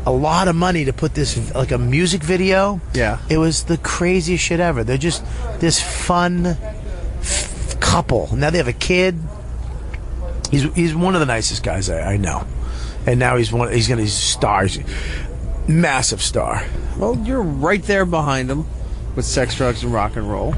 a lot of money to put this, like, a music video. Yeah. It was the craziest shit ever. They're just this fun couple. Now they have a kid. He's one of the nicest guys I know, and now he's a star. He's a massive star. Well, you're right there behind him with Sex, Drugs, and Rock and Roll.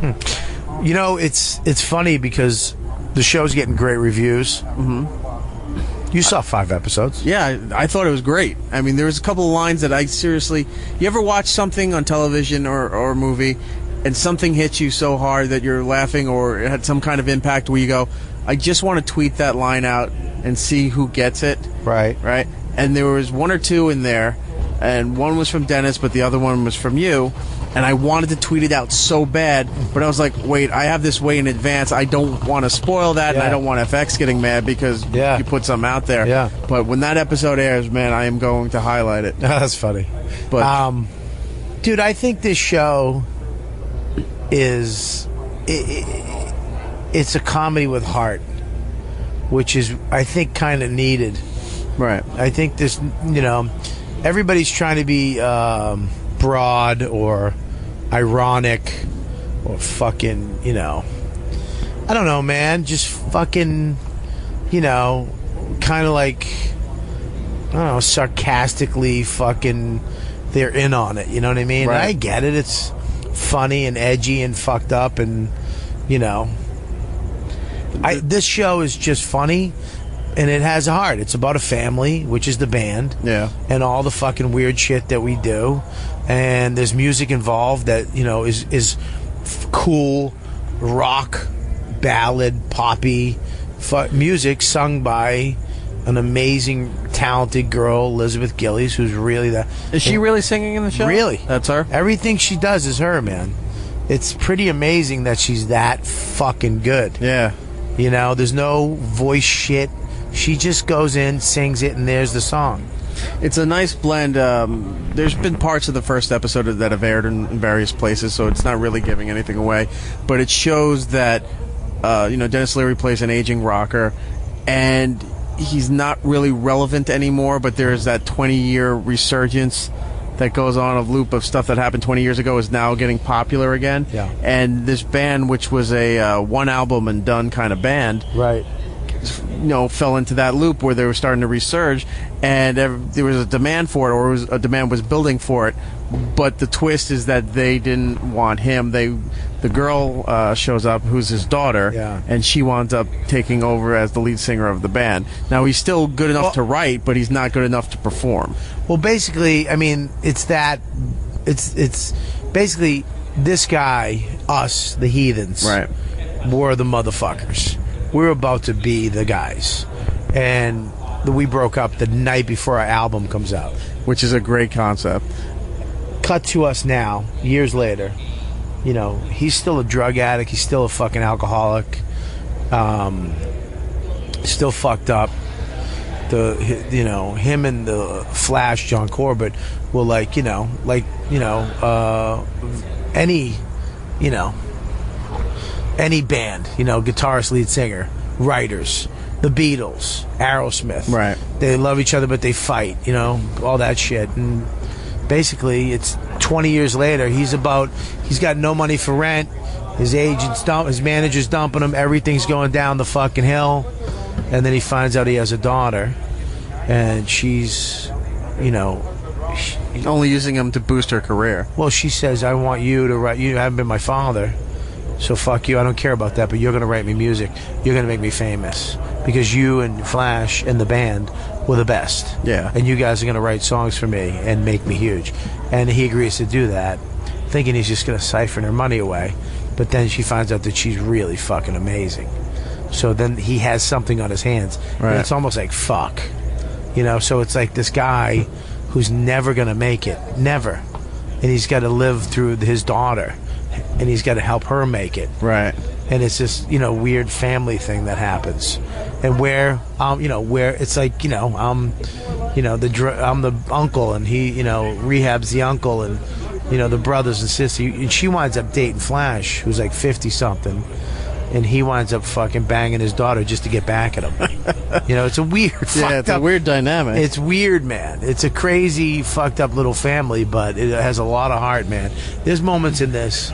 It's funny because the show's getting great reviews. Mm-hmm. You saw 5 episodes. Yeah, I thought it was great. I mean, there was a couple of lines that I seriously... You ever watch something on television or a movie, and something hits you so hard that you're laughing, or it had some kind of impact where you go, I just want to tweet that line out and see who gets it. Right. And there was 1 or 2 in there, and one was from Dennis, but the other one was from you. And I wanted to tweet it out so bad, but I was like, wait, I have this way in advance. I don't want to spoil that, and I don't want FX getting mad because you put something out there. Yeah. But when that episode airs, man, I am going to highlight it. That's funny. But dude, I think this show is... it's a comedy with heart, which is, I think, kind of needed. Right. I think this, everybody's trying to be... broad or ironic or fucking, I don't know, man, just fucking, kind of like, I don't know, sarcastically fucking, they're in on it, you know what I mean? Right. I get it, it's funny and edgy and fucked up, and this show is just funny, and it has a heart. It's about a family, which is the band, and all the fucking weird shit that we do. And there's music involved that is cool rock, ballad, poppy music sung by an amazing, talented girl, Elizabeth Gillies, who's really the... Is she really singing in the show? Really. That's her? Everything she does is her, man. It's pretty amazing that she's that fucking good. Yeah. There's no voice shit. She just goes in, sings it, and there's the song. It's a nice blend. There's been parts of the first episode that have aired in various places, so it's not really giving anything away. But it shows that, Dennis Leary plays an aging rocker, and he's not really relevant anymore, but there's that 20-year resurgence that goes on, a loop of stuff that happened 20 years ago is now getting popular again. Yeah. And this band, which was a one album and done kind of band, right, fell into that loop where they were starting to resurge, and there was a demand for it, or a demand was building for it. But the twist is that they didn't want him. The girl shows up, who's his daughter, and she winds up taking over as the lead singer of the band. Now, he's still good enough to write, but he's not good enough to perform. Well, basically, I mean, it's basically this guy, us, the heathens, right, were the motherfuckers. We're about to be the guys. And we broke up the night before our album comes out. Which is a great concept. Cut to us now, years later. He's still a drug addict. He's still a fucking alcoholic. Still fucked up. Him and the Flash, John Corbett, will any band, guitarist, lead singer, writers, the Beatles, Aerosmith. Right. They love each other, but they fight, all that shit. And basically, it's 20 years later. He's got no money for rent. His his manager's dumping him. Everything's going down the fucking hill. And then he finds out he has a daughter, and she's, only using him to boost her career. Well, she says, I want you to write. You haven't been my father, so fuck you. I don't care about that, but you're going to write me music. You're going to make me famous because you and Flash and the band were the best. Yeah. And you guys are going to write songs for me and make me huge. And he agrees to do that, thinking he's just going to siphon her money away. But then she finds out that she's really fucking amazing. So then he has something on his hands. Right. And it's almost like fuck. So it's like this guy who's never going to make it. Never. And he's got to live through his daughter. And he's got to help her make it. Right. And it's this, weird family thing that happens. And where it's like, I'm the uncle, and he, rehabs the uncle, and, the brothers and sisters. And she winds up dating Flash, who's like 50-something. And he winds up fucking banging his daughter just to get back at him. It's a weird, it's a weird dynamic. It's weird, man. It's a crazy, fucked up little family, but it has a lot of heart, man. There's moments in this.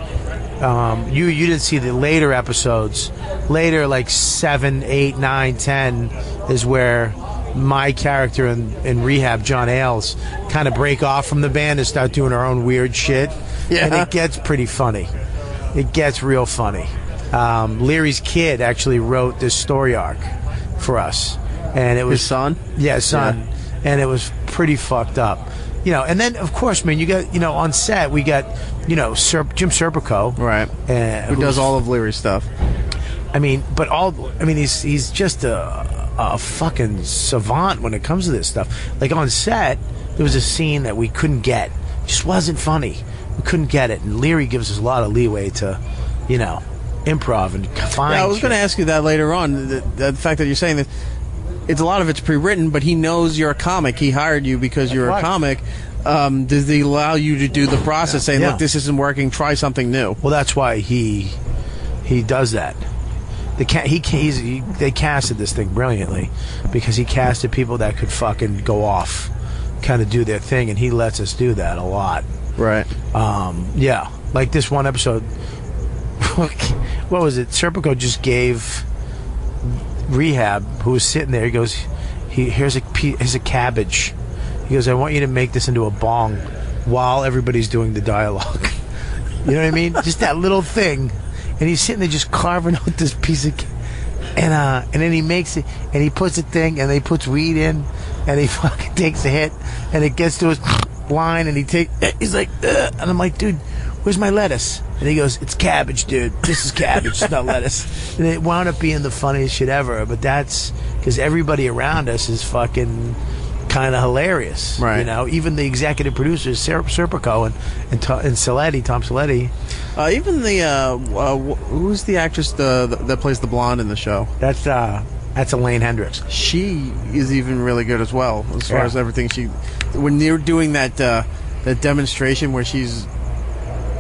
You didn't see the later episodes. Later, like 7, 8, 9, 10, is where my character in Rehab, John Ailes, kind of break off from the band and start doing our own weird shit. Yeah. And it gets pretty funny. It gets real funny. Leary's kid actually wrote this story arc for us, and it was his son. Yeah, his son, and it was pretty fucked up, And then, of course, man, you got on set we got Jim Serpico, right, who does all of Leary's stuff. He's just a fucking savant when it comes to this stuff. Like on set, there was a scene that we couldn't get, just wasn't funny. We couldn't get it, and Leary gives us a lot of leeway to, improv and find. Yeah, I was going to ask you that later on. The fact that you're saying that a lot of it's pre-written, but he knows you're a comic. He hired you because you're a comic. Does he allow you to do the process, saying, "Look, this isn't working. Try something new"? Well, that's why he does that. They casted this thing brilliantly because he casted people that could fucking go off, kind of do their thing, and he lets us do that a lot. Right. Like this one episode. What was it? Serpico just gave Rehab, who was sitting there, he goes, here's a cabbage. He goes, I want you to make this into a bong while everybody's doing the dialogue. You know what I mean? Just that little thing. And he's sitting there just carving out this piece of And then he makes it, and he puts a thing, and he puts weed in, and he fucking takes a hit, and it gets to his line, and he's like, ugh. And I'm like, dude, where's my lettuce? And he goes, it's cabbage, dude. This is cabbage, it's not lettuce. And it wound up being the funniest shit ever, but that's because everybody around us is fucking kind of hilarious. Right. You know, even the executive producers, Serpico and Tom Saletti. Even the, who's the actress that plays the blonde in the show? That's Elaine Hendricks. She is even really good as well, as far as everything when they're doing that demonstration where she's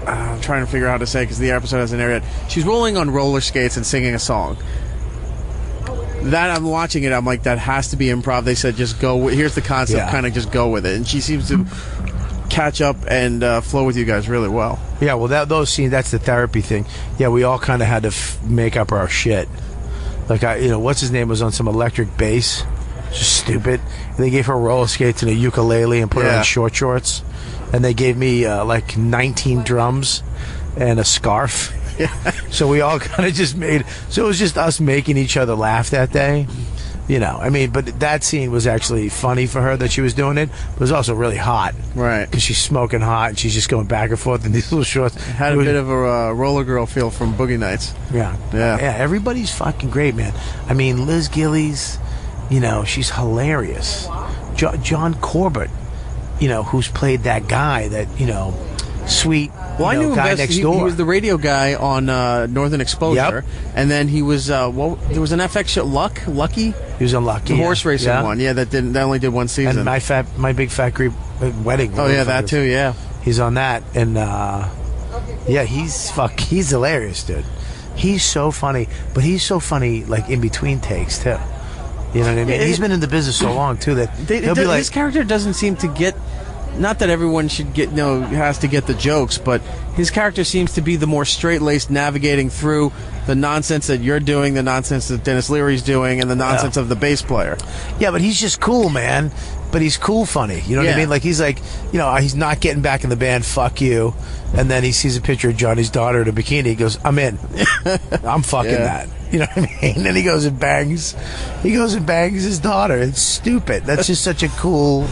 I'm trying to figure out how to say it because the episode hasn't aired yet. She's rolling on roller skates and singing a song. That I'm watching it, I'm like, that has to be improv. They said, just go. Here's the concept, kind of just go with it. And she seems to catch up and flow with you guys really well. Yeah, well, those scenes, that's the therapy thing. Yeah, we all kind of had to make up our shit. Like, what's his name was on some electric bass. Just stupid. And they gave her roller skates and a ukulele and put her in short shorts. And they gave me like 19 drums and a scarf. So we all kind of just so it was just us making each other laugh that day. You know, I mean, but that scene was actually funny for her that she was doing it, but it was also really hot. Right. Because she's smoking hot and she's just going back and forth in these little shorts. It had a bit of a roller girl feel from Boogie Nights. Yeah. Yeah, everybody's fucking great, man. I mean, Liz Gillies, she's hilarious. John Corbett, who's played that guy that, sweet I knew him guy best. next door. He was the radio guy on Northern Exposure, and then he was there was an FX show, Lucky. He was on Lucky, the horse racing one. Yeah, that only did one season. And my big fat Greek wedding. Oh yeah, that too. Yeah, he's on that, and he's hilarious, dude. He's so funny, but he's so funny like in between takes too. You know what I mean? He's been in the business so long too that he'll be like, his character doesn't seem to get. Not that everyone should has to get the jokes, but his character seems to be the more straight-laced, navigating through the nonsense that you're doing, the nonsense that Dennis Leary's doing, and the nonsense of the bass player. Yeah, but he's just cool, man. But he's cool funny. You know what I mean? Like, he's like, he's not getting back in the band, fuck you. And then he sees a picture of Johnny's daughter in a bikini. He goes, I'm in. I'm fucking that. You know what I mean? And then he goes and bangs his daughter. It's stupid. That's just such a cool...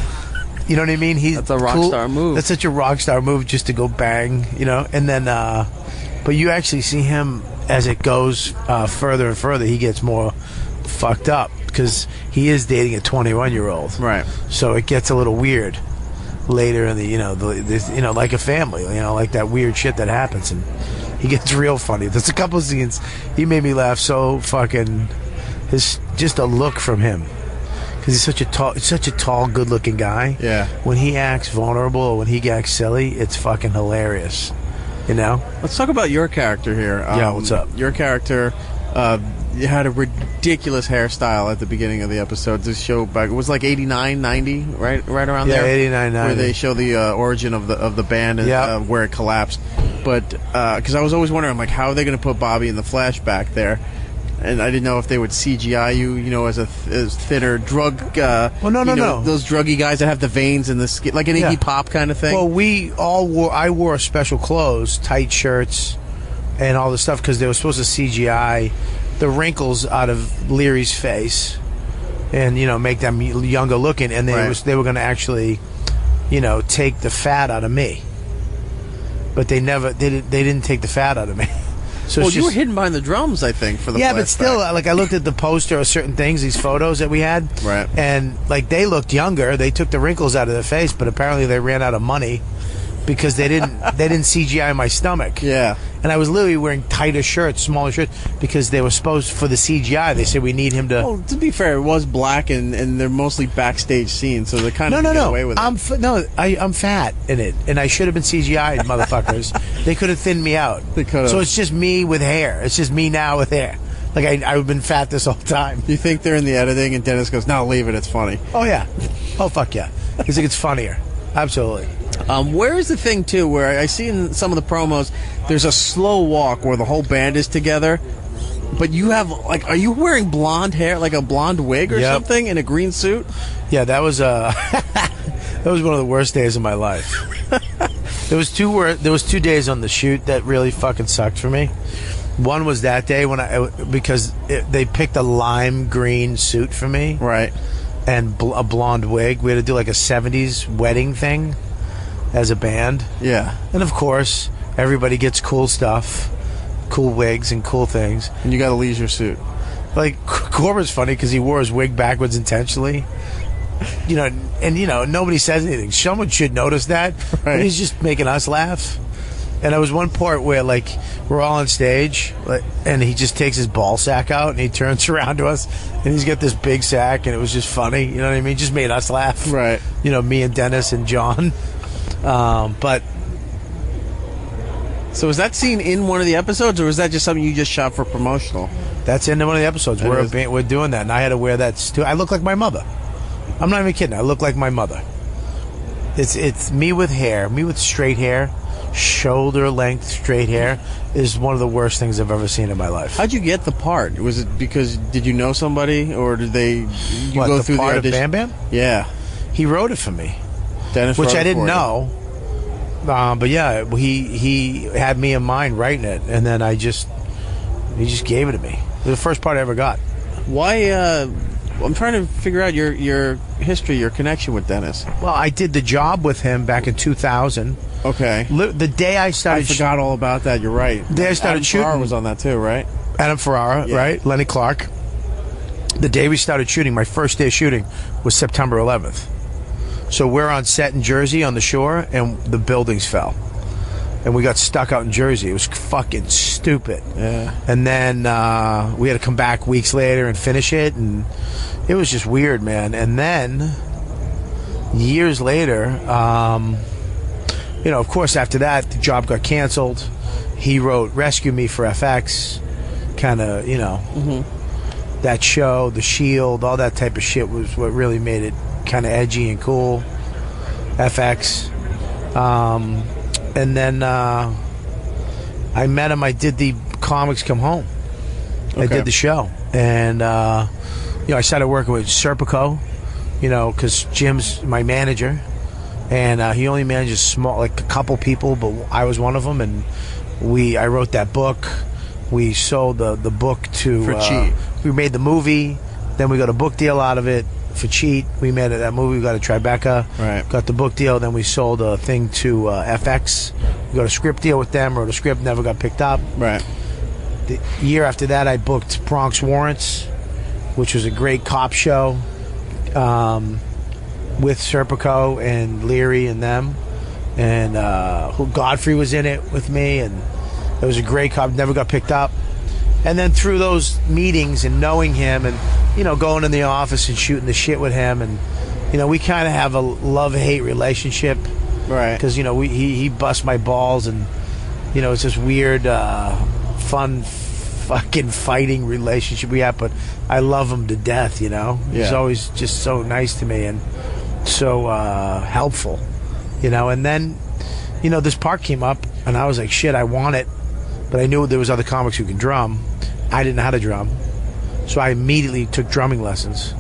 You know what I mean? That's a rock star move. That's such a rock star move just to go bang, And then, but you actually see him as it goes further and further. He gets more fucked up because he is dating a 21-year-old. Right. So it gets a little weird later in the, like a family, like that weird shit that happens, and he gets real funny. There's a couple of scenes he made me laugh so fucking. Just a look from him. Because he's such a tall, good-looking guy. Yeah. When he acts vulnerable or when he acts silly, it's fucking hilarious. Let's talk about your character here. What's up? Your character, you had a ridiculous hairstyle at the beginning of the episode. This show back, it was like 89, 90, right around there. Yeah, 89, 90. Where they show the origin of the band and where it collapsed. But because I was always wondering, like, how are they going to put Bobby in the flashback there? And I didn't know if they would CGI you, as thinner drug. No. Those druggy guys that have the veins in the skin, like an Iggy Pop kind of thing. Well, I wore special clothes, tight shirts, and all this stuff because they were supposed to CGI the wrinkles out of Leary's face, and make them younger looking. And they were going to actually, take the fat out of me, but they didn't take the fat out of me. So you were hidden behind the drums, I think, for the flashback. But still, like, I looked at the poster of certain things, these photos that we had, right? And like they looked younger. They took the wrinkles out of their face, but apparently they ran out of money because they didn't CGI my stomach. Yeah. And I was literally wearing tighter shirts, smaller shirts, because they were supposed for the CGI. They said we need him to. Well, to be fair, it was black, and they're mostly backstage scenes, so they kind of get away with it. I'm fat in it, and I should have been CGI'd, motherfuckers. They could have thinned me out. They could have. So it's just me with hair. It's just me now with hair. Like I've been fat this whole time. You think they're in the editing, and Dennis goes, "No, leave it. It's funny." Oh yeah. Oh fuck yeah. He's like, it's funnier. Absolutely. Where is the thing too where I see in some of the promos there's a slow walk where the whole band is together, but you have are you wearing blonde hair, like a blonde wig or something, in a green suit? Yeah, that was that was one of the worst days of my life. There was 2 days on the shoot that really fucking sucked for me. One was that day because they picked a lime green suit for me, right, and a blonde wig. We had to do like a 70s wedding thing as a band. Yeah, and of course everybody gets cool stuff, cool wigs and cool things. And you got a leisure suit. Like Corber's funny because he wore his wig backwards intentionally. Nobody says anything. Someone should notice that. Right. But he's just making us laugh. And there was one part where, like, we're all on stage, and he just takes his ball sack out, and he turns around to us, and he's got this big sack, and it was just funny. You know what I mean? Just made us laugh. Right. Me and Dennis and John. But so was that scene in one of the episodes, or was that just something you just shot for promotional? That's in one of the episodes. We're doing that, and I had to wear that too. I look like my mother. I'm not even kidding. I look like my mother. It's me with hair, me with straight hair. Shoulder length straight hair is one of the worst things I've ever seen in my life. How'd you get the part? Was it because did you know somebody, or did go through the part audition? Of Bam Bam? Yeah, he wrote it for me. Dennis, which I didn't know. But yeah, he had me in mind writing it, and then he just gave it to me. It was the first part I ever got. Why? I'm trying to figure out your history, your connection with Dennis. Well, I did the job with him back in 2000. Okay. The day I started... I forgot all about that. You're right. The day I started shooting... Ferrara was on that too, right? Adam Ferrara, yeah. Right? Lenny Clark. The day we started shooting, my first day of shooting, was September 11th. So we're on set in Jersey on the shore, and the buildings fell. And we got stuck out in Jersey. It was fucking stupid. Yeah. And then we had to come back weeks later and finish it, and it was just weird, man. And then, years later... of course, after that, the job got canceled. He wrote Rescue Me for FX. Kind of, that show, The Shield, all that type of shit was what really made it kind of edgy and cool. FX. And then I met him. I did the Comics Come Home. Okay. I did the show. And, I started working with Serpico, because Jim's my manager. And he only manages a couple people, but I was one of them. And I wrote that book. We sold the book for cheap. We made the movie. Then we got a book deal out of it for cheap. We made that movie. We got a Tribeca. Right. Got the book deal. Then we sold a thing to FX. We got a script deal with them. Wrote a script. Never got picked up. Right. The year after that, I booked Bronx Warrants, which was a great cop show. With Serpico and Leary and them, and Godfrey was in it with me, and it was a great cop. Never got picked up. And then through those meetings and knowing him, and going in the office and shooting the shit with him, and we kind of have a love-hate relationship, right? Because he busts my balls, and it's this weird, fun, fucking fighting relationship we have. But I love him to death. He's always just so nice to me, and so helpful, and then this part came up, and I was like, shit, I want it, but I knew there was other comics who can drum. I didn't know how to drum, so I immediately took drumming lessons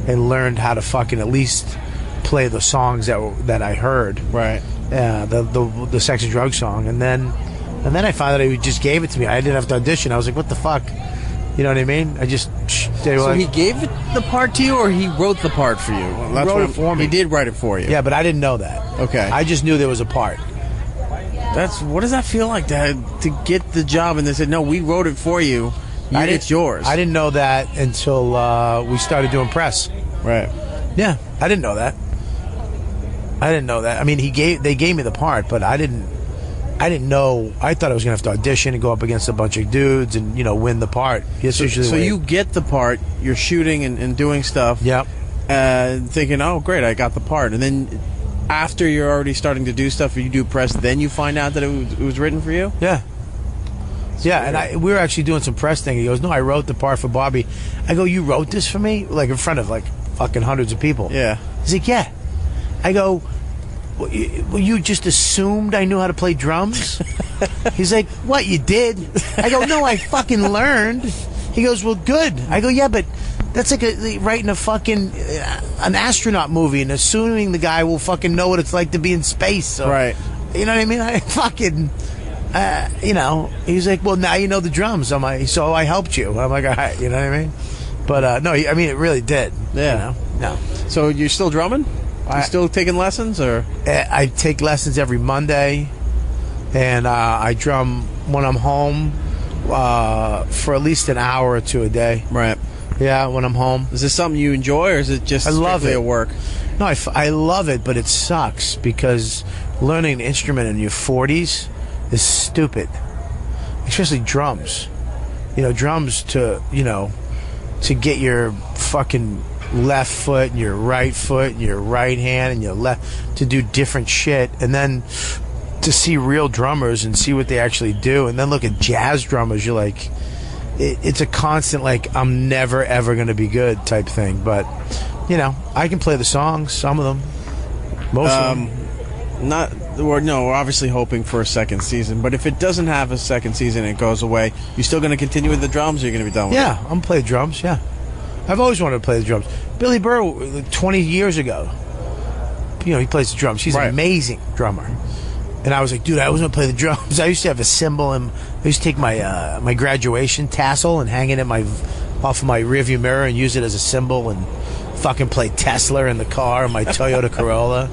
and learned how to fucking at least play the songs that I heard, right? The Sex and Drugs song, and then I found out he just gave it to me. I didn't have to audition. I was like, what the fuck? You know what I mean? He gave the part to you, or he wrote the part for you? He wrote it for me. He did write it for you. Yeah, but I didn't know that. Okay. I just knew there was a part. What does that feel like to get the job and they said, no, we wrote it for you. It's yours. I didn't know that until we started doing press. Right. Yeah, I didn't know that. I mean, they gave me the part, but I didn't know. I thought I was going to have to audition and go up against a bunch of dudes and, win the part. So you get the part, you're shooting and doing stuff. Yep. Thinking, oh, great, I got the part. And then after you're already starting to do stuff, you do press, then you find out that it was written for you? Yeah. And we were actually doing some press thing. He goes, no, I wrote the part for Bobby. I go, you wrote this for me? Like in front of fucking hundreds of people. Yeah. He's like, yeah. I go, well, you just assumed I knew how to play drums? He's like, what, you did? I go, no, I fucking learned. He goes, well, good. I go, yeah, but that's like writing a fucking an astronaut movie and assuming the guy will fucking know what it's like to be in space. So, right. You know what I mean? I fucking he's like, well, now you know the drums. I'm like, so I helped you. I'm like, all right, you know what I mean? But no, I mean, it really did. Yeah. No. So you're still drumming? You still taking lessons, or? I take lessons every Monday, and I drum when I'm home for at least an hour or two a day. Right. Yeah, when I'm home. Is this something you enjoy, or is it just strictly at work? No, I love it, but it sucks because learning an instrument in your 40s is stupid, especially drums. Drums to get your fucking left foot and your right foot and your right hand and your left to do different shit, and then to see real drummers and see what they actually do, and then look at jazz drummers, you're like, it's a constant, like, I'm never ever going to be good type thing. But I can play the songs, some of them, most of them. We're obviously hoping for a second season, but if it doesn't have a second season and it goes away, you still going to continue with the drums, or you're going to be done with it? Yeah, I'm going to play drums, yeah. I've always wanted to play the drums. Billy Burr, 20 years ago, he plays the drums. He's an amazing drummer. And I was like, dude, I always want to play the drums. I used to have a cymbal, and I used to take my my graduation tassel and hang it off of my rearview mirror and use it as a cymbal and fucking play Tesla in the car, my Toyota Corolla,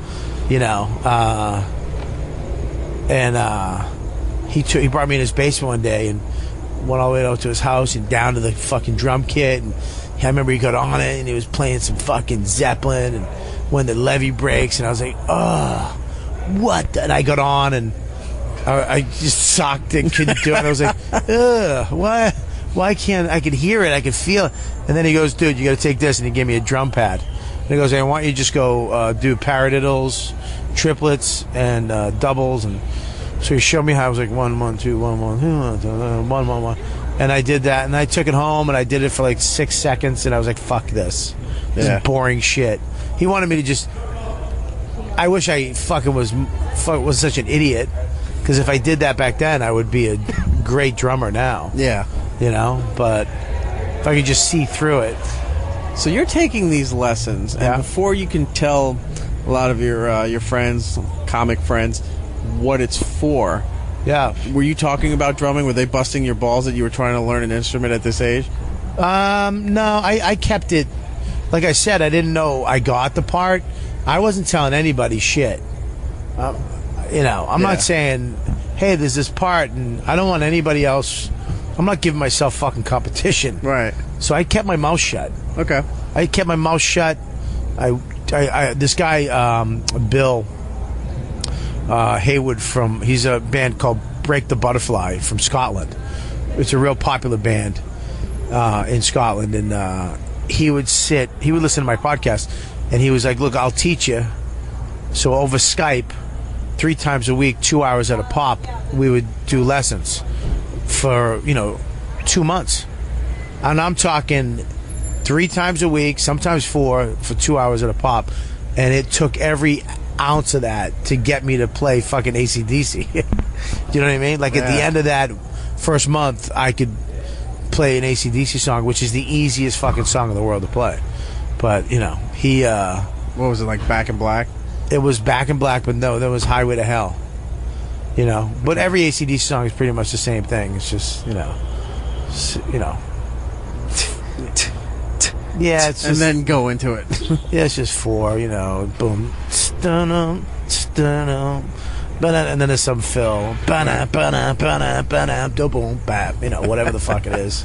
And he brought me in his basement one day and went all the way out to his house and down to the fucking drum kit. And I remember he got on it and he was playing some fucking Zeppelin and When the Levee Breaks, and I was like, oh, what? And I got on and I just sucked and couldn't do it. I was like, ugh, why can't I could hear it, I could feel it. And then he goes, dude, you got to take this, and he gave me a drum pad. And he goes, hey, I want you to just go do paradiddles, triplets, and doubles. And so he showed me how. I was like 1 1 2 1 1 1 1 1, and I did that, and I took it home and I did it for like 6 seconds, and I was like, fuck this. This is boring shit. He wanted me to just. I wish I fucking was such an idiot, because if I did that back then, I would be a great drummer now. Yeah. But if I could just see through it. So you're taking these lessons, and before you can tell a lot of your friends, comic friends, what it's for. Yeah. Were you talking about drumming? Were they busting your balls that you were trying to learn an instrument at this age? No, I kept it. Like I said, I didn't know I got the part. I wasn't telling anybody shit. I'm not saying, hey, there's this part, and I don't want anybody else. I'm not giving myself fucking competition. Right. So I kept my mouth shut. Okay. I kept my mouth shut. This guy, Bill Haywood he's a band called Break the Butterfly from Scotland. It's a real popular band in Scotland, and he would listen to my podcast, and he was like, look, I'll teach you. So over Skype, 3 times a week, 2 hours at a pop, we would do lessons for 2 months. And I'm talking 3 times a week, sometimes 4, for 2 hours at a pop. And it took every ounce of that to get me to play fucking AC/DC. Do you know what I mean? Like, at the end of that first month, I could play an AC/DC song, which is the easiest fucking song in the world to play. But, he... what was it, like Back in Black? It was Back in Black, but no, that was Highway to Hell. But every AC/DC song is pretty much the same thing. It's just, yeah, it's just, and then go into it. Yeah, it's just 4, boom, stunum, stunum, and then there's some fill, boom, bap, whatever the fuck it is.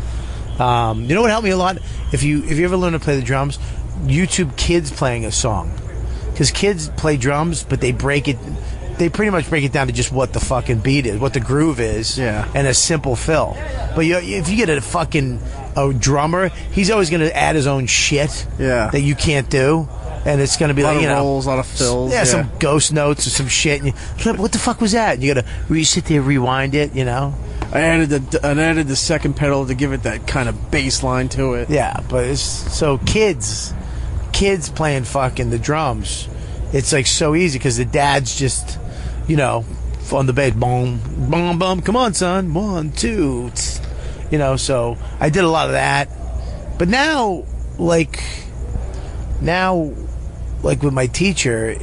You know what helped me a lot? If you ever learn to play the drums, YouTube kids playing a song, because kids play drums, but they pretty much break it down to just what the fucking beat is, what the groove is, and a simple fill. But if you get a drummer, he's always going to add his own shit that you can't do, and it's going to be a lot of rolls, a lot of fills, some ghost notes or some shit. And what the fuck was that? And you got to sit there, rewind it. I added the second pedal to give it that kind of bass line to it. Yeah, but it's so kids playing fucking the drums. It's like so easy because the dad's just, on the bass, boom, boom, boom. Come on, son, 1, 2. So I did a lot of that. But now, like with my teacher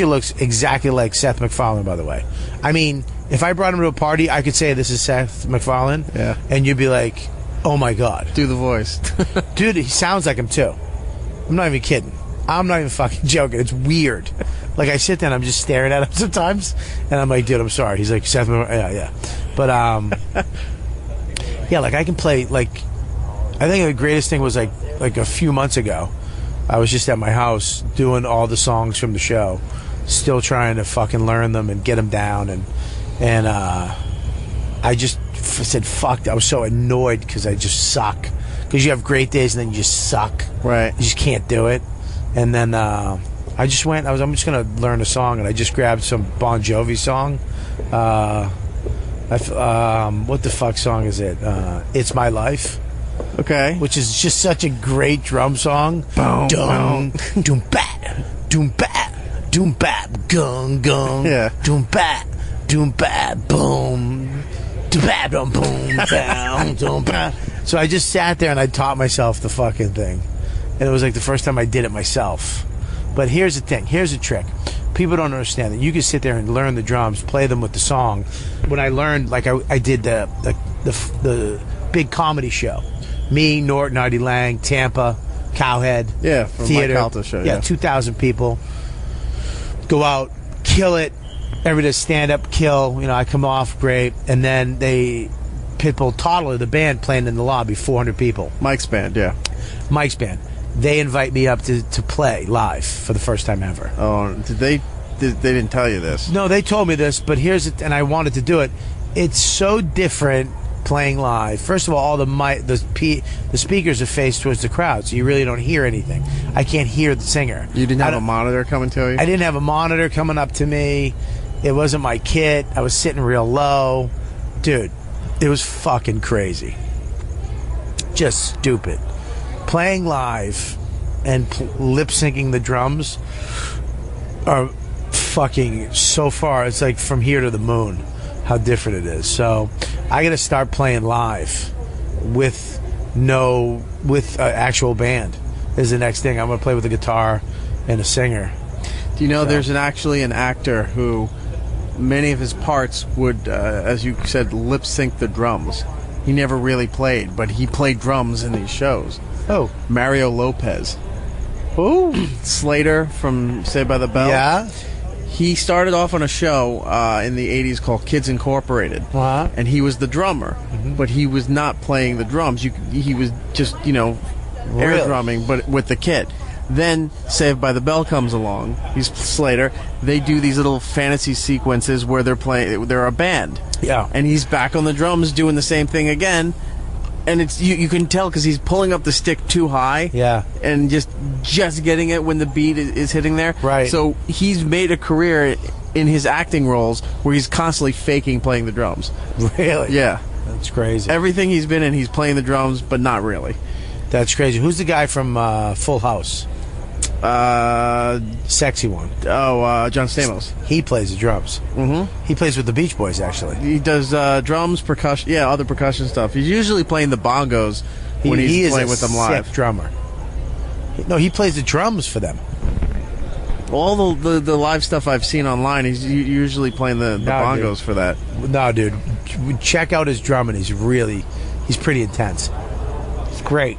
looks exactly like Seth MacFarlane, by the way. I mean, If I brought him to a party, I could say this is Seth MacFarlane, and you'd be like, "Oh my god, do the voice." Dude, he sounds like him too. I'm not even kidding. I'm not even fucking joking. It's weird. Like, I sit there and I'm just staring at him sometimes, and I'm like, "Dude, I'm sorry." He's like, "Seth MacFarlane." Yeah. But yeah, like, I can play, like, I think the greatest thing was like a few months ago, I was just at my house doing all the songs from the show, still trying to fucking learn them and get them down, and I just said, fuck. I was so annoyed because I just suck. Because you have great days and then you just suck. Right. You just can't do it. And then I just went, I'm just going to learn a song, and I just grabbed some Bon Jovi song. What the fuck song is it? It's My Life. Okay. Which is just such a great drum song. Boom, Dum, doom, bat, doom, bat, doom, bat, gung, gung. Yeah. Doom, bat, boom. Doom, bat, boom, down, doom, bat. So I just sat there and I taught myself the fucking thing. And it was like the first time I did it myself. But here's the thing. Here's the trick. People don't understand that you can sit there and learn the drums, play them with the song. When I learned, like I did the big comedy show. Me, Norton, Artie Lang, Tampa, Cowhead. Yeah, from theater. Mike Alta show. Yeah, 2,000 people. Go out, kill it. Everybody does stand up, kill. You know, I come off great. And then Pitbull Toddler, the band, playing in the lobby, 400 people. Mike's band, yeah. Mike's band. They invite me up to play live for the first time ever. Oh, they didn't tell you this? No, they told me this, but here's it, and I wanted to do it. It's so different playing live. First of all the speakers are faced towards the crowd, so you really don't hear anything. I can't hear the singer. You didn't have a monitor coming to you? I didn't have a monitor coming up to me. It wasn't my kit. I was sitting real low. Dude, it was fucking crazy. Just stupid. Playing live and lip syncing the drums are fucking so far. It's like from here to the moon how different it is. So I got to start playing live with actual band is the next thing. I'm going to play with a guitar and a singer. Do you know there's actually an actor who many of his parts would, as you said, lip sync the drums. He never really played, but he played drums in these shows. Oh, Mario Lopez. Who? Slater from Saved by the Bell. Yeah. He started off on a show in the 80s called Kids Incorporated. Uh-huh. And he was the drummer, but he was not playing the drums. He was just, air drumming, but with the kit. Then Saved by the Bell comes along. He's Slater. They do these little fantasy sequences where they're a band. Yeah. And he's back on the drums doing the same thing again. And it's you can tell because he's pulling up the stick too high. Yeah. And just getting it when the beat is hitting there. Right. So he's made a career in his acting roles where he's constantly faking playing the drums. Really? Yeah. That's crazy. Everything he's been in, he's playing the drums, but not really. That's crazy. Who's the guy from Full House? Sexy one. Oh, John Stamos. He plays the drums. Mm-hmm. He plays with the Beach Boys, actually. He does drums, percussion, other percussion stuff. He's usually playing the bongos when he's playing with them live. Sick drummer. No, he plays the drums for them. All the live stuff I've seen online, he's usually playing the bongos for that. No, dude. Check out his drumming. He's pretty intense. It's great.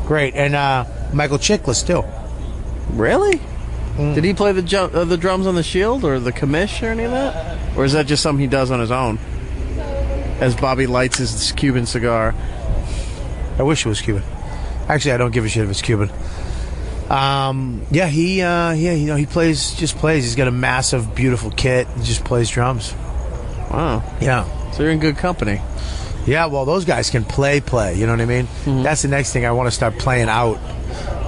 Great. And Michael Chiklis, too. Really? Did he play the drums on the Shield or the commish or any of that? Or is that just something he does on his own? As Bobby lights his Cuban cigar. I wish it was Cuban. Actually, I don't give a shit if it's Cuban. He plays. He's got a massive, beautiful kit. He just plays drums. Wow. Yeah. So you're in good company. Yeah, well, those guys can play. You know what I mean? Mm-hmm. That's the next thing I want to start playing out.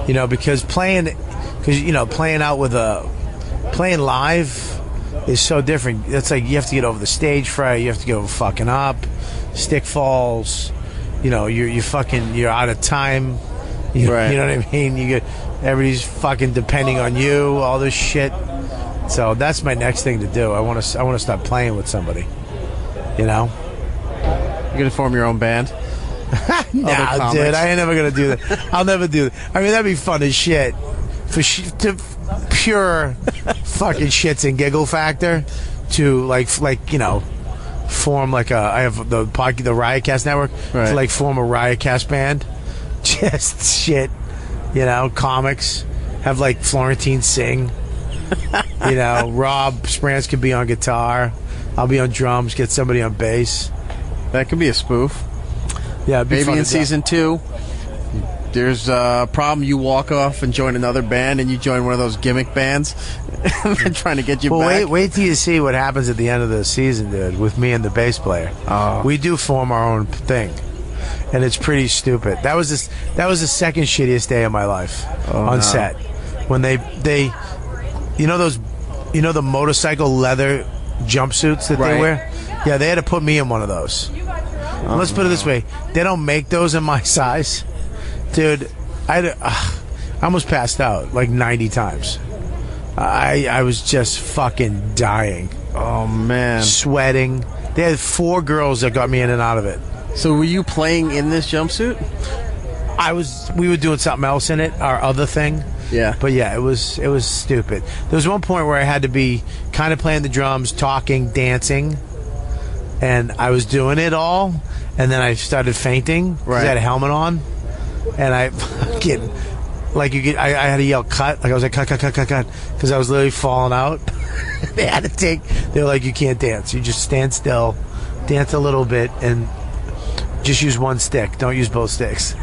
Because playing out with playing live is so different. It's like you have to get over the stage fright. You have to go fucking up. Stick falls. You're out of time. Right. You know what I mean? Everybody's fucking depending on you. All this shit. So that's my next thing to do. I want to start playing with somebody. You're gonna form your own band? Nah, dude, I ain't never gonna do that. I'll never do that. I mean, that'd be fun as shit. To pure fucking shits and giggle factor. to like form like I have the Riotcast Network to like form a Riotcast band. Just shit, comics. Have like Florentine sing. Rob Sprance could be on guitar. I'll be on drums. Get somebody on bass. That could be a spoof. Yeah, it'd be maybe fun in to do. season 2. There's a problem. You walk off and join another band, and you join one of those gimmick bands. They're trying to get you back. Wait till you see what happens at the end of the season, dude. With me and the bass player, we do form our own thing, and it's pretty stupid. That was the second shittiest day of my life on set when they the motorcycle leather jumpsuits that they wear. Yeah, they had to put me in one of those. Let's put it this way: they don't make those in my size. Dude, I almost passed out like 90 times. I was just fucking dying. Oh, man. Sweating. They had 4 girls that got me in and out of it. So were you playing in this jumpsuit? We were doing something else in it, our other thing. Yeah. But yeah, it was stupid. There was one point where I had to be kind of playing the drums, talking, dancing, and I was doing it all, and then I started fainting because I had a helmet on. And I fucking, I had to yell cut. Like I was like, cut, because I was literally falling out. They were like, you can't dance. You just stand still, dance a little bit, and just use one stick. Don't use both sticks.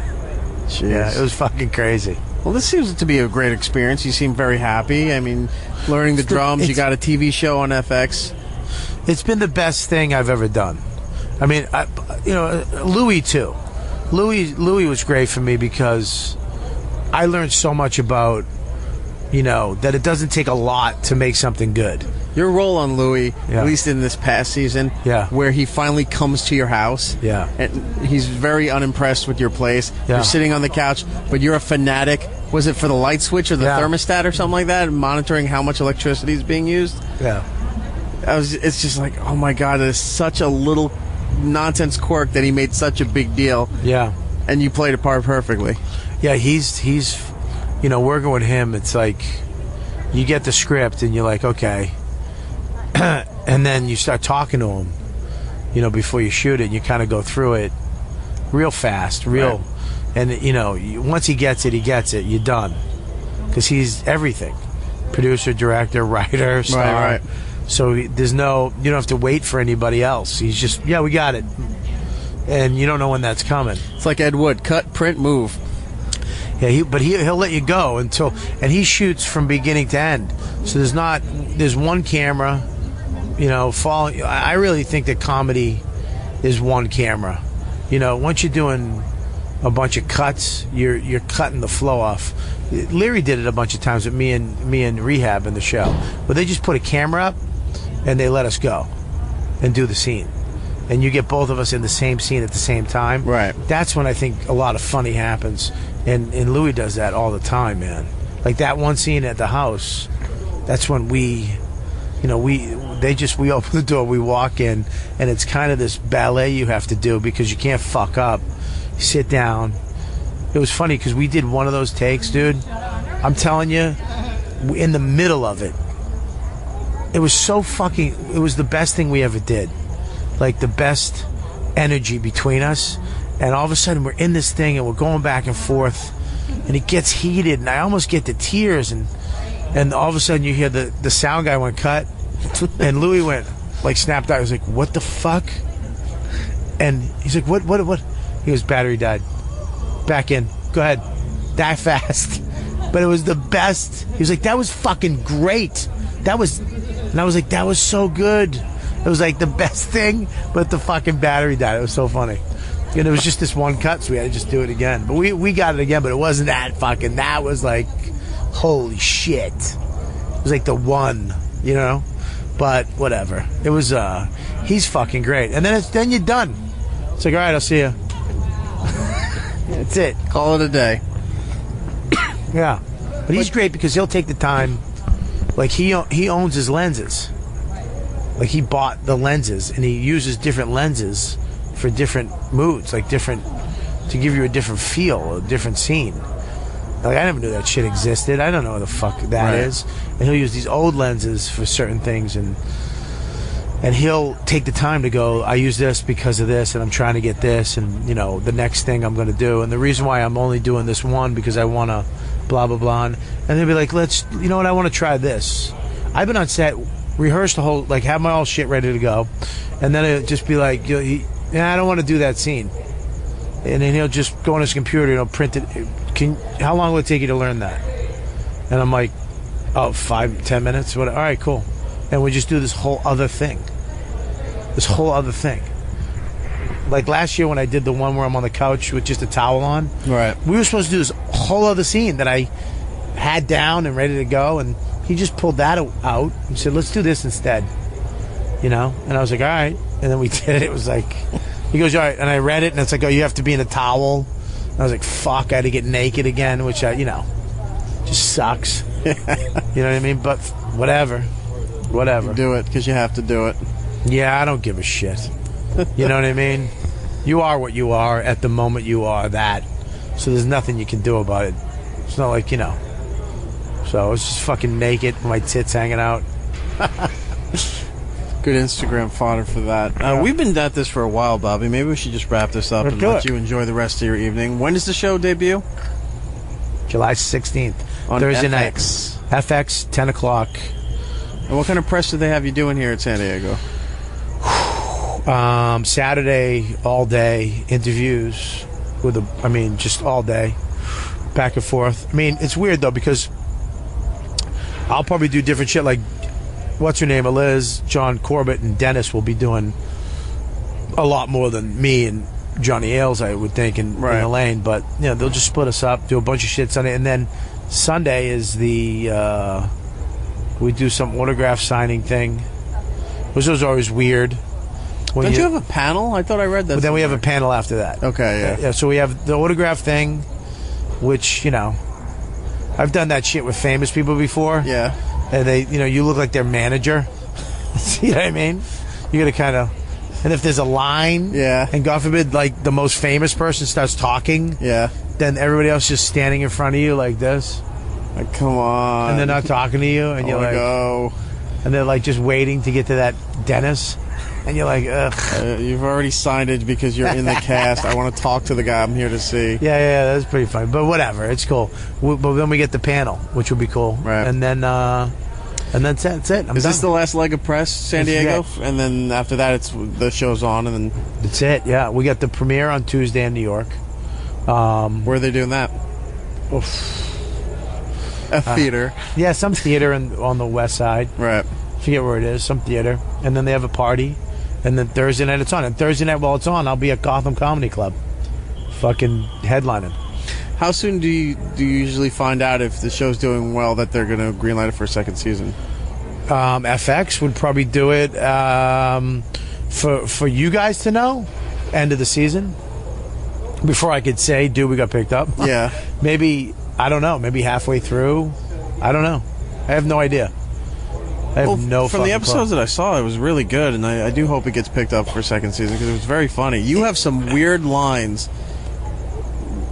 Jeez. Yeah, it was fucking crazy. Well, this seems to be a great experience. You seem very happy. I mean, learning the drums, you got a TV show on FX. It's been the best thing I've ever done. I mean, Louis too. Louis was great for me because I learned so much about, that it doesn't take a lot to make something good. Your role on Louis, at least in this past season, where he finally comes to your house, and he's very unimpressed with your place. You're sitting on the couch, but you're a fanatic. Was it for the light switch or the thermostat or something like that, monitoring how much electricity is being used? Yeah. It's just like, oh my God, it's such a little nonsense quirk that he made such a big deal. Yeah. And you played a part perfectly. Yeah, he's working with him, it's like you get the script and you're like, okay. And then you start talking to him, before you shoot it, and you kind of go through it real fast, and once he gets it, you're done. Because he's everything. Producer, director, writer, star. Right. So you don't have to wait for anybody else. He's just, we got it. And you don't know when that's coming. It's like Ed Wood, cut, print, move. Yeah, he'll let you go and he shoots from beginning to end. So there's one camera, following. I really think that comedy is one camera. Once you're doing a bunch of cuts, you're cutting the flow off. Leary did it a bunch of times with me and Rehab in the show, but they just put a camera up and they let us go and do the scene, and you get both of us in the same scene at the same time. Right. That's when I think a lot of funny happens, and Louis does that all the time, man. Like that one scene at the house. That's when we open the door, we walk in, and it's kind of this ballet you have to do because you can't fuck up. You sit down. It was funny because we did one of those takes, dude. I'm telling you, in the middle of it, it was it was the best thing we ever did. Like the best energy between us. And all of a sudden we're in this thing and we're going back and forth and it gets heated and I almost get to tears and all of a sudden you hear the sound guy went cut and Louis went snapped out. He was like, what the fuck? And he's like, what? He goes, battery died. Back in. Go ahead. Die fast. But it was the best. He was like, that was fucking great. And I was like, that was so good. It was like the best thing, but the fucking battery died. It was so funny. And it was just this one cut, so we had to just do it again. But we got it again, but it wasn't that was like, holy shit. It was like the one, But whatever. It was, he's fucking great. And then you're done. It's like, all right, I'll see you. That's it. Call it a day. Yeah. But he's great because he'll take the time. Like, he owns his lenses. Like, he bought the lenses, and he uses different lenses for different moods, to give you a different feel, a different scene. Like, I never knew that shit existed. I don't know what the fuck that is. And he'll use these old lenses for certain things, and And he'll take the time to go, I use this because of this, and I'm trying to get this, and, you know, the next thing I'm going to do. And the reason why I'm only doing this one, because I want to blah, blah, blah. And they'll be like, you know what, I want to try this. I've been on set, rehearsed the whole, like, have my all shit ready to go. And then it'll just be like, I don't want to do that scene. And then he'll just go on his computer and he'll print it. How long will it take you to learn that? And I'm like, 5-10 minutes? All right, cool. And we just do this whole other thing. Like last year when I did the one where I'm on the couch with just a towel on. Right. We were supposed to do this whole other scene that I had down and ready to go, and he just pulled that out and said, let's do this instead. You know? And I was like, all right. And then we did it. It was like, he goes, all right. And I read it, and it's like, oh, you have to be in a towel. And I was like, fuck, I had to get naked again, which, just sucks. You know what I mean? But whatever. You do it because you have to do it. Yeah, I don't give a shit. You know what I mean? You are what you are at the moment you are that. So there's nothing you can do about it. It's not like, So I was just fucking naked with my tits hanging out. Good Instagram fodder for that. We've been at this for a while, Bobby. Maybe we should just wrap this up and let you enjoy the rest of your evening. When does the show debut? July 16th. On Thursday FX. night. FX, 10 o'clock. And what kind of press do they have you doing here at San Diego? Saturday, all day, interviews just all day, back and forth. I mean, it's weird, though, because I'll probably do different shit, like, what's her name, Liz, John Corbett, and Dennis will be doing a lot more than me and Johnny Ailes, I would think, in Elaine, but, they'll just split us up, do a bunch of shit Sunday, and then Sunday is we do some autograph signing thing, which was always weird. Don't you have a panel? I thought I read that. But then we have a panel after that. Okay, yeah. So we have the autograph thing, which, I've done that shit with famous people before. Yeah. And they, you look like their manager. You know what I mean? You got to kind of... And if there's a line, and God forbid, like, the most famous person starts talking, then everybody else just standing in front of you like this. Like, come on. And they're not talking to you, and you're like... Go. And they're, like, just waiting to get to that Dennis. And you're like, ugh. You've already signed it because you're in the cast. I want to talk to the guy I'm here to see. Yeah, that's pretty fun. But whatever, it's cool. But then we get the panel, which will be cool. Right. And then that's it. Is this the last leg of press, San Diego? And then after that, the show's on, and then that's it. Yeah, we got the premiere on Tuesday in New York. Where are they doing that? A theater. Yeah, some theater on the west side. Right. Forget where it is. Some theater, and then they have a party. And then Thursday night it's on. And Thursday night while it's on, I'll be at Gotham Comedy Club, fucking headlining. How soon do you usually find out if the show's doing well that they're going to greenlight it for a second season? FX would probably do it for you guys to know, end of the season, before I could say, dude, we got picked up. Yeah. Maybe, I don't know, maybe halfway through. I don't know. I have no idea. From the episodes that I saw, it was really good, and I do hope it gets picked up for a second season because it was very funny. You have some weird lines.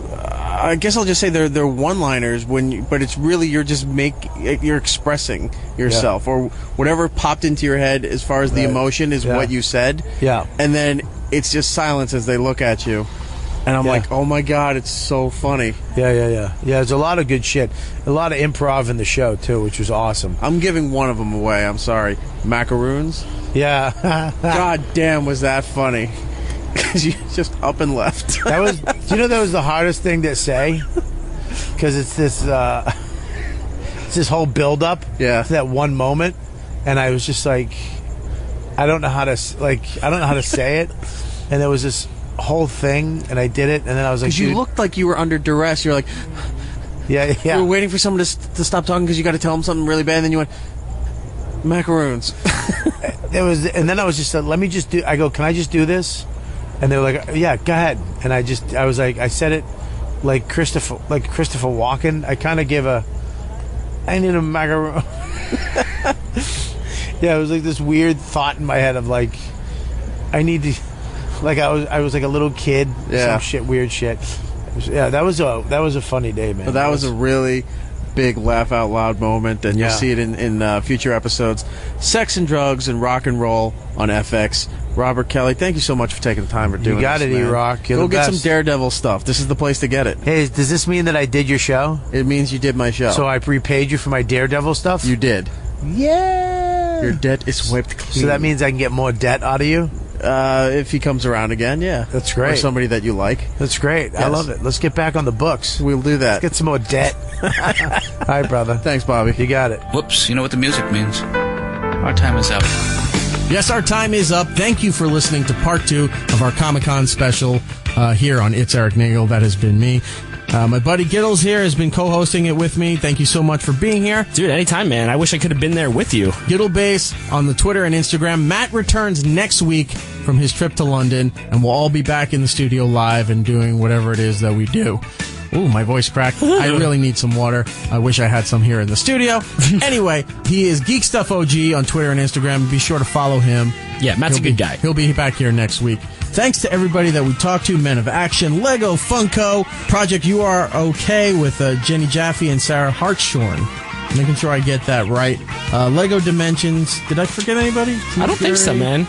I guess I'll just say they're one-liners but it's really you're expressing yourself or whatever popped into your head as far as the emotion is what you said. Yeah, and then it's just silence as they look at you. And I'm like, oh my God, it's so funny. Yeah. There's a lot of good shit. A lot of improv in the show, too, which was awesome. I'm giving one of them away. I'm sorry. Macaroons? Yeah. God damn, was that funny. Because you just up and left. Do you know that was the hardest thing to say? Because it's this whole build-up to that one moment. And I was just like, I don't know how to say it. And there was this whole thing, and I did it, and then I was like, because you looked like you were under duress. You're like, yeah. You were waiting for someone to stop talking because you got to tell them something really bad, and then you went, macaroons. And then I was just let me just do. I go, can I just do this? And they were like, yeah, go ahead. And I was like, I said it like Christopher Walken. I kind of gave I need a macaroon. Yeah, it was like this weird thought in my head of like, I need to. Like I was like a little kid, some weird shit. Yeah, that was a funny day, man. But that was a really big laugh out loud moment, and you'll see it in future episodes. Sex and Drugs and Rock and Roll on FX. Robert, Kelly, thank you so much for taking the time for doing this. You got it, E-Rock. Go get some Daredevil stuff. This is the place to get it. Hey, does this mean that I did your show? It means you did my show. So I repaid you for my Daredevil stuff? You did. Yeah. Your debt is wiped clean. So that means I can get more debt out of you? If he comes around again, yeah. That's great. Or somebody that you like. That's great. Yes. I love it. Let's get back on the books. We'll do that. Let's get some more debt. All right, brother. Thanks, Bobby. You got it. Whoops, you know what the music means. Our time is up. Yes, our time is up. Thank you for listening to part 2 of our Comic-Con special here on It's Erik Nagel. That has been me. My buddy Giddles here has been co-hosting it with me. Thank you so much for being here. Dude, anytime, man. I wish I could have been there with you. Gittlebase on the Twitter and Instagram. Matt returns next week from his trip to London, and we'll all be back in the studio live and doing whatever it is that we do. Ooh, my voice cracked. I really need some water. I wish I had some here in the studio. Anyway, he is Geek Stuff OG on Twitter and Instagram. Be sure to follow him. Yeah, Matt's a good guy. He'll be back here next week. Thanks to everybody that we talked to, Men of Action, Lego, Funko, Project UROK with Jenny Jaffe and Sarah Hartshorne. Making sure I get that right. Lego Dimensions. Did I forget anybody? I don't think so, man.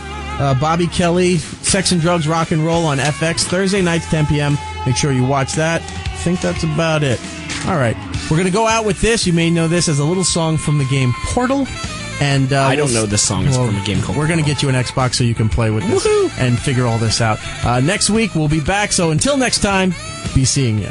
Bobby Kelly, Sex and Drugs, Rock and Roll on FX, Thursday nights, 10 p.m. Make sure you watch that. I think that's about it. All right. We're going to go out with this. You may know this as a little song from the game Portal. And I don't know this song. It's from a game called We're going to get you an Xbox so you can play with this and figure all this out. Next week, we'll be back. So until next time, be seeing you.